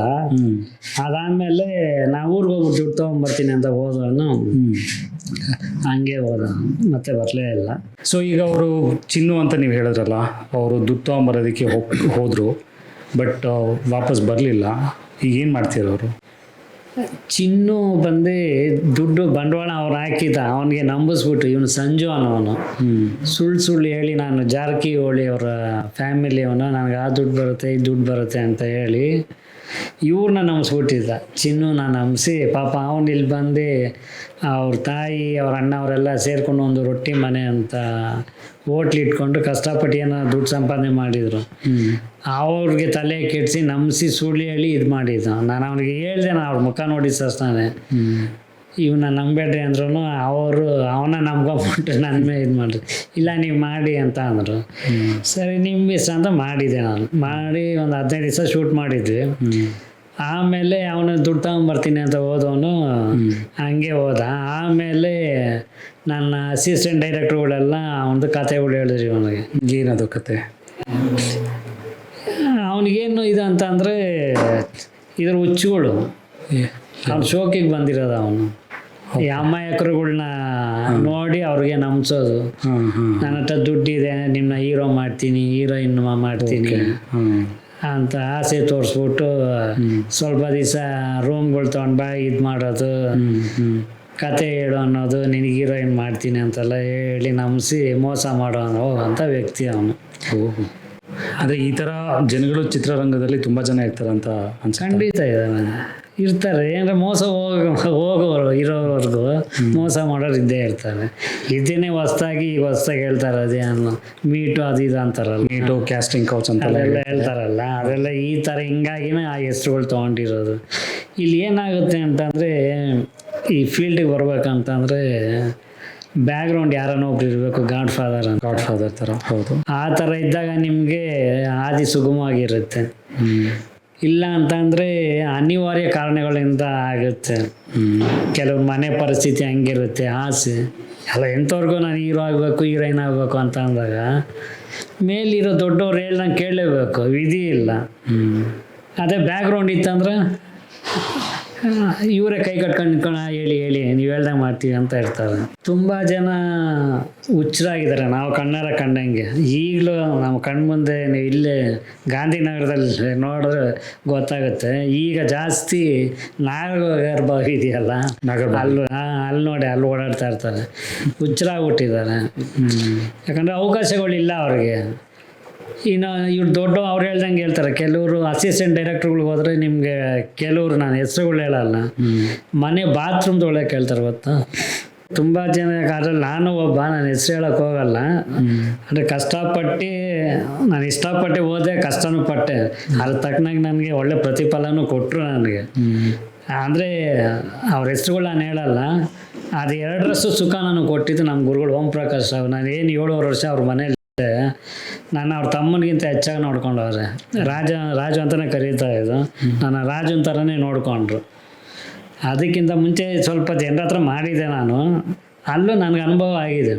ಅದಾದಮೇಲೆ ನಾ ಊರಿಗೆ ಹೋಗ್ಬಿಟ್ಟು ದುಡ್ಡು ತೊಗೊಂಬರ್ತೀನಿ ಅಂತ ಹೋದವನು ಹಂಗೆ ಹೋದ, ಮತ್ತೆ ಬರಲೇ ಇಲ್ಲ. ಸೊ ಈಗ ಅವರು ಚಿನ್ನು ಅಂತ ನೀವು ಹೇಳಿದ್ರಲ್ಲ, ಅವರು ದುಡ್ಡು ತೊಗೊಂಬರೋದಕ್ಕೆ ಹೋದರು, ಬಟ್ ವಾಪಸ್ ಬರಲಿಲ್ಲ. ಈಗ ಏನು ಮಾಡ್ತೀರ ಅವರು? ಚಿನ್ನು ಬಂದು ದುಡ್ಡು ಬಂಡವಾಳ ಅವ್ರು ಹಾಕಿದ್ದ, ಅವನಿಗೆ ನಂಬಿಸ್ಬಿಟ್ಟು ಇವನು ಸಂಜು ಅನ್ನೋನು ಸುಳ್ಳು ಹೇಳಿ, ನಾನು ಜಾರಕಿಹೊಳಿ ಅವರ ಫ್ಯಾಮಿಲಿ ಅವನು, ನನಗೆ ಆ ದುಡ್ಡು ಬರುತ್ತೆ ಈ ದುಡ್ಡು ಬರುತ್ತೆ ಅಂತ ಹೇಳಿ ಇವ್ರನ್ನ ನಂಬಿಸ್ಬಿಟ್ಟಿದ್ದ. ಚಿನ್ನೂನ ನಂಬಿಸಿ ಪಾಪ ಅವನು ಇಲ್ಲಿ ಬಂದು ಅವ್ರ ತಾಯಿ ಅವ್ರ ಅಣ್ಣ ಅವರೆಲ್ಲ ಸೇರ್ಕೊಂಡು ಒಂದು ರೊಟ್ಟಿ ಮನೆ ಅಂತ ಹೋಟ್ಲ್ ಇಟ್ಕೊಂಡು ಕಷ್ಟಪಟ್ಟು ಏನೋ ದುಡ್ಡು ಸಂಪಾದನೆ ಮಾಡಿದರು. ಅವ್ರಿಗೆ ತಲೆ ಕೆಡಿಸಿ ನಂಬಿಸಿ ಸುಳ್ಳು ಹೇಳಿ ಇದು ಮಾಡಿದ್ದು. ನಾನು ಅವ್ನಿಗೆ ಹೇಳ್ದೆ, ನಾನು ಅವ್ರ ಮುಖ ನೋಡಿ ಸಸ್ತಾನೆ ಇವನ್ನ ನಂಬೇಡ್ರಿ ಅಂದ್ರೂ ಅವನ ನಂಬ್ಕೊಂಬಿಟ್ಟು ನನ್ನ ಮೇಲೆ ಇದು ಮಾಡಿರಿ, ಇಲ್ಲ ನೀವು ಮಾಡಿ ಅಂತ ಅಂದರು. ಸರಿ ನಿಮ್ಮ ಇಷ್ಟ ಅಂತ ಮಾಡಿದೆ. ನಾನು ಮಾಡಿ ಒಂದು 15 ದಿವಸ ಶೂಟ್ ಮಾಡಿದ್ವಿ. ಆಮೇಲೆ ಅವನು ದುಡ್ಡು ತಗೊಂಬರ್ತೀನಿ ಅಂತ ಹೋದವನು ಹಂಗೆ ಹೋದ. ಆಮೇಲೆ ನನ್ನ ಅಸಿಸ್ಟೆಂಟ್ ಡೈರೆಕ್ಟ್ರುಗಳೆಲ್ಲ ಒಂದು ಕಥೆಗಳು ಹೇಳಿದ್ರಿ ಅವನಿಗೆ. ಏನದು ಕತೆ? ಅವನಿಗೇನು ಇದು ಅಂತ ಅಂದರೆ ಇದ್ರ ಹುಚ್ಚುಗಳು. ಅವ್ನು ಶೋಕಿಗೆ ಬಂದಿರೋದು ಅವನು. ಈ ಅಮ್ಮಾಯಕರುಗಳ್ನ ನೋಡಿ ಅವ್ರಿಗೆ ನಂಬಿಸೋದು, ನನ್ನ ಹತ್ರ ದುಡ್ಡಿದೆ, ನಿಮ್ಮನ್ನ ಹೀರೋ ಮಾಡ್ತೀನಿ, ಹೀರೋಯಿನ್ ಮಾಡ್ತೀನಿ ಅಂತ ಆಸೆ ತೋರಿಸ್ಬಿಟ್ಟು ಸ್ವಲ್ಪ ದಿವಸ ರೂಮ್ಗಳು ತೊಗೊಂಡು ಬಾ ಇದು ಮಾಡೋದು, ಕತೆ ಹೇಳು ಅನ್ನೋದು, ನಿನಗೆ ಹೀರೋಯಿನ್ ಮಾಡ್ತೀನಿ ಅಂತೆಲ್ಲ ಹೇಳಿ ನಂಬಿಸಿ ಮೋಸ ಹೋಗೋಂಥ ವ್ಯಕ್ತಿ ಅವನು. ಆದರೆ ಈ ಥರ ಜನಗಳು ಚಿತ್ರರಂಗದಲ್ಲಿ ತುಂಬ ಜನ ಇರ್ತಾರೆ ಅಂತ ಖಂಡಿತ ಇರ್ತಾರೆ. ಏನಂದ್ರೆ ಮೋಸ ಹೋಗೋರು ಇರೋವರೆಗೂ ಮೋಸ ಮಾಡೋರು ಇದ್ದೇ ಇರ್ತಾರೆ. ಇದನ್ನೇ ಹೊಸ್ದಾಗಿ ಹೇಳ್ತಾರೆ, ಅದೇನು ಮೀಟು ಅದು ಇದು ಅಂತಾರಲ್ಲ, ಮೀಟು ಕ್ಯಾಸ್ಟಿಂಗ್ ಕೌಚ್ ಅಂತ ಹೇಳ್ತಾರಲ್ಲ, ಅದೆಲ್ಲ ಈ ಥರ ಹಿಂಗಾಗಿನೇ ಆ ಹೆಸ್ರುಗಳು ತೊಗೊಂಡಿರೋದು. ಇಲ್ಲಿ ಏನಾಗುತ್ತೆ ಅಂತಂದರೆ, ಈ ಫೀಲ್ಡಿಗೆ ಬರ್ಬೇಕಂತಂದರೆ ಬ್ಯಾಕ್ಗ್ರೌಂಡ್ ಯಾರನ್ನೋ ಒಬ್ರು ಇರಬೇಕು, ಗಾಡ್ ಫಾದರ್ ಅಂತ. ಗಾಡ್ ಫಾದರ್ ಥರ. ಹೌದು. ಆ ಥರ ಇದ್ದಾಗ ನಿಮಗೆ ಆದಿ ಸುಗಮವಾಗಿರುತ್ತೆ. ಇಲ್ಲ ಅಂತಂದರೆ ಅನಿವಾರ್ಯ ಕಾರಣಗಳಿಂದ ಆಗುತ್ತೆ. ಕೆಲವ್ರ ಮನೆ ಪರಿಸ್ಥಿತಿ ಹಂಗಿರುತ್ತೆ, ಆಸೆ ಎಲ್ಲ ಎಂಥವ್ರಿಗೂ ನಾನು ಹೀರೋ ಆಗಬೇಕು, ಹೀರೋಯಿನ್ ಆಗಬೇಕು ಅಂತ ಅಂದಾಗ ಮೇಲಿರೋ ದೊಡ್ಡವ್ರು ಹೇಳ್ದಂಗೆ ಕೇಳಲೇಬೇಕು, ವಿಧಿ ಇಲ್ಲ. ಅದೇ ಬ್ಯಾಕ್ಗ್ರೌಂಡ್ ಇತ್ತಂದ್ರೆ ಇವರೇ ಕೈ ಕಟ್ಕೊಂಡು ನಿಂತ್ಕೊಂಡು ಹೇಳಿ ನೀವು ಹೇಳ್ದಂಗೆ ಮಾಡ್ತೀವಿ ಅಂತ ಇರ್ತಾರೆ. ತುಂಬ ಜನ ಹುಚ್ಚರಾಗಿದ್ದಾರೆ ನಾವು ಕಣ್ಣಾರ ಕಂಡಂಗೆ. ಈಗಲೂ ನಮ್ಮ ಕಣ್ಮುಂದೆ ನೀವು ಇಲ್ಲೇ ಗಾಂಧಿನಗರದಲ್ಲಿ ನೋಡಿದ್ರೆ ಗೊತ್ತಾಗುತ್ತೆ. ಈಗ ಜಾಸ್ತಿ ನಾಗರ್ಭ ಇದೆಯಲ್ಲ, ಅಲ್ಲಿ ನೋಡಿ ಅಲ್ಲಿ ಓಡಾಡ್ತಾ ಇರ್ತಾರೆ, ಹುಚ್ಚರಾಗ್ಬಿಟ್ಟಿದ್ದಾರೆ. ಯಾಕಂದರೆ ಅವಕಾಶಗಳಿಲ್ಲ ಅವ್ರಿಗೆ. ಇನ್ನು ಇವ್ರು ದೊಡ್ಡ ಅವ್ರು ಹೇಳ್ದಂಗೆ ಹೇಳ್ತಾರೆ. ಕೆಲವರು ಅಸಿಸ್ಟೆಂಟ್ ಡೈರೆಕ್ಟರ್ಗಳಿಗೆ ಹೋದರೆ ನಿಮಗೆ ಕೆಲವರು, ನಾನು ಹೆಸರುಗಳು ಹೇಳಲ್ಲ, ಮನೆ ಬಾತ್ರೂಮ್ದೊಳಗೆ ಕೇಳ್ತಾರೆ ಗೊತ್ತಾ. ತುಂಬ ಜನ ಅದ್ರಲ್ಲಿ ನಾನು ಒಬ್ಬ, ನಾನು ಹೆಸರು ಹೇಳೋಕ್ಕೆ ಹೋಗಲ್ಲ. ಅಂದರೆ ಕಷ್ಟಪಟ್ಟು ನಾನು ಇಷ್ಟಪಟ್ಟೆ ಹೋದೆ, ಕಷ್ಟನೂ ಪಟ್ಟೆ, ಅದ್ರ ತಕ್ಕನಾಗಿ ನನಗೆ ಒಳ್ಳೆ ಪ್ರತಿಫಲನೂ ಕೊಟ್ಟರು ನನಗೆ. ಅಂದರೆ ಅವ್ರ ಹೆಸರುಗಳು ನಾನು ಹೇಳಲ್ಲ. ಅದು ಎರಡರಷ್ಟು ಸುಖ ನಾನು ಕೊಟ್ಟಿದ್ದು ನಮ್ಮ ಗುರುಗಳು ಓಂ ಪ್ರಕಾಶ್ ರಾವ್. ನಾನು ಏನು 7 ವರ್ಷ ಅವ್ರ ಮನೇಲಿ ನಾನು ಅವ್ರ ತಮ್ಮನಿಗಿಂತ ಹೆಚ್ಚಾಗಿ ನೋಡ್ಕೊಂಡವ್ರೆ. ರಾಜು ಅಂತಲೇ ಕರೀತಾ ಇದ್ದು, ನಾನು ರಾಜನ್ ಥರನೇ ನೋಡಿಕೊಂಡ್ರು. ಅದಕ್ಕಿಂತ ಮುಂಚೆ ಸ್ವಲ್ಪ ಜನರ ಹತ್ರ ಮಾಡಿದ್ದೆ ನಾನು, ಅಲ್ಲೂ ನನಗೆ ಅನುಭವ ಆಗಿದೆ.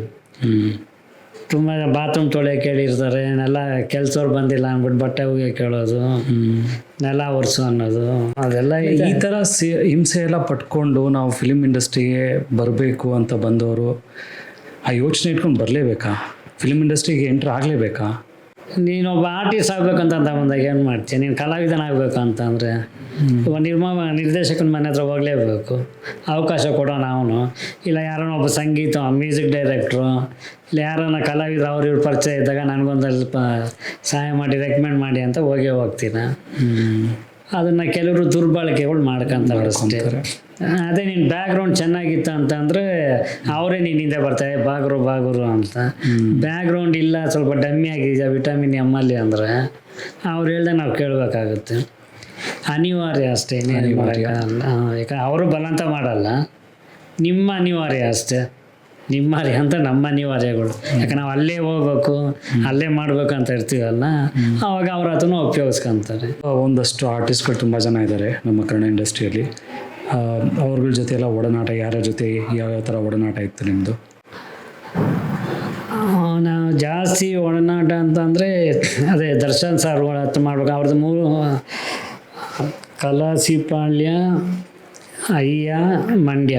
ತುಂಬ ಬಾತ್ರೂಮ್ ತೊಳೆಯೋಕೆ ಕೇಳಿರ್ತಾರೆ, ನೆಲ ಕೆಲಸವ್ರು ಬಂದಿಲ್ಲ ಅಂದ್ಬಿಟ್ಟು ಬಟ್ಟೆ ಹೋಗಿ ಕೇಳೋದು, ನೆಲ ಒರೆಸು ಅನ್ನೋದು, ಅದೆಲ್ಲ ಈ ಥರ ಹಿಂಸೆ ಎಲ್ಲ ಪಟ್ಕೊಂಡು ನಾವು ಫಿಲಿಮ್ ಇಂಡಸ್ಟ್ರಿಗೆ ಬರಬೇಕು ಅಂತ ಬಂದವರು ಆ ಯೋಚನೆ ಇಟ್ಕೊಂಡು ಬರಲೇಬೇಕಾ? ಫಿಲ್ಮ್ ಇಂಡಸ್ಟ್ರಿಗೆ ಎಂಟ್ರ್ ಆಗಲೇಬೇಕಾ? ನೀನೊಬ್ಬ ಆರ್ಟಿಸ್ಟ್ ಆಗ್ಬೇಕಂತ ಬಂದಾಗ ಏನು ಮಾಡ್ತೀಯ? ನೀನು ಕಲಾವಿದನ ಆಗ್ಬೇಕಂತಂದರೆ ನಿರ್ದೇಶಕನ ಮನೆ ಹತ್ರ ಹೋಗಲೇಬೇಕು, ಅವಕಾಶ ಕೊಡೋಣ ಅವನು. ಇಲ್ಲ ಯಾರನ್ನ ಒಬ್ಬ ಸಂಗೀತ ಮ್ಯೂಸಿಕ್ ಡೈರೆಕ್ಟ್ರು, ಇಲ್ಲ ಯಾರನ್ನ ಕಲಾವಿದರು ಅವ್ರ ಇವ್ರ ಪರಿಚಯ ಇದ್ದಾಗ ನನಗೊಂದು ಸ್ವಲ್ಪ ಸಹಾಯ ಮಾಡಿ ರೆಕಮೆಂಡ್ ಮಾಡಿ ಅಂತ ಹೋಗ್ತೀನಿ. ಅದನ್ನು ಕೆಲವರು ದುರ್ಬಳಕೆಗಳು ಮಾಡ್ಕೊಂತಾರೆ ಅಷ್ಟೇ. ಅದೇ ನಿನ್ನ ಬ್ಯಾಕ್ಗ್ರೌಂಡ್ ಚೆನ್ನಾಗಿತ್ತು ಅಂತಂದರೆ ಅವರೇ ನಿನ್ನ ಹಿಂದೆ ಬರ್ತಾರೆ, ಬಾಗುರು ಅಂತ. ಬ್ಯಾಕ್ಗ್ರೌಂಡ್ ಇಲ್ಲ, ಸ್ವಲ್ಪ ಡಮ್ಮಿ ಆಗಿದೆಯಾ ವಿಟಮಿನ್ ಎಮ್ಮಲ್ಲಿ ಅಂದರೆ ಅವ್ರು ಹೇಳ್ದೆ ನಾವು ಕೇಳಬೇಕಾಗುತ್ತೆ. ಅನಿವಾರ್ಯ ಅಷ್ಟೇ, ಇನ್ನೇನು ಮಾಡೋಕ್ಕಾಗಲ್ಲ. ಯಾಕಂದ್ರೆ ಅವರು ಬಲವಂತ ಮಾಡಲ್ಲ, ನಿಮ್ಮ ಅನಿವಾರ್ಯ ಅಷ್ಟೇ. ನಿಮ್ಮರಿ ಅಂತ ನಮ್ಮ ಅನಿವಾರ್ಯಗಳು. ಯಾಕೆ ನಾವು ಅಲ್ಲೇ ಹೋಗ್ಬೇಕು, ಅಲ್ಲೇ ಮಾಡ್ಬೇಕು ಅಂತ ಇರ್ತೀವಲ್ಲ, ಅವಾಗ ಅವ್ರ ಹತ್ರನೂ ಉಪಯೋಗಿಸ್ಕೊಂತಾರೆ. ಒಂದಷ್ಟು ಆರ್ಟಿಸ್ಟ್ಗಳು ತುಂಬ ಜನ ಇದ್ದಾರೆ ನಮ್ಮ ಕನ್ನಡ ಇಂಡಸ್ಟ್ರಿಯಲ್ಲಿ. ಅವ್ರಗಳ ಜೊತೆ ಎಲ್ಲ ಒಡನಾಟ, ಯಾರ್ಯಾರ ಜೊತೆ ಯಾವ್ಯಾವ ಥರ ಒಡನಾಟ ಇತ್ತು ನಿಮ್ಮದು? ನಾವು ಜಾಸ್ತಿ ಒಡನಾಟ ಅಂತಂದರೆ ಅದೇ ದರ್ಶನ್ ಸರ್ ಹತ್ರ ಮಾಡ್ಬೇಕು. ಅವ್ರದ್ದು 3 ಕಲಾಸಿಪಾಳ್ಯ, ಅಯ್ಯ, ಮಂಡ್ಯ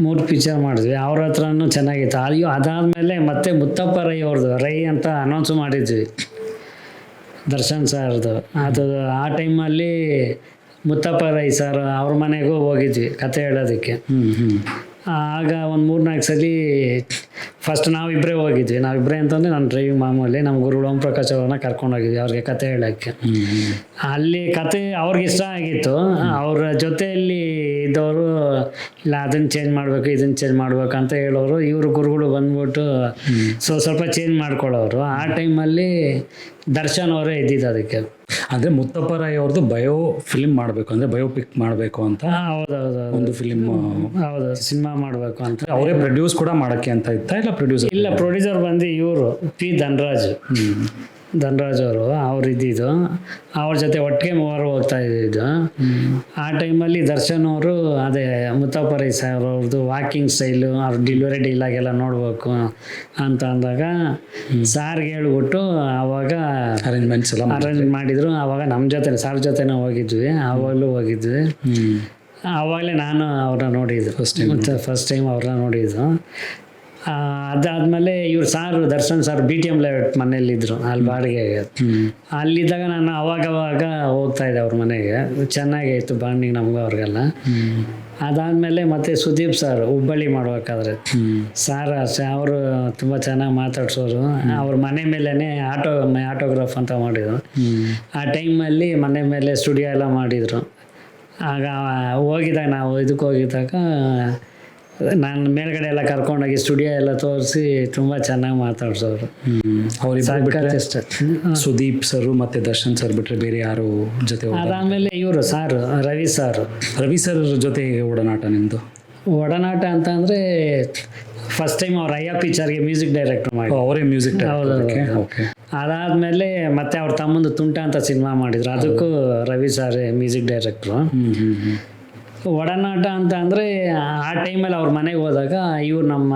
3 ಪಿಕ್ಚರ್ ಮಾಡಿದ್ವಿ. ಅವ್ರ ಹತ್ರನೂ ಚೆನ್ನಾಗಿತ್ತು. ಅಯ್ಯೋ ಅದಾದಮೇಲೆ ಮತ್ತೆ ಮುತ್ತಪ್ಪ ರೈ ಅವ್ರದ್ದು ರೈ ಅಂತ ಅನೌನ್ಸು ಮಾಡಿದ್ವಿ ದರ್ಶನ್ ಸರ್ದು. ಅದು ಆ ಟೈಮಲ್ಲಿ ಮುತ್ತಪ್ಪ ರೈ ಸರ್ ಅವ್ರ ಮನೆಗೂ ಹೋಗಿದ್ವಿ ಕತೆ ಹೇಳೋದಕ್ಕೆ. ಆಗ ಒಂದು 3-4 ಸಲ ಫಸ್ಟ್ ನಾವಿಬ್ಬರೇ ಹೋಗಿದ್ವಿ. ನಾವಿಬ್ಬರೇ ಅಂತಂದರೆ ನಾನು ಡ್ರೈವಿಂಗ್ ಮಾಮೂಲಿ, ನಮ್ಮ ಗುರುಗಳು ಓಂ ಪ್ರಕಾಶ್ ಅವ್ರನ್ನ ಕರ್ಕೊಂಡೋಗಿದ್ವಿ ಅವ್ರಿಗೆ ಕತೆ ಹೇಳೋಕ್ಕೆ. ಅಲ್ಲಿ ಕತೆ ಅವ್ರಿಗೆ ಇಷ್ಟ ಆಗಿತ್ತು. ಅವ್ರ ಜೊತೆಯಲ್ಲಿ ಇದ್ದವರು ಇಲ್ಲ ಅದನ್ನು ಚೇಂಜ್ ಮಾಡಬೇಕು, ಇದನ್ನು ಚೇಂಜ್ ಮಾಡ್ಬೇಕು ಅಂತ ಹೇಳೋರು. ಇವರು ಗುರುಗಳು ಬಂದ್ಬಿಟ್ಟು ಸ್ವಲ್ಪ ಚೇಂಜ್ ಮಾಡ್ಕೊಳ್ಳೋರು. ಆ ಟೈಮಲ್ಲಿ ದರ್ಶನ್ ಅವರೇ ಇದ್ದಿದ್ದು ಅದಕ್ಕೆ. ಅಂದರೆ ಮುತ್ತಪ್ಪ ರಾಯ್ ಅವ್ರದ್ದು ಬಯೋ ಫಿಲ್ಮ್ ಮಾಡಬೇಕು ಅಂದರೆ ಬಯೋಪಿಕ್ ಮಾಡಬೇಕು ಅಂತ. ಹೌದೌದು, ಒಂದು ಫಿಲ್ಮ್ ಹೌದು, ಸಿನಿಮಾ ಮಾಡಬೇಕು ಅಂತ. ಅವರೇ ಪ್ರೊಡ್ಯೂಸ್ ಕೂಡ ಮಾಡೋಕ್ಕೆ ಅಂತ ಇತ್ತಾ? ಇಲ್ಲ ಪ್ರೊಡ್ಯೂಸರ್? ಇಲ್ಲ, ಪ್ರೊಡ್ಯೂಸರ್ ಬಂದು ಇವರು ಪಿ ಧನರಾಜ್ ಅವರು ಅವ್ರು ಇದ್ದಿದ್ದು. ಅವ್ರ ಜೊತೆ ಒಟ್ಟಿಗೆ 3 ಹೋಗ್ತಾ ಇದ್ದಿದ್ದು. ಆ ಟೈಮಲ್ಲಿ ದರ್ಶನ್ ಅವರು ಅದೇ ಮುತ್ತಪ್ಪ ರೈ ಸಾರ್ ಅವ್ರದ್ದು ವಾಕಿಂಗ್ ಸ್ಟೈಲು, ಅವ್ರ ಡೆಲಿವರಿ ಡೈಲಾಗೆಲ್ಲ ನೋಡಬೇಕು ಅಂತ ಅಂದಾಗ ಸಾರ್ಗೆ ಹೇಳ್ಬಿಟ್ಟು ಆವಾಗ ಅರೇಂಜ್ಮೆಂಟ್ಸ್ ಎಲ್ಲ ಅರೇಂಜ್ ಮಾಡಿದರು. ಆವಾಗ ನಮ್ಮ ಜೊತೆ ಸಾರ್ ಜೊತೆನೇ ಹೋಗಿದ್ವಿ. ಆವಾಗಲೂ ಹೋಗಿದ್ವಿ. ಆವಾಗಲೇ ನಾನು ಅವ್ರನ್ನ ನೋಡಿದ್ದು ಫಸ್ಟ್ ಟೈಮ್ ಅವ್ರನ್ನ ನೋಡಿದ್ದು. ಅದಾದಮೇಲೆ ಇವ್ರು ದರ್ಶನ್ ಸಾರ್ BTM ಲೇಔಟ್ ಮನೇಲಿದ್ದರು, ಅಲ್ಲಿ ಬಾಡಿಗೆಗೆ. ಅಲ್ಲಿದ್ದಾಗ ನಾನು ಅವಾಗವಾಗ ಹೋಗ್ತಾಯಿದ್ದೆ ಅವ್ರ ಮನೆಗೆ. ಚೆನ್ನಾಗೇ ಇತ್ತು ಬಾಂಡಿಂಗ್ ನಮಗೂ ಅವ್ರಿಗೆಲ್ಲ. ಅದಾದಮೇಲೆ ಮತ್ತೆ ಸುದೀಪ್ ಸರ್ ಹುಬ್ಬಳ್ಳಿ ಮಾಡ್ಬೇಕಾದ್ರೆ ಸಾರ್ ಅಷ್ಟೇ, ಅವರು ತುಂಬ ಚೆನ್ನಾಗಿ ಮಾತಾಡ್ಸೋರು. ಅವ್ರ ಮನೆ ಮೇಲೇ ಆಟೋಗ್ರಾಫ್ ಅಂತ ಮಾಡಿದರು. ಆ ಟೈಮಲ್ಲಿ ಮನೆ ಮೇಲೆ ಸ್ಟುಡಿಯೋ ಎಲ್ಲ ಮಾಡಿದರು. ಆಗ ಹೋಗಿದ್ದಾಗ ನಾವು ಇದಕ್ಕೆ ಹೋಗಿದ್ದಾಗ ನಾನು ಮೇಲ್ಗಡೆ ಎಲ್ಲ ಕರ್ಕೊಂಡೋಗಿ ಸ್ಟುಡಿಯೋ ಎಲ್ಲ ತೋರಿಸಿ ತುಂಬ ಚೆನ್ನಾಗಿ ಮಾತಾಡ್ಸೋರು. ಸುದೀಪ್ ಸರ್ ಮತ್ತು ದರ್ಶನ್ ಸರ್ ಬಿಟ್ಟರೆ ಬೇರೆ ಯಾರು ಜೊತೆ? ಅದಾದಮೇಲೆ ಇವರು ರವಿ ಸರ್ ಜೊತೆ ಒಡನಾಟ ನಿಮ್ಮದು? ಒಡನಾಟ ಅಂತ ಅಂದರೆ ಫಸ್ಟ್ ಟೈಮ್ ಅವ್ರ ಅಯ್ಯ ಪಿಕ್ಚರ್ಗೆ ಮ್ಯೂಸಿಕ್ ಡೈರೆಕ್ಟರ್ ಮಾಡಿ, ಅವರೇ ಮ್ಯೂಸಿಕ್ ಹೌದು. ಓಕೆ. ಅದಾದಮೇಲೆ ಮತ್ತೆ ಅವ್ರ ತಮ್ಮಂದು ತುಂಟ ಅಂತ ಸಿನಿಮಾ ಮಾಡಿದ್ರು, ಅದಕ್ಕೂ ರವಿ ಸರ್ ಮ್ಯೂಸಿಕ್ ಡೈರೆಕ್ಟ್ರು. ಒಡನಾಟ ಅಂತ ಅಂದರೆ ಆ ಟೈಮಲ್ಲಿ ಅವ್ರ ಮನೆಗೆ ಹೋದಾಗ ಇವ್ರು ನಮ್ಮ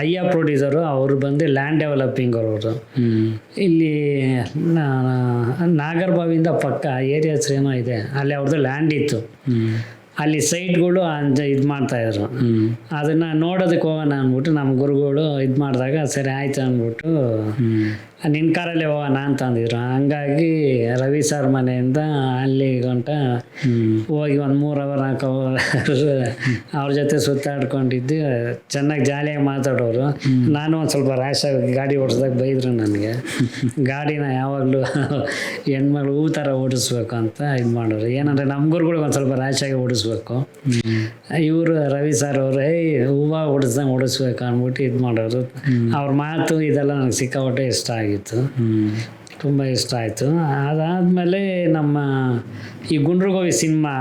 ಅಯ್ಯ ಪ್ರೊಡ್ಯೂಸರು, ಅವರು ಬಂದು ಲ್ಯಾಂಡ್ ಡೆವಲಪಿಂಗ್ ಅವರು ಇಲ್ಲಿ ನಾಗರಬಾವಿಯಿಂದ ಪಕ್ಕ ಏರಿಯಾ ಹೆಸರೇನೋ ಇದೆ, ಅಲ್ಲಿ ಅವ್ರದ್ದು ಲ್ಯಾಂಡ್ ಇತ್ತು. ಅಲ್ಲಿ ಸೈಟ್ಗಳು ಇದು ಮಾಡ್ತಾಯಿದ್ರು. ಅದನ್ನು ನೋಡೋದಕ್ಕೆ ಹೋಗೋಣ ಅಂದ್ಬಿಟ್ಟು ನಮ್ಮ ಗುರುಗಳು ಇದು ಮಾಡಿದಾಗ ಸರಿ ಆಯ್ತು ಅಂದ್ಬಿಟ್ಟು ನಿನ್ನ ಕಾರಲ್ಲೇ ಹೋಗೋಣ ಅಂತ ಅಂದಿದ್ರು. ಹಂಗಾಗಿ ರವಿ ಸರ್ ಮನೆಯಿಂದ ಅಲ್ಲಿ ಗಂಟ ಹೋಗಿ ಒಂದು 3 ಅವರ್ 4 ಅವರ್ ಅವ್ರ ಜೊತೆ ಸುತ್ತಾಡ್ಕೊಂಡಿದ್ದು, ಚೆನ್ನಾಗಿ ಜಾಲಿಯಾಗಿ ಮಾತಾಡೋರು. ನಾನು ಒಂದು ಸ್ವಲ್ಪ ರ್ಯಾಶಾಗಿ ಗಾಡಿ ಓಡಿಸ್ದಾಗ ಬೈದರು ನನಗೆ, ಗಾಡಿನ ಯಾವಾಗಲೂ ಹೆಣ್ಮಗಳು ಹೂ ಥರ ಓಡಿಸ್ಬೇಕು ಅಂತ ಇದು ಮಾಡೋರು. ಏನಂದರೆ ನಮ್ಮ ಗುರುಗಳಿಗೆ ಒಂದು ಸ್ವಲ್ಪ ರ್ಯಾಶಾಗಿ ಓಡಿಸ್ಬೇಕು, ಇವರು ರವಿ ಸರ್ ಅವರು ಹೂವು ಓಡಿಸ್ದಂಗೆ ಓಡಿಸ್ಬೇಕು ಅಂದ್ಬಿಟ್ಟು ಇದು ಮಾಡೋರು. ಅವ್ರ ಮಾತು ಇದೆಲ್ಲ ನನಗೆ ಸಿಕ್ಕಾಪಟ್ಟೆ ಇಷ್ಟ ಆಗಿತ್ತು, ತುಂಬ ಇಷ್ಟ ಆಯಿತು. ಅದಾದಮೇಲೆ ನಮ್ಮ ಈ ಗುಂಡ್ರುಗೋವಿ ಸಿನಿಮಾ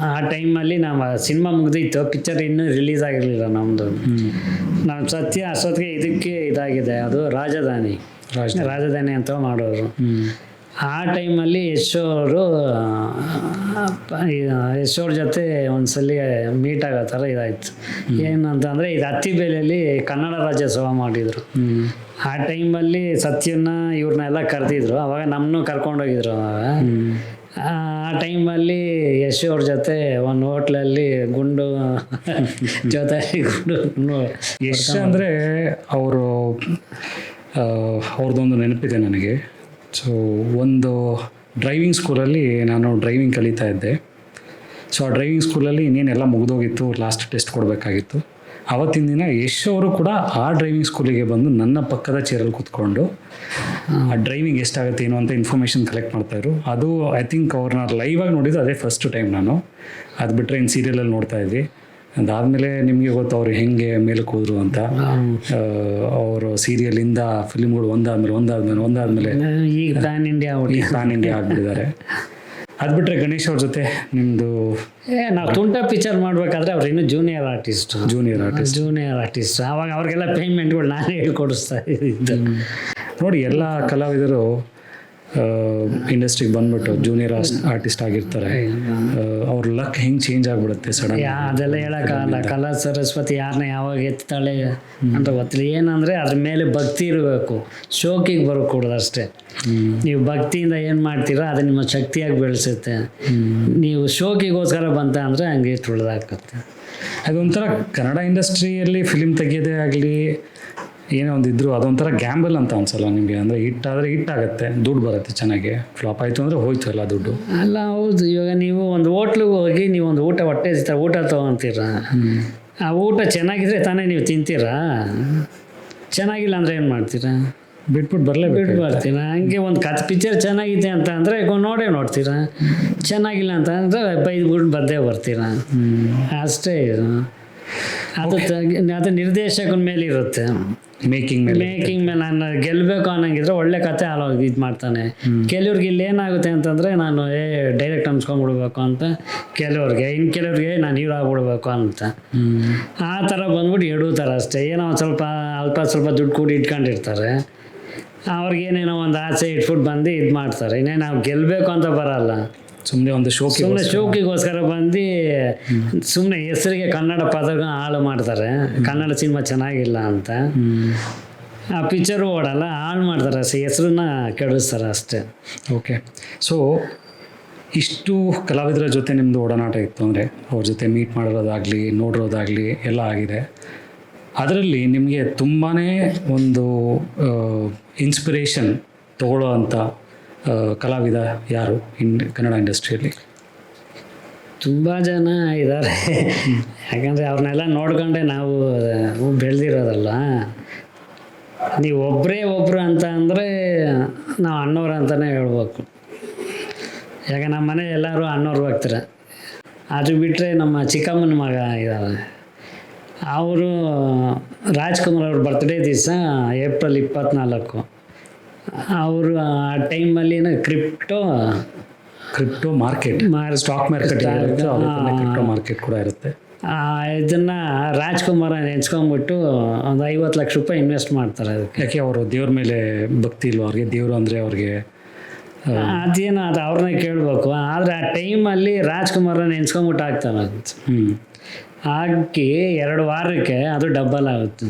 ಆ ಟೈಮಲ್ಲಿ ನಾವು ಸಿನಿಮಾ ಮುಗ್ದಿತ್ತು, ಪಿಕ್ಚರ್ ಇನ್ನೂ ರಿಲೀಸ್ ಆಗಿರಲಿಲ್ಲ ನಮ್ಮದು. ನಾವು ಸತ್ಯ ಅಷ್ಟೊತ್ತಿಗೆ ಇದಕ್ಕೆ ಇದಾಗಿದೆ, ಅದು ರಾಜಧಾನಿ ಅಂತ ಮಾಡೋರು. ಆ ಟೈಮಲ್ಲಿ ಯಶ್ ಅವ್ರ ಜೊತೆ ಒಂದ್ಸಲಿ ಮೀಟ್ ಆಗೋ ಥರ ಇದಾಯಿತು. ಏನಂತಂದರೆ ಇದು ಹತ್ತಿಬೇಲೆಯಲ್ಲಿ ಕನ್ನಡ ರಾಜ್ಯೋತ್ಸವ ಮಾಡಿದರು. ಆ ಟೈಮಲ್ಲಿ ಸತ್ಯನ ಇವ್ರನ್ನೆಲ್ಲ ಕರೆದಿದ್ರು, ಅವಾಗ ನಮ್ಮನ್ನು ಕರ್ಕೊಂಡೋಗಿದ್ರು. ಅವಾಗ ಆ ಟೈಮಲ್ಲಿ ಯಶ್ ಅವ್ರ ಜೊತೆ ಒಂದು ಹೋಟ್ಲಲ್ಲಿ ಗುಂಡು ಯಶ್ ಅಂದರೆ ಅವರು ಅವ್ರದ್ದೊಂದು ನೆನಪಿದೆ ನನಗೆ. ಸೊ ಒಂದು ಡ್ರೈವಿಂಗ್ ಸ್ಕೂಲಲ್ಲಿ ನಾನು ಡ್ರೈವಿಂಗ್ ಕಲಿತಾ ಇದ್ದೆ. ಸೊ ಆ ಡ್ರೈವಿಂಗ್ ಸ್ಕೂಲಲ್ಲಿ ಇನ್ನೇನೆಲ್ಲ ಮುಗಿದೋಗಿತ್ತು, ಲಾಸ್ಟ್ ಟೆಸ್ಟ್ ಕೊಡಬೇಕಾಗಿತ್ತು. ಆವತ್ತಿನ ದಿನ ಯಶ್ ಅವರು ಕೂಡ ಆ ಡ್ರೈವಿಂಗ್ ಸ್ಕೂಲಿಗೆ ಬಂದು ನನ್ನ ಪಕ್ಕದ ಚೇರಲ್ಲಿ ಕೂತ್ಕೊಂಡು ಆ ಡ್ರೈವಿಂಗ್ ಎಷ್ಟಾಗುತ್ತೆ ಏನೋ ಅಂತ ಇನ್ಫಾರ್ಮೇಷನ್ ಕಲೆಕ್ಟ್ ಮಾಡ್ತಾಯಿದ್ರು. ಅದು ಐ ಥಿಂಕ್ ಅವ್ರನ್ನ ಲೈವಾಗಿ ನೋಡಿದ್ದು ಅದೇ ಫಸ್ಟ್ ಟೈಮ್ ನಾನು. ಅದು ಬಿಟ್ಟರೆ ಇನ್ನು ಸೀರಿಯಲಲ್ಲಿ ನೋಡ್ತಾ ಇದ್ವಿ. ಅದಾದಮೇಲೆ ನಿಮಗೆ ಗೊತ್ತು ಅವ್ರು ಹೆಂಗೆ ಮೇಲಕ್ಕೆ ಹೋದ್ರು ಅಂತ. ಅವರು ಸೀರಿಯಲಿಂದ ಫಿಲ್ಮ್ಗಳು ಒಂದಾದ್ಮೇಲೆ ಈಗ ಪ್ಯಾನ್ ಇಂಡಿಯಾ ಆಗ್ಬಿಟ್ಟಿದ್ದಾರೆ. ಅದು ಬಿಟ್ಟರೆ ಗಣೇಶ್ ಅವ್ರ ಜೊತೆ ನಿಮ್ಮದು ನಾವು ತುಂಟ ಪಿಕ್ಚರ್ ಮಾಡಬೇಕಾದ್ರೆ ಅವ್ರು ಇನ್ನೂ ಜೂನಿಯರ್ ಆರ್ಟಿಸ್ಟ್. ಆವಾಗ ಅವ್ರಿಗೆಲ್ಲ ಪೇಮೆಂಟ್ಗಳು ನಾನೇ ಹೇಳ್ಕೊಡಿಸ್ತಾ ಇದ್ದೆ. ನೋಡಿ, ಎಲ್ಲ ಕಲಾವಿದರು ಇಂಡಸ್ಟ್ರಿಗೆ ಬಂದ್ಬಿಟ್ಟು ಜೂನಿಯರ್ ಆರ್ಟಿಸ್ಟ್ ಆಗಿರ್ತಾರೆ. ಅವ್ರ ಲಕ್ ಹೆಂಗೆ ಚೇಂಜ್ ಆಗಿಬಿಡುತ್ತೆ ಸಡನ್. ಅದೆಲ್ಲ ಹೇಳೋಕ್ಕಾಗಲ್ಲ. ಕಲಾ ಸರಸ್ವತಿ ಯಾರನ್ನ ಯಾವಾಗ ಎತ್ತಾಳೆ ಅಂತ ಗೊತ್ತಿಲ್ಲ. ಏನಂದರೆ ಅದ್ರ ಮೇಲೆ ಭಕ್ತಿ ಇರಬೇಕು, ಶೋಕಿಗೆ ಬರೋಕೂಡದು ಅಷ್ಟೇ. ನೀವು ಭಕ್ತಿಯಿಂದ ಏನು ಮಾಡ್ತೀರೋ ಅದು ನಿಮ್ಮ ಶಕ್ತಿಯಾಗಿ ಬೆಳೆಸುತ್ತೆ. ನೀವು ಶೋಕಿಗೋಸ್ಕರ ಬಂತ ಅಂದರೆ ಹಂಗೆ ತುಳಿದಾಕತ್ತೆ. ಅದೊಂಥರ ಕನ್ನಡ ಇಂಡಸ್ಟ್ರಿಯಲ್ಲಿ ಫಿಲಿಮ್ ತೆಗಿಯೋದೇ ಆಗಲಿ ಏನೋ ಒಂದಿದ್ರು ಅದೊಂಥರ ಗ್ಯಾಂಬಲ್ ಅಂತ ಅನ್ಸಲ್ಲ ನಿಮಗೆ? ಅಂದರೆ ಹಿಟ್ಟಾದರೆ ಹಿಟ್ಟಾಗತ್ತೆ, ದುಡ್ಡು ಬರುತ್ತೆ ಚೆನ್ನಾಗಿ. ಫ್ಲಾಪ್ ಆಯಿತು ಅಂದರೆ ಹೋಯ್ತು ಎಲ್ಲ ದುಡ್ಡು. ಅಲ್ಲ, ಹೌದು. ಇವಾಗ ನೀವು ಒಂದು ಹೋಟ್ಲಿಗೆ ಹೋಗಿ ನೀವು ಒಂದು ಊಟ ತೊಗೊತೀರ. ಆ ಊಟ ಚೆನ್ನಾಗಿದ್ರೆ ತಾನೇ ನೀವು ತಿಂತೀರಾ. ಚೆನ್ನಾಗಿಲ್ಲ ಅಂದರೆ ಏನು ಮಾಡ್ತೀರಾ? ಬಿಟ್ಟು ಬರ್ತೀರಾ. ಹಂಗೆ ಒಂದು ಪಿಕ್ಚರ್ ಚೆನ್ನಾಗಿದೆ ಅಂತ ಅಂದರೆ ನೋಡ್ತೀರಾ. ಚೆನ್ನಾಗಿಲ್ಲ ಅಂತ ಅಂದರೆ ಬೈದ್ಬಿಟ್ಟು ಬರ್ತೀರಾ. ಅಷ್ಟೇ. ಅದು ನಿರ್ದೇಶಕನ ಮೇಲೆ ಇರುತ್ತೆ, ಮೇಕಿಂಗ್ ಮೇಲೆ. ನಾನು ಗೆಲ್ಲಬೇಕು ಅನ್ನಂಗಿದ್ರೆ ಒಳ್ಳೆ ಕತೆ ಇದು ಮಾಡ್ತಾನೆ. ಕೆಲವ್ರಿಗೆ ಇಲ್ಲಿ ಏನಾಗುತ್ತೆ ಅಂತಂದರೆ ನಾನು ಡೈರೆಕ್ಟ್ ಅನ್ಸ್ಕೊಂಡ್ಬಿಡ್ಬೇಕು ಅಂತ ಕೆಲವ್ರಿಗೆ, ಇನ್ನು ಕೆಲವ್ರಿಗೆ ನಾನು ಹೀರೋ ಆಗ್ಬಿಡ್ಬೇಕು ಅಂತ. ಆ ಥರ ಬಂದ್ಬಿಟ್ಟು ಎಡುತ್ತಾರೆ ಅಷ್ಟೇ. ಏನೋ ಒಂದು ಸ್ವಲ್ಪ ದುಡ್ಡು ಕೂಡಿ ಇಟ್ಕೊಂಡಿರ್ತಾರೆ. ಅವ್ರಿಗೇನೇನೋ ಒಂದು ಆಸೆ ಇಟ್ಬಿಟ್ಟು ಬಂದು ಇದು ಮಾಡ್ತಾರೆ. ಇನ್ನೇ ನಾವು ಗೆಲ್ಲಬೇಕು ಅಂತ ಬರಲ್ಲ, ಸುಮ್ಮನೆ ಒಂದು ಶೋಕಿಗೋಸ್ಕರ ಬಂದು ಸುಮ್ಮನೆ ಹೆಸರಿಗೆ ಕನ್ನಡ ಪದಗಳ ಹಾಳು ಮಾಡ್ತಾರೆ. ಕನ್ನಡ ಸಿನಿಮಾ ಚೆನ್ನಾಗಿಲ್ಲ ಅಂತ ಆ ಪಿಕ್ಚರು ಓಡಲ್ಲ, ಹಾಳು ಮಾಡ್ತಾರೆ, ಹೆಸರನ್ನ ಕೆಡಿಸ್ತಾರೆ ಅಷ್ಟೇ. ಓಕೆ. ಸೊ ಇಷ್ಟು ಕಲಾವಿದರ ಜೊತೆ ನಿಮ್ಮದು ಒಡನಾಟ ಇತ್ತು ಅಂದರೆ, ಅವ್ರ ಜೊತೆ ಮೀಟ್ ಮಾಡಿರೋದಾಗಲಿ ನೋಡಿರೋದಾಗಲಿ ಎಲ್ಲ ಆಗಿದೆ. ಅದರಲ್ಲಿ ನಿಮಗೆ ತುಂಬಾ ಒಂದು ಇನ್ಸ್ಪಿರೇಷನ್ ತಗೊಳ್ಳೋ ಅಂಥ ಕಲಾವಿದ ಯಾರು ಕನ್ನಡ ಇಂಡಸ್ಟ್ರಿಯಲ್ಲಿ? ತುಂಬ ಜನ ಇದ್ದಾರೆ. ಯಾಕಂದರೆ ಅವ್ರನ್ನೆಲ್ಲ ನೋಡ್ಕೊಂಡೆ ನಾವು ಬೆಳೆದಿರೋದಲ್ಲ. ನೀವು ಒಬ್ಬರು ಅಂತ ಅಂದರೆ ನಾವು ಅಣ್ಣವ್ರು ಅಂತಲೇ ಹೇಳ್ಬೇಕು. ಯಾಕೆ ನಮ್ಮ ಮನೆ ಎಲ್ಲರೂ ಅಣ್ಣವ್ರು ಹೋಗ್ತಾರೆ. ಅದು ಬಿಟ್ಟರೆ ನಮ್ಮ ಚಿಕ್ಕಮ್ಮನ ಮಗ ಇದ್ದಾರೆ, ಅವರು ರಾಜ್ಕುಮಾರ್ ಅವ್ರ ಬರ್ತ್ಡೇ ದಿವಸ ಏಪ್ರಿಲ್ 24 ಅವರು ಆ ಟೈಮಲ್ಲಿ crypto market stock market crypto market ಕೂಡ ಇರುತ್ತೆ. ಇದನ್ನು ರಾಜ್ಕುಮಾರ ನೆನೆಸ್ಕೊಂಬಿಟ್ಟು ಒಂದು 50 ಲಕ್ಷ ರೂಪಾಯಿ ಇನ್ವೆಸ್ಟ್ ಮಾಡ್ತಾರೆ ಅದಕ್ಕೆ. ಯಾಕೆ ಅವರು ದೇವ್ರ ಮೇಲೆ ಭಕ್ತಿ ಇಲ್ವ ಅವ್ರಿಗೆ? ದೇವರು ಅಂದರೆ ಅವ್ರಿಗೆ ಅದೇನೋ ಅದು ಅವ್ರನ್ನೇ ಕೇಳಬೇಕು. ಆದರೆ ಆ ಟೈಮಲ್ಲಿ ರಾಜ್ಕುಮಾರ ನೆನೆಸ್ಕೊಂಬಿಟ್ಟು ಆಗ್ತಾರೆ ಅಂತ ಹಾಕಿ 2 ವಾರಕ್ಕೆ ಅದು ಡಬ್ಬಲ್ ಆಗುತ್ತೆ.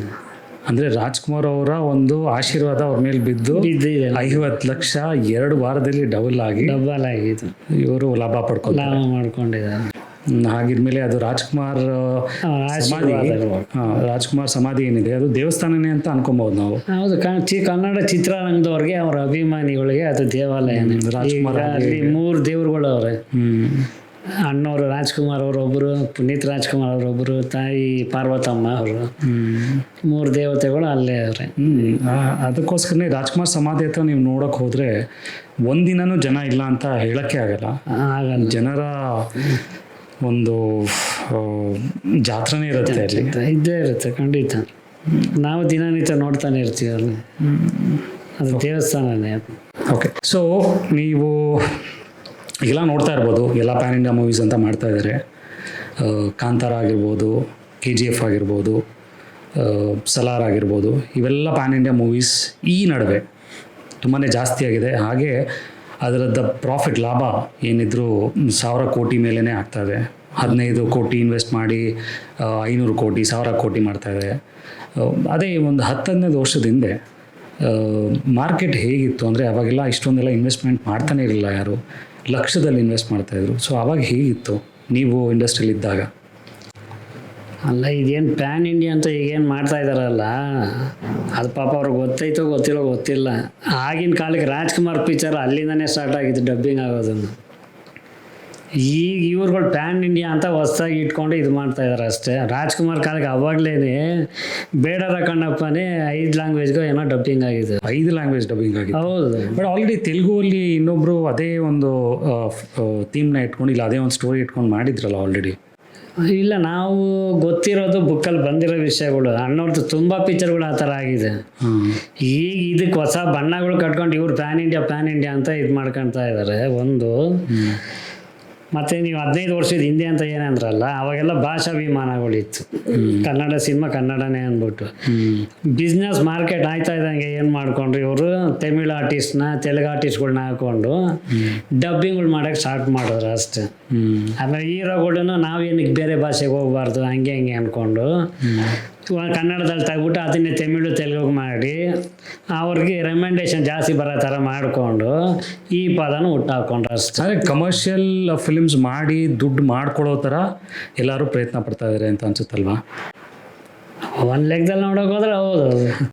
ಅಂದರೆ ರಾಜ್ಕುಮಾರ್ ಅವರ ಒಂದು ಆಶೀರ್ವಾದ ಅವ್ರ ಮೇಲೆ ಬಿದ್ದು ಬಿದ್ದಿದೆ 50 ಲಕ್ಷ 2 ವಾರದಲ್ಲಿ ಡಬಲ್ ಆಗಿದ್ದು ಇವರು ಲಾಭ ಮಾಡ್ಕೊಂಡಿದ್ದಾರೆ. ಹಾಗಿದ್ಮೇಲೆ ಅದು ರಾಜ್ಕುಮಾರ್ ಸಮಾಧಿ, ರಾಜ್ಕುಮಾರ್ ಸಮಾಧಿ ಏನಿದೆ ಅದು ದೇವಸ್ಥಾನನೇ ಅಂತ ಅನ್ಕೊಬಹುದು ನಾವು. ಹೌದು, ಕನ್ನಡ ಚಿತ್ರರಂಗದವ್ರಿಗೆ ಅವ್ರ ಅಭಿಮಾನಿಗಳಿಗೆ ಅದು ದೇವಾಲಯ. ರಾಜ್ಕುಮಾರ್ ಅಲ್ಲಿ 3 ದೇವರುಗಳು ಅವ್ರೆ. ಅಣ್ಣವರು ರಾಜ್ಕುಮಾರ್ ಅವರೊಬ್ಬರು, ಪುನೀತ್ ರಾಜ್ಕುಮಾರ್ ಅವರೊಬ್ಬರು, ತಾಯಿ ಪಾರ್ವತಮ್ಮ ಅವರು, 3 ದೇವತೆಗಳು ಅಲ್ಲೇ ಅವ್ರೆ. ಅದಕ್ಕೋಸ್ಕರನೇ ರಾಜ್ಕುಮಾರ್ ಸಮಾಧಿ ಹತ್ರ ನೀವು ನೋಡಕ್ ಹೋದ್ರೆ ಒಂದಿನನೂ ಜನ ಇಲ್ಲ ಅಂತ ಹೇಳಕ್ಕೆ ಆಗಲ್ಲ. ಜನರ ಒಂದು ಜಾತ್ರೆನೇ ಇರುತ್ತೆ ಅಲ್ಲಿ, ಇದ್ದೇ ಇರುತ್ತೆ ಖಂಡಿತ. ನಾವು ದಿನನಿತ್ಯ ನೋಡ್ತಾನೆ ಇರ್ತೀವಿ ಅಲ್ಲಿ, ಅದು ದೇವಸ್ಥಾನನೇ. ಓಕೆ, ಸೊ ನೀವು ಎಲ್ಲ ನೋಡ್ತಾ ಇರ್ಬೋದು, ಎಲ್ಲ ಪ್ಯಾನ್ ಇಂಡಿಯಾ ಮೂವೀಸ್ ಅಂತ ಮಾಡ್ತಾ ಇದ್ದಾರೆ. ಕಾಂತಾರ ಆಗಿರ್ಬೋದು, KGF ಆಗಿರ್ಬೋದು, ಸಲಾರ್ ಆಗಿರ್ಬೋದು, ಇವೆಲ್ಲ ಪ್ಯಾನ್ ಇಂಡಿಯಾ ಮೂವೀಸ್ ಈ ನಡುವೆ ತುಂಬಾ ಜಾಸ್ತಿ ಆಗಿದೆ. ಹಾಗೆ ಅದರದ್ದು ಪ್ರಾಫಿಟ್ ಲಾಭ ಏನಿದ್ರು 1000 ಕೋಟಿ ಮೇಲೇ ಆಗ್ತಾಯಿದೆ. 15 ಕೋಟಿ ಇನ್ವೆಸ್ಟ್ ಮಾಡಿ 500 ಕೋಟಿ 1000 ಕೋಟಿ ಮಾಡ್ತಾಯಿದೆ. ಅದೇ ಒಂದು 10-15 ವರ್ಷದ ಹಿಂದೆ ಮಾರ್ಕೆಟ್ ಹೇಗಿತ್ತು ಅಂದರೆ ಅವಾಗೆಲ್ಲ ಇಷ್ಟೊಂದೆಲ್ಲ ಇನ್ವೆಸ್ಟ್ಮೆಂಟ್ ಮಾಡ್ತಾನೆ ಇರಲಿಲ್ಲ, ಯಾರು ಲಕ್ಷದಲ್ಲಿ ಇನ್ವೆಸ್ಟ್ ಮಾಡ್ತಾಯಿದ್ರು. ಸೊ ಅವಾಗ ಹೇಗಿತ್ತು ನೀವು ಇಂಡಸ್ಟ್ರಿಯಲ್ಲಿ ಇದ್ದಾಗ? ಅಲ್ಲ, ಇದೇನು ಪ್ಯಾನ್ ಇಂಡಿಯಾ ಅಂತ ಈಗೇನು ಮಾಡ್ತಾ ಇದ್ದಾರಲ್ಲ, ಅದು ಪಾಪ ಅವ್ರಿಗೆ ಗೊತ್ತೈತೋ ಗೊತ್ತಿಲ್ಲ. ಆಗಿನ ಕಾಲಕ್ಕೆ ರಾಜ್ಕುಮಾರ್ ಪಿಕ್ಚರ್ ಅಲ್ಲಿಂದನೇ ಸ್ಟಾರ್ಟ್ ಆಗಿತ್ತು ಡಬ್ಬಿಂಗ್ ಆಗೋದನ್ನು. ಈಗ ಇವ್ರುಗಳು ಪ್ಯಾನ್ ಇಂಡಿಯಾ ಅಂತ ಹೊಸದಾಗಿ ಇಟ್ಕೊಂಡು ಇದು ಮಾಡ್ತಾ ಇದ್ದಾರೆ ಅಷ್ಟೇ. ರಾಜ್ಕುಮಾರ್ ಕಾಲಕ್ಕೆ ಅವಾಗಲೇ ಬೇಡರ ಕಣ್ಣಪ್ಪನೇ 5 ಲ್ಯಾಂಗ್ವೇಜ್ಗೂ ಏನೋ ಡಬ್ಬಿಂಗ್ ಆಗಿದೆ. 5 ಲ್ಯಾಂಗ್ವೇಜ್ ಡಬ್ಬಿಂಗ್ ಆಗಿದೆ. ಹೌದು, ಬಟ್ ಆಲ್ರೆಡಿ ತೆಲುಗುವಲ್ಲಿ ಇನ್ನೊಬ್ರು ಅದೇ ಒಂದು ಥೀಮ್ನ ಇಟ್ಕೊಂಡು, ಇಲ್ಲ ಅದೇ ಒಂದು ಸ್ಟೋರಿ ಇಟ್ಕೊಂಡು ಮಾಡಿದ್ರಲ್ಲ ಆಲ್ರೆಡಿ. ಇಲ್ಲ, ನಾವು ಗೊತ್ತಿರೋದು ಬುಕ್ಕಲ್ಲಿ ಬಂದಿರೋ ವಿಷಯಗಳು. ಅಣ್ಣವ್ರದ್ದು ತುಂಬ ಪಿಕ್ಚರ್ಗಳು ಆ ಥರ ಆಗಿದೆ. ಈಗ ಇದಕ್ಕೆ ಹೊಸ ಬಣ್ಣಗಳು ಕಟ್ಕೊಂಡು ಇವ್ರು ಪ್ಯಾನ್ ಇಂಡಿಯಾ ಅಂತ ಇದು ಮಾಡ್ಕೊಳ್ತಾ ಇದ್ದಾರೆ ಒಂದು. ಮತ್ತು ನೀವು 15 ವರ್ಷದ ಹಿಂದೆ ಅಂತ ಏನಂದ್ರಲ್ಲ, ಅವಾಗೆಲ್ಲ ಭಾಷಾಭಿಮಾನಗಳಿತ್ತು. ಕನ್ನಡ ಸಿನಿಮಾ ಕನ್ನಡನೇ ಅಂದ್ಬಿಟ್ಟು ಬಿಸ್ನೆಸ್ ಮಾರ್ಕೆಟ್ ಆಯ್ತಾ ಇದ್ದಂಗೆ ಏನು ಮಾಡ್ಕೊಂಡ್ರು ಇವರು, ತಮಿಳ್ ಆರ್ಟಿಸ್ಟ್ನ ತೆಲುಗು ಆರ್ಟಿಸ್ಟ್ಗಳನ್ನ ಹಾಕ್ಕೊಂಡು ಡಬ್ಬಿಂಗ್ಗಳು ಮಾಡೋಕ್ಕೆ ಸ್ಟಾರ್ಟ್ ಮಾಡಿದ್ರು ಅಷ್ಟೇ. ಆಮೇಲೆ ಹೀರೋಗಳನ್ನ ನಾವೇನಕ್ಕೆ ಬೇರೆ ಭಾಷೆಗೆ ಹೋಗ್ಬಾರ್ದು ಹಂಗೆ ಅಂದ್ಕೊಂಡು ಕನ್ನಡದಲ್ಲಿ ತೆಗ್ಬಿಟ್ಟು ಅದನ್ನೇ ತಮಿಳು ತೆಲುಗು ಮಾಡಿ ಅವ್ರಿಗೆ ರೆಕಮೆಂಡೇಶನ್ ಜಾಸ್ತಿ ಬರೋ ಥರ ಮಾಡಿಕೊಂಡು ಈ ಪದನ ಹುಟ್ಟಾಕೊಂಡ್ರು ಅಷ್ಟೇ. ಅಂದರೆ ಕಮರ್ಷಿಯಲ್ ಫಿಲ್ಮ್ಸ್ ಮಾಡಿ ದುಡ್ಡು ಮಾಡ್ಕೊಳ್ಳೋ ಥರ ಎಲ್ಲರೂ ಪ್ರಯತ್ನ ಪಡ್ತಾ ಇದ್ದಾರೆ ಅಂತ ಅನ್ಸುತ್ತಲ್ವಾ? ಒಂದು ಲೆಕ್ಕದಲ್ಲಿ ನೋಡೋಕೆ ಹೋದ್ರೆ ಹೌದು.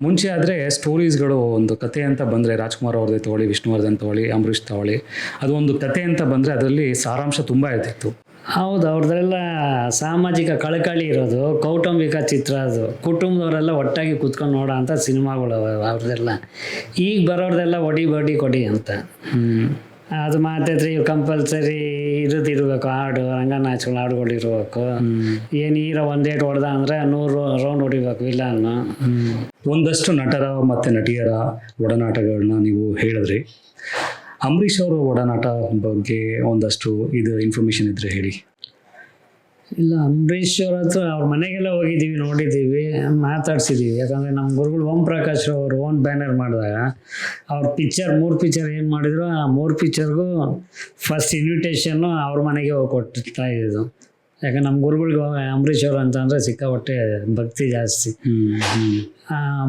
ಮುಂಚೆ ಆದರೆ ಸ್ಟೋರೀಸ್ಗಳು ಒಂದು ಕತೆ ಅಂತ ಬಂದರೆ, ರಾಜ್ಕುಮಾರ್ ಅವ್ರದ್ದೇ ತೊಗೊಳ್ಳಿ, ವಿಷ್ಣುವರ್ಧನ್ ತೊಗೊಳ್ಳಿ, ಅಂಬರೀಷ್ ತೊಗೊಳ್ಳಿ, ಅದು ಒಂದು ಕತೆ ಅಂತ ಬಂದರೆ ಅದರಲ್ಲಿ ಸಾರಾಂಶ ತುಂಬ ಇರ್ತಿತ್ತು. ಹೌದು, ಅವ್ರದ್ದೆಲ್ಲ ಸಾಮಾಜಿಕ ಕಳಕಳಿ ಇರೋದು, ಕೌಟುಂಬಿಕ ಚಿತ್ರ, ಅದು ಕುಟುಂಬದವರೆಲ್ಲ ಒಟ್ಟಾಗಿ ಕೂತ್ಕೊಂಡು ನೋಡೋ ಅಂಥ ಸಿನಿಮಾಗಳು ಅವ್ರದ್ದೆಲ್ಲ. ಈಗ ಬರೋರ್ದೆಲ್ಲ ಕೊಡಿ ಅಂತ. ಅದು ಮಾತಾಡ್ರಿ ಕಂಪಲ್ಸರಿ ಇರಬೇಕು, ಹಾಡು ರಂಗನಾಚಗಳು ಹಾಡುಗಳು ಇರಬೇಕು. ಏನು ಹೀರೋ ಒಂದೇಟು ಹೊಡೆದ ಅಂದರೆ 100 ರೌಂಡ್ ಹೊಡಿಬೇಕು ವಿಲನ್ನು. ಒಂದಷ್ಟು ನಟರ ಮತ್ತು ನಟಿಯರ ಒಡನಾಟಗಳನ್ನ ನೀವು ಹೇಳಿದ್ರಿ. ಅಂಬರೀಷ್ ಅವರ ಒಡನಾಟ ಬಗ್ಗೆ ಒಂದಷ್ಟು ಇದು ಇನ್ಫಾರ್ಮೇಷನ್ ಇದ್ದರೆ ಹೇಳಿ. ಇಲ್ಲ, ಅಂಬರೀಷ್ ಅವ್ರ ಹತ್ರ ಅವ್ರ ಮನೆಗೆಲ್ಲ ಹೋಗಿದ್ದೀವಿ, ನೋಡಿದ್ದೀವಿ, ಮಾತಾಡ್ಸಿದ್ದೀವಿ. ಯಾಕಂದರೆ ನಮ್ಮ ಗುರುಗಳು ಓಂ ಪ್ರಕಾಶ್ ಅವರು ಓನ್ ಬ್ಯಾನರ್ ಮಾಡಿದಾಗ ಅವ್ರ 3 ಪಿಕ್ಚರ್ ಏನು ಮಾಡಿದ್ರು, ಆ 3 ಪಿಕ್ಚರ್ಗೂ ಫಸ್ಟ್ ಇನ್ವಿಟೇಷನ್ನು ಅವ್ರ ಮನೆಗೆ ಹೋಗಿ ಕೊಡ್ತಾ ಇದ್ದು. ಯಾಕಂದ್ರೆ ನಮ್ಮ ಗುರುಗಳಿಗೆ ಅಂಬರೀಷ್ ಅವರು ಅಂತಂದರೆ ಸಿಕ್ಕಾಪಟ್ಟೆ ಭಕ್ತಿ ಜಾಸ್ತಿ.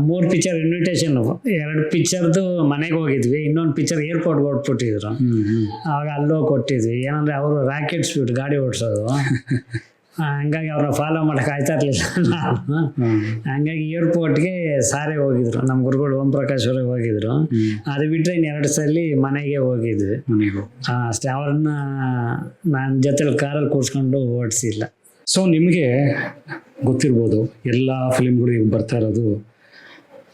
3 ಪಿಕ್ಚರ್ ಇನ್ವಿಟೇಷನ್ನು, 2 ಪಿಕ್ಚರ್ದು ಮನೆಗೆ ಹೋಗಿದ್ವಿ, ಇನ್ನೊಂದು ಪಿಕ್ಚರ್ ಏರ್ಪೋರ್ಟ್ಗೆ ಕೊಟ್ಬಿಟ್ಟಿದ್ರು. ಆವಾಗ ಅಲ್ಲೋಗಿ ಕೊಟ್ಟಿದ್ವಿ. ಏನಂದರೆ ಅವರು ರಾಕೆಟ್ ಸ್ಪೀಡ್ ಗಾಡಿ ಓಡಿಸೋದು, ಹಂಗಾಗಿ ಅವ್ರನ್ನ ಫಾಲೋ ಮಾಡೋಕೆ ಆಯ್ತಾ ಇರಲಿಲ್ಲ ನಾನು. ಹಂಗಾಗಿ ಏರ್ಪೋರ್ಟ್ಗೆ ಸಾರೇ ಹೋಗಿದ್ರು, ನಮ್ಮ ಗುರುಗಳು ಓಂ ಪ್ರಕಾಶ್ ಅವರೇ ಹೋಗಿದ್ರು. ಅದು ಬಿಟ್ಟರೆ ಇನ್ನು 2 ಸಲ ಮನೆಗೆ ಹೋಗಿದ್ವಿ. ಅಷ್ಟೇ, ಅವ್ರನ್ನ ನನ್ನ ಜೊತೆಲಿ ಕಾರಲ್ಲಿ ಕೂರಿಸ್ಕೊಂಡು ಓಡಿಸಿಲ್ಲ. ಸೊ ನಿಮಗೆ ಗೊತ್ತಿರ್ಬೋದು, ಎಲ್ಲ ಫಿಲ್ಮ್ಗಳು ಈಗ ಬರ್ತಾ ಇರೋದು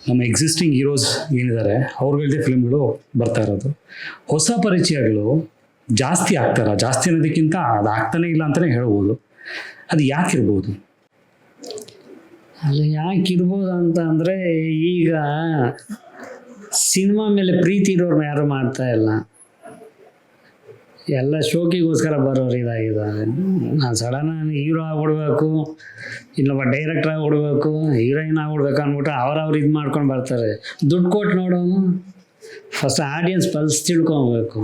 ನಮ್ಮ ಎಕ್ಸಿಸ್ಟಿಂಗ್ ಹೀರೋಸ್ ಏನಿದ್ದಾರೆ ಅವ್ರಗಳದೇ ಫಿಲ್ಮ್ಗಳು ಬರ್ತಾ ಇರೋದು. ಹೊಸ ಪರಿಚಯಗಳು ಜಾಸ್ತಿ ಜಾಸ್ತಿ ಅನ್ನೋದಕ್ಕಿಂತ ಅದು ಆಗ್ತಾನೆ ಇಲ್ಲ ಅಂತಲೇ ಹೇಳ್ಬೋದು. ಅದು ಯಾಕಿರ್ಬೋದು? ಅಲ್ಲ, ಯಾಕಿರ್ಬೋದು ಅಂತ ಅಂದರೆ, ಈಗ ಸಿನಿಮಾ ಮೇಲೆ ಪ್ರೀತಿ ಇರೋರು ಯಾರು ಮಾಡ್ತಾ ಇಲ್ಲ. ಎಲ್ಲ ಶೋಕಿಗೋಸ್ಕರ ಬರೋರು ಇದಾಗಿದ್ದಾರೆ. ನಾನು ಸಡನ್ ಹೀರೋ ಆಗ್ಬಿಡ್ಬೇಕು, ಇನ್ನೊಬ್ಬ ಡೈರೆಕ್ಟರ್ ಆಗ್ಬಿಡ್ಬೇಕು, ಹೀರೋಯಿನ್ ಆಗ್ಬಿಡ್ಬೇಕು ಅಂದ್ಬಿಟ್ಟು ಅವ್ರವ್ರು ಇದು ಮಾಡ್ಕೊಂಡು ಬರ್ತಾರೆ. ದುಡ್ಡು ಕೊಟ್ಟು ನೋಡೋನು, ಫಸ್ಟ್ ಆಡಿಯನ್ಸ್ ಪಲ್ಸ್ ತಿಳ್ಕೊಬೇಕು.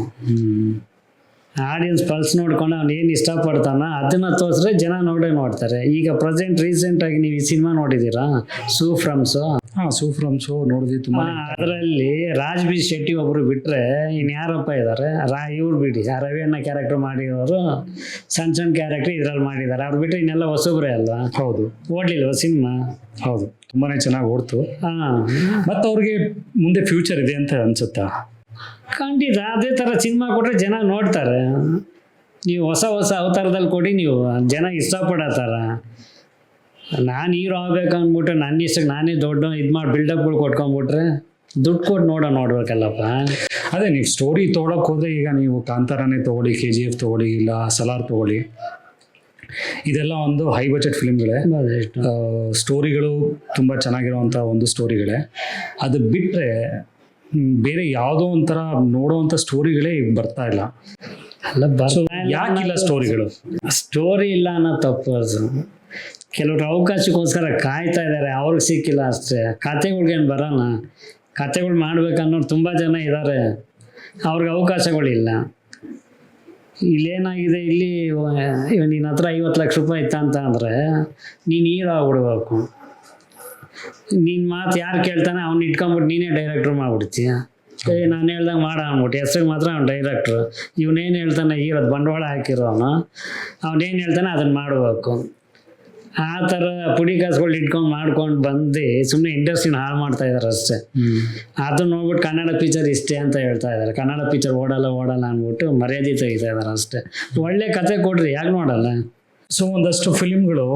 ಆಡಿಯನ್ಸ್ ಪಲ್ಸ್ ನೋಡ್ಕೊಂಡು ಅವ್ನು ಏನು ಇಷ್ಟಪಡ್ತಾನ ಅದನ್ನು ತೋರಿಸ್ರೆ ಜನ ನೋಡ್ತಾರೆ. ಈಗ ರೀಸೆಂಟಾಗಿ ನೀವು ಈ ಸಿನಿಮಾ ನೋಡಿದ್ದೀರಾ, ಸೂಫ್ರಮ್ಸು? ಹಾಂ, ಸೂಫ್ರಮ್ಸು ನೋಡಿದ್ವಿ ತುಂಬ. ಅದರಲ್ಲಿ ರಾಜ್ ಬಿ ಶೆಟ್ಟಿ ಒಬ್ರು ಬಿಟ್ಟರೆ ಇನ್ಯಾರಪ್ಪ ಇದ್ದಾರೆ? ಇವ್ರು ಬಿಡಿ, ಆ ರವಿ ಅಣ್ಣ ಕ್ಯಾರೆಕ್ಟರ್ ಮಾಡಿರೋರು ಸಣ್ಣ ಕ್ಯಾರೆಕ್ಟರ್ ಇದ್ರಲ್ಲಿ ಮಾಡಿದ್ದಾರೆ. ಅವ್ರು ಬಿಟ್ಟರೆ ಇನ್ನೆಲ್ಲ ಹೊಸಬ್ರೆ ಅಲ್ವಾ? ಹೌದು. ಓಡ್ಲಿಲ್ವ ಸಿನಿಮಾ? ಹೌದು, ತುಂಬಾ ಚೆನ್ನಾಗಿ ಓಡ್ತು. ಹಾಂ, ಮತ್ತು ಅವ್ರಿಗೆ ಮುಂದೆ ಫ್ಯೂಚರ್ ಇದೆ ಅಂತ ಅನ್ಸುತ್ತಾ? ಖಂಡಿತ ಅದೇ ಥರ ಸಿನಿಮಾ ಕೊಟ್ಟರೆ ಜನ ನೋಡ್ತಾರೆ. ನೀವು ಹೊಸ ಅವತಾರದಲ್ಲಿ ಕೊಡಿ, ನೀವು ಜನ ಇಷ್ಟಪಡೋ ಥರ. ನಾನು ಹೀರೋ ಆಗ್ಬೇಕು ಅಂದ್ಬಿಟ್ಟು ನನ್ನ ಇಷ್ಟಕ್ಕೆ ನಾನೇ ದೊಡ್ಡ ಇದು ಮಾಡಿ ಬಿಲ್ಡಪ್ಗಳು ಕೊಟ್ಕೊಂಡ್ಬಿಟ್ರೆ ದುಡ್ಡು ಕೊಟ್ಟು ನೋಡ್ಬೇಕಲ್ಲಪ್ಪ. ಅದೇ ನೀವು ಸ್ಟೋರಿ ತೊಗೊಳಕ್ಕೆ ಹೋದರೆ, ಈಗ ನೀವು ಕಾಂತಾರನೇ ತೊಗೊಳ್ಳಿ, KGF ತೊಗೊಳ್ಳಿ, ಇಲ್ಲ ಸಲಾರ್ ತೊಗೊಳ್ಳಿ, ಇದೆಲ್ಲ ಒಂದು ಹೈ ಬಜೆಟ್ ಫಿಲ್ಮ್ಗಳೇ. ಸ್ಟೋರಿಗಳು ತುಂಬ ಚೆನ್ನಾಗಿರೋವಂಥ ಒಂದು ಸ್ಟೋರಿಗಳೇ. ಅದು ಬಿಟ್ಟರೆ ಬೇರೆ ಯಾವುದೋ ಒಂಥರ ನೋಡೋವಂಥ ಸ್ಟೋರಿಗಳೇ ಈಗ ಬರ್ತಾ ಇಲ್ಲ. ಅಲ್ಲ, ಯಾಕಿಲ್ಲ ಸ್ಟೋರಿಗಳು? ಸ್ಟೋರಿ ಇಲ್ಲ ಅನ್ನೋ ತಪ್ಪು. ಅದು ಕೆಲವ್ರು ಅವಕಾಶಕ್ಕೋಸ್ಕರ ಕಾಯ್ತಾ ಇದ್ದಾರೆ, ಅವ್ರಿಗೆ ಸಿಕ್ಕಿಲ್ಲ ಅಷ್ಟೇ. ಕತೆಗಳ್ಗೇನು ಬರೋಣ, ಕತೆಗಳು ಮಾಡ್ಬೇಕನ್ನೋರು ತುಂಬ ಜನ ಇದ್ದಾರೆ, ಅವ್ರಿಗೆ ಅವಕಾಶಗಳಿಲ್ಲ. ಇಲ್ಲೇನಾಗಿದೆ, ಇಲ್ಲಿ ನಿನ್ನ ಹತ್ರ 50 ಲಕ್ಷ ರೂಪಾಯಿ ಇತ್ತ ಅಂತ ಅಂದರೆ ನೀನು ಹೀರೋ ಆಗ್ಬಿಡ್ಬೇಕು. ನಿನ್ನ ಮಾತು ಯಾರು ಕೇಳ್ತಾನೆ ಅವ್ನು ಇಟ್ಕೊಂಬಿಟ್ಟು ನೀನೇ ಡೈರೆಕ್ಟ್ರ್ ಮಾಡ್ಬಿಡ್ತೀಯ. ನಾನು ಹೇಳ್ದಂಗೆ ಮಾಡ ಅಂದ್ಬಿಟ್ಟು ಹೆಸ್ರಿಗೆ ಮಾತ್ರ ಅವ್ನು ಡೈರೆಕ್ಟ್ರು. ಇವನೇನು ಹೇಳ್ತಾನೆ, ಹೀರೋದು ಬಂಡವಾಳ ಹಾಕಿರೋನು, ಅವನೇನು ಹೇಳ್ತಾನೆ ಅದನ್ನು ಮಾಡಬೇಕು. ಆ ಥರ ಪುಡಿ ಕಾಸುಗಳು ಇಟ್ಕೊಂಡು ಮಾಡ್ಕೊಂಡು ಬಂದು ಸುಮ್ಮನೆ ಇಂಡಸ್ಟ್ರಿನ ಹಾಳು ಮಾಡ್ತಾ ಇದ್ದಾರೆ ಅಷ್ಟೇ. ಅದನ್ನ ನೋಡ್ಬಿಟ್ಟು ಕನ್ನಡ ಪಿಕ್ಚರ್ ಇಷ್ಟೇ ಅಂತ ಹೇಳ್ತಾ ಇದ್ದಾರೆ. ಕನ್ನಡ ಪಿಕ್ಚರ್ ಓಡಲ್ಲ ಅಂದ್ಬಿಟ್ಟು ಮರ್ಯಾದೆ ತೆಗಿತಾ ಇದ್ದಾರೆ ಅಷ್ಟೇ. ಒಳ್ಳೆ ಕತೆ ಕೊಡ್ರಿ, ಯಾಕೆ ನೋಡಲ್ಲ? ಸೊ ಒಂದಷ್ಟು ಫಿಲಿಮ್ಗಳು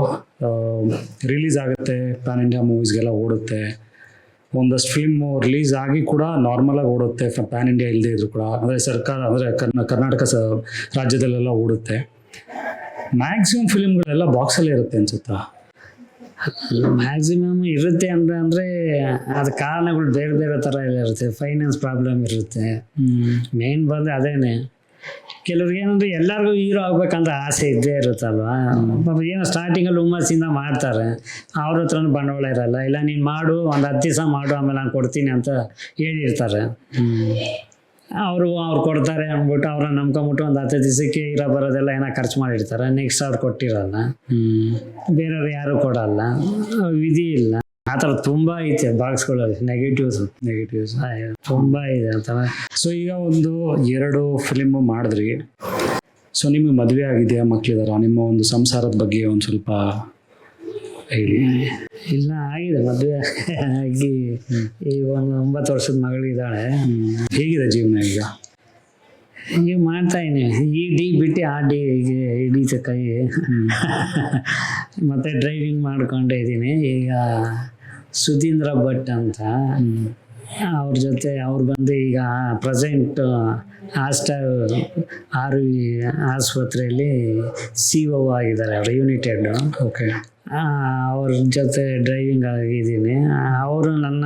ರಿಲೀಸ್ ಆಗುತ್ತೆ, ಪ್ಯಾನ್ ಇಂಡಿಯಾ ಮೂವೀಸ್ಗೆಲ್ಲ ಓಡುತ್ತೆ. ಒಂದಷ್ಟು ಫಿಲ್ಮು ರಿಲೀಸ್ ಆಗಿ ಕೂಡ ನಾರ್ಮಲಾಗಿ ಓಡುತ್ತೆ, ಪ್ಯಾನ್ ಇಂಡಿಯಾ ಇಲ್ಲದೆ ಇದ್ರು ಕೂಡ. ಅಂದರೆ ಸರ್ಕಾರ, ಅಂದರೆ ಕರ್ನಾಟಕ ರಾಜ್ಯದಲ್ಲೆಲ್ಲ ಓಡುತ್ತೆ. ಮ್ಯಾಕ್ಸಿಮಮ್ ಫಿಲ್ಮ್ಗಳೆಲ್ಲ ಬಾಕ್ಸಲ್ಲೇ ಇರುತ್ತೆ ಅನ್ಸುತ್ತಾ? ಮ್ಯಾಕ್ಸಿಮಮ್ ಇರುತ್ತೆ ಅಂದರೆ ಅದು ಕಾರಣಗಳು ಬೇರೆ ಬೇರೆ ಥರ ಎಲ್ಲ ಇರುತ್ತೆ. ಫೈನಾನ್ಸ್ ಪ್ರಾಬ್ಲಮ್ ಇರುತ್ತೆ, ಮೇನ್ ಬಂದು ಅದೇನೆ. ಕೆಲವ್ರಿಗೆ ಏನಂದ್ರೆ ಎಲ್ಲರಿಗೂ ಹೀರೋ ಆಗ್ಬೇಕಂತ ಆಸೆ ಇದ್ದೇ ಇರುತ್ತಲ್ವಾ. ಏನೋ ಸ್ಟಾರ್ಟಿಂಗಲ್ಲಿ ಹುಮ್ಮಸ್ಸಿಂದ ಮಾಡ್ತಾರೆ, ಅವ್ರ ಹತ್ರನೂ ಬಂಡವಾಳ ಇರಲ್ಲ. ಇಲ್ಲ ನೀನು ಮಾಡು, ಒಂದು 10 ದಿವಸ ಮಾಡು, ಆಮೇಲೆ ನಾನು ಕೊಡ್ತೀನಿ ಅಂತ ಹೇಳಿರ್ತಾರೆ. ಅವ್ರು ಕೊಡ್ತಾರೆ ಅಂದ್ಬಿಟ್ಟು ಅವ್ರನ್ನ ನಂಬ್ಕೊಂಬಿಟ್ಟು ಒಂದು 10 ದಿವಸಕ್ಕೆ ಇರೋ ಬರೋದೆಲ್ಲ ಏನೋ ಖರ್ಚು ಮಾಡಿರ್ತಾರೆ. ನೆಕ್ಸ್ಟ್ ಅವ್ರು ಕೊಟ್ಟಿರಲ್ಲ, ಬೇರೆಯವ್ರು ಯಾರು ಕೊಡಲ್ಲ. ವಿಧಿ ಇಲ್ಲ. ಆ ಥರ ತುಂಬ ಐತೆ ಬಾಕ್ಸ್ಗಳಲ್ಲಿ ನೆಗೆಟಿವ್ಸ್ ತುಂಬ ಇದೆ ಅಂತ. ಸೊ ಈಗ 1-2 ಫಿಲಿಮು ಮಾಡಿದ್ರಿ. ಸೊ ನಿಮಗೆ ಮದುವೆ ಆಗಿದೆಯಾ, ಮಕ್ಕಳಿದಾರ? ನಿಮ್ಮ ಒಂದು ಸಂಸಾರದ ಬಗ್ಗೆ ಒಂದು ಸ್ವಲ್ಪ ಹೇಳಿ. ಇಲ್ಲ, ಆಗಿದೆ ಮದುವೆ ಆಗಿ ಈಗ ಒಂದು 9 ವರ್ಷದ ಮಗಳಿದ್ದಾಳೆ. ಹೇಗಿದೆ ಜೀವನ ಈಗ? ಈಗ ಮಾಡ್ತಾಯಿನಿ, ಈ ಡಿ ಬಿಟ್ಟು ಆ ಡಿ ಹಿಡಿತ ಕೈ. ಮತ್ತು ಡ್ರೈವಿಂಗ್ ಮಾಡ್ಕೊಂಡೇ ಇದ್ದೀನಿ. ಈಗ ಸುಧೀಂದ್ರ ಭಟ್ ಅಂತ ಅವ್ರ ಜೊತೆ ಅವ್ರು ಬಂದು ಈಗ ಪ್ರೆಸೆಂಟ್ RV ಆಸ್ಪತ್ರೆಯಲ್ಲಿ CO ಆಗಿದ್ದಾರೆ, ಅವರು ಯುನೈಟೆಡ್. ಓಕೆ. ಅವ್ರ ಜೊತೆ ಡ್ರೈವಿಂಗ್ ಆಗಿದ್ದೀನಿ. ಅವರು ನನ್ನ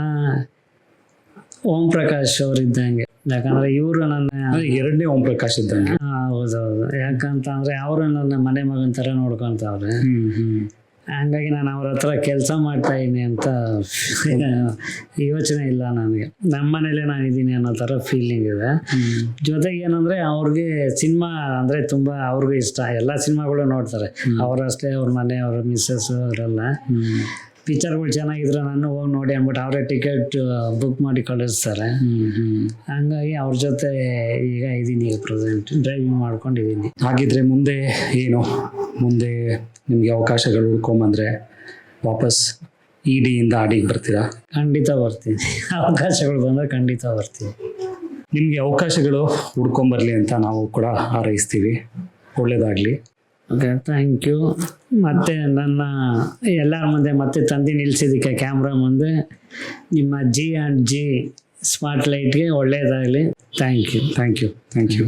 ಓಂ ಪ್ರಕಾಶ್ ಅವ್ರು ಇದ್ದಂಗೆ. ಯಾಕಂದರೆ ಇವರು ನನ್ನ 2ನೇ ಓಂ ಪ್ರಕಾಶ್ ಇದ್ದಂಗೆ. ಹೌದೌದು. ಯಾಕಂತಂದರೆ ಅವರು ನನ್ನ ಮನೆ ಮಗನ ಥರ ನೋಡ್ಕೊತಾವ್ರೆ. ಹಂಗಾಗಿ ನಾನು ಅವ್ರ ಹತ್ರ ಕೆಲಸ ಮಾಡ್ತಾಯಿದ್ದೀನಿ ಅಂತ ಯೋಚನೆ ಇಲ್ಲ ನನಗೆ. ನಮ್ಮ ಮನೇಲೆ ನಾನು ಇದ್ದೀನಿ ಅನ್ನೋ ಥರ ಫೀಲಿಂಗ್ ಇದೆ. ಜೊತೆಗೆ ಏನಂದರೆ ಅವ್ರಿಗೆ ಸಿನಿಮಾ ಅಂದರೆ ತುಂಬ ಅವ್ರಿಗೂ ಇಷ್ಟ. ಎಲ್ಲ ಸಿನಿಮಾಗಳು ನೋಡ್ತಾರೆ ಅವರಷ್ಟೇ, ಅವ್ರ ಮನೆ, ಅವ್ರ ಮಿಸ್ಸಸ್ ಅವರೆಲ್ಲ. ಪಿಕ್ಚರ್ಗಳು ಚೆನ್ನಾಗಿದ್ರೆ ನಾನು ಹೋಗಿ ನೋಡಿ ಅಂದ್ಬಿಟ್ಟು ಅವರೇ ಟಿಕೆಟ್ ಬುಕ್ ಮಾಡಿ ಕಳಿಸ್ತಾರೆ. ಹಂಗಾಗಿ ಅವ್ರ ಜೊತೆ ಈಗ ಇದ್ದೀನಿ, ಈಗ ಪ್ರೆಸೆಂಟ್ ಡ್ರೈವಿಂಗ್ ಮಾಡ್ಕೊಂಡಿದ್ದೀನಿ. ಹಾಗಿದ್ರೆ ಮುಂದೆ ಏನು? ಮುಂದೆ ನಿಮಗೆ ಅವಕಾಶಗಳು ಹುಡ್ಕೊಂಬಂದರೆ ವಾಪಸ್ ED-ಯಿಂದ RD-ಗೆ ಬರ್ತೀರಾ? ಖಂಡಿತ ಬರ್ತೀನಿ. ಅವಕಾಶಗಳು ಬಂದರೆ ಖಂಡಿತ ಬರ್ತೀನಿ. ನಿಮಗೆ ಅವಕಾಶಗಳು ಹುಡ್ಕೊಂಬರಲಿ ಅಂತ ನಾವು ಕೂಡ ಹಾರೈಸ್ತೀವಿ. ಒಳ್ಳೆಯದಾಗಲಿ. Okay, thank you. ಮತ್ತು ನನ್ನ ಎಲ್ಲರ ಮುಂದೆ ಮತ್ತೆ ತಂದು ನಿಲ್ಲಿಸಿದ್ದಕ್ಕೆ ಕ್ಯಾಮ್ರಾ ಮುಂದೆ ನಿಮ್ಮ G&G ಸ್ಮಾರ್ಟ್ ಲೈಟ್ಗೆ ಒಳ್ಳೆಯದಾಗಲಿ. Thank you.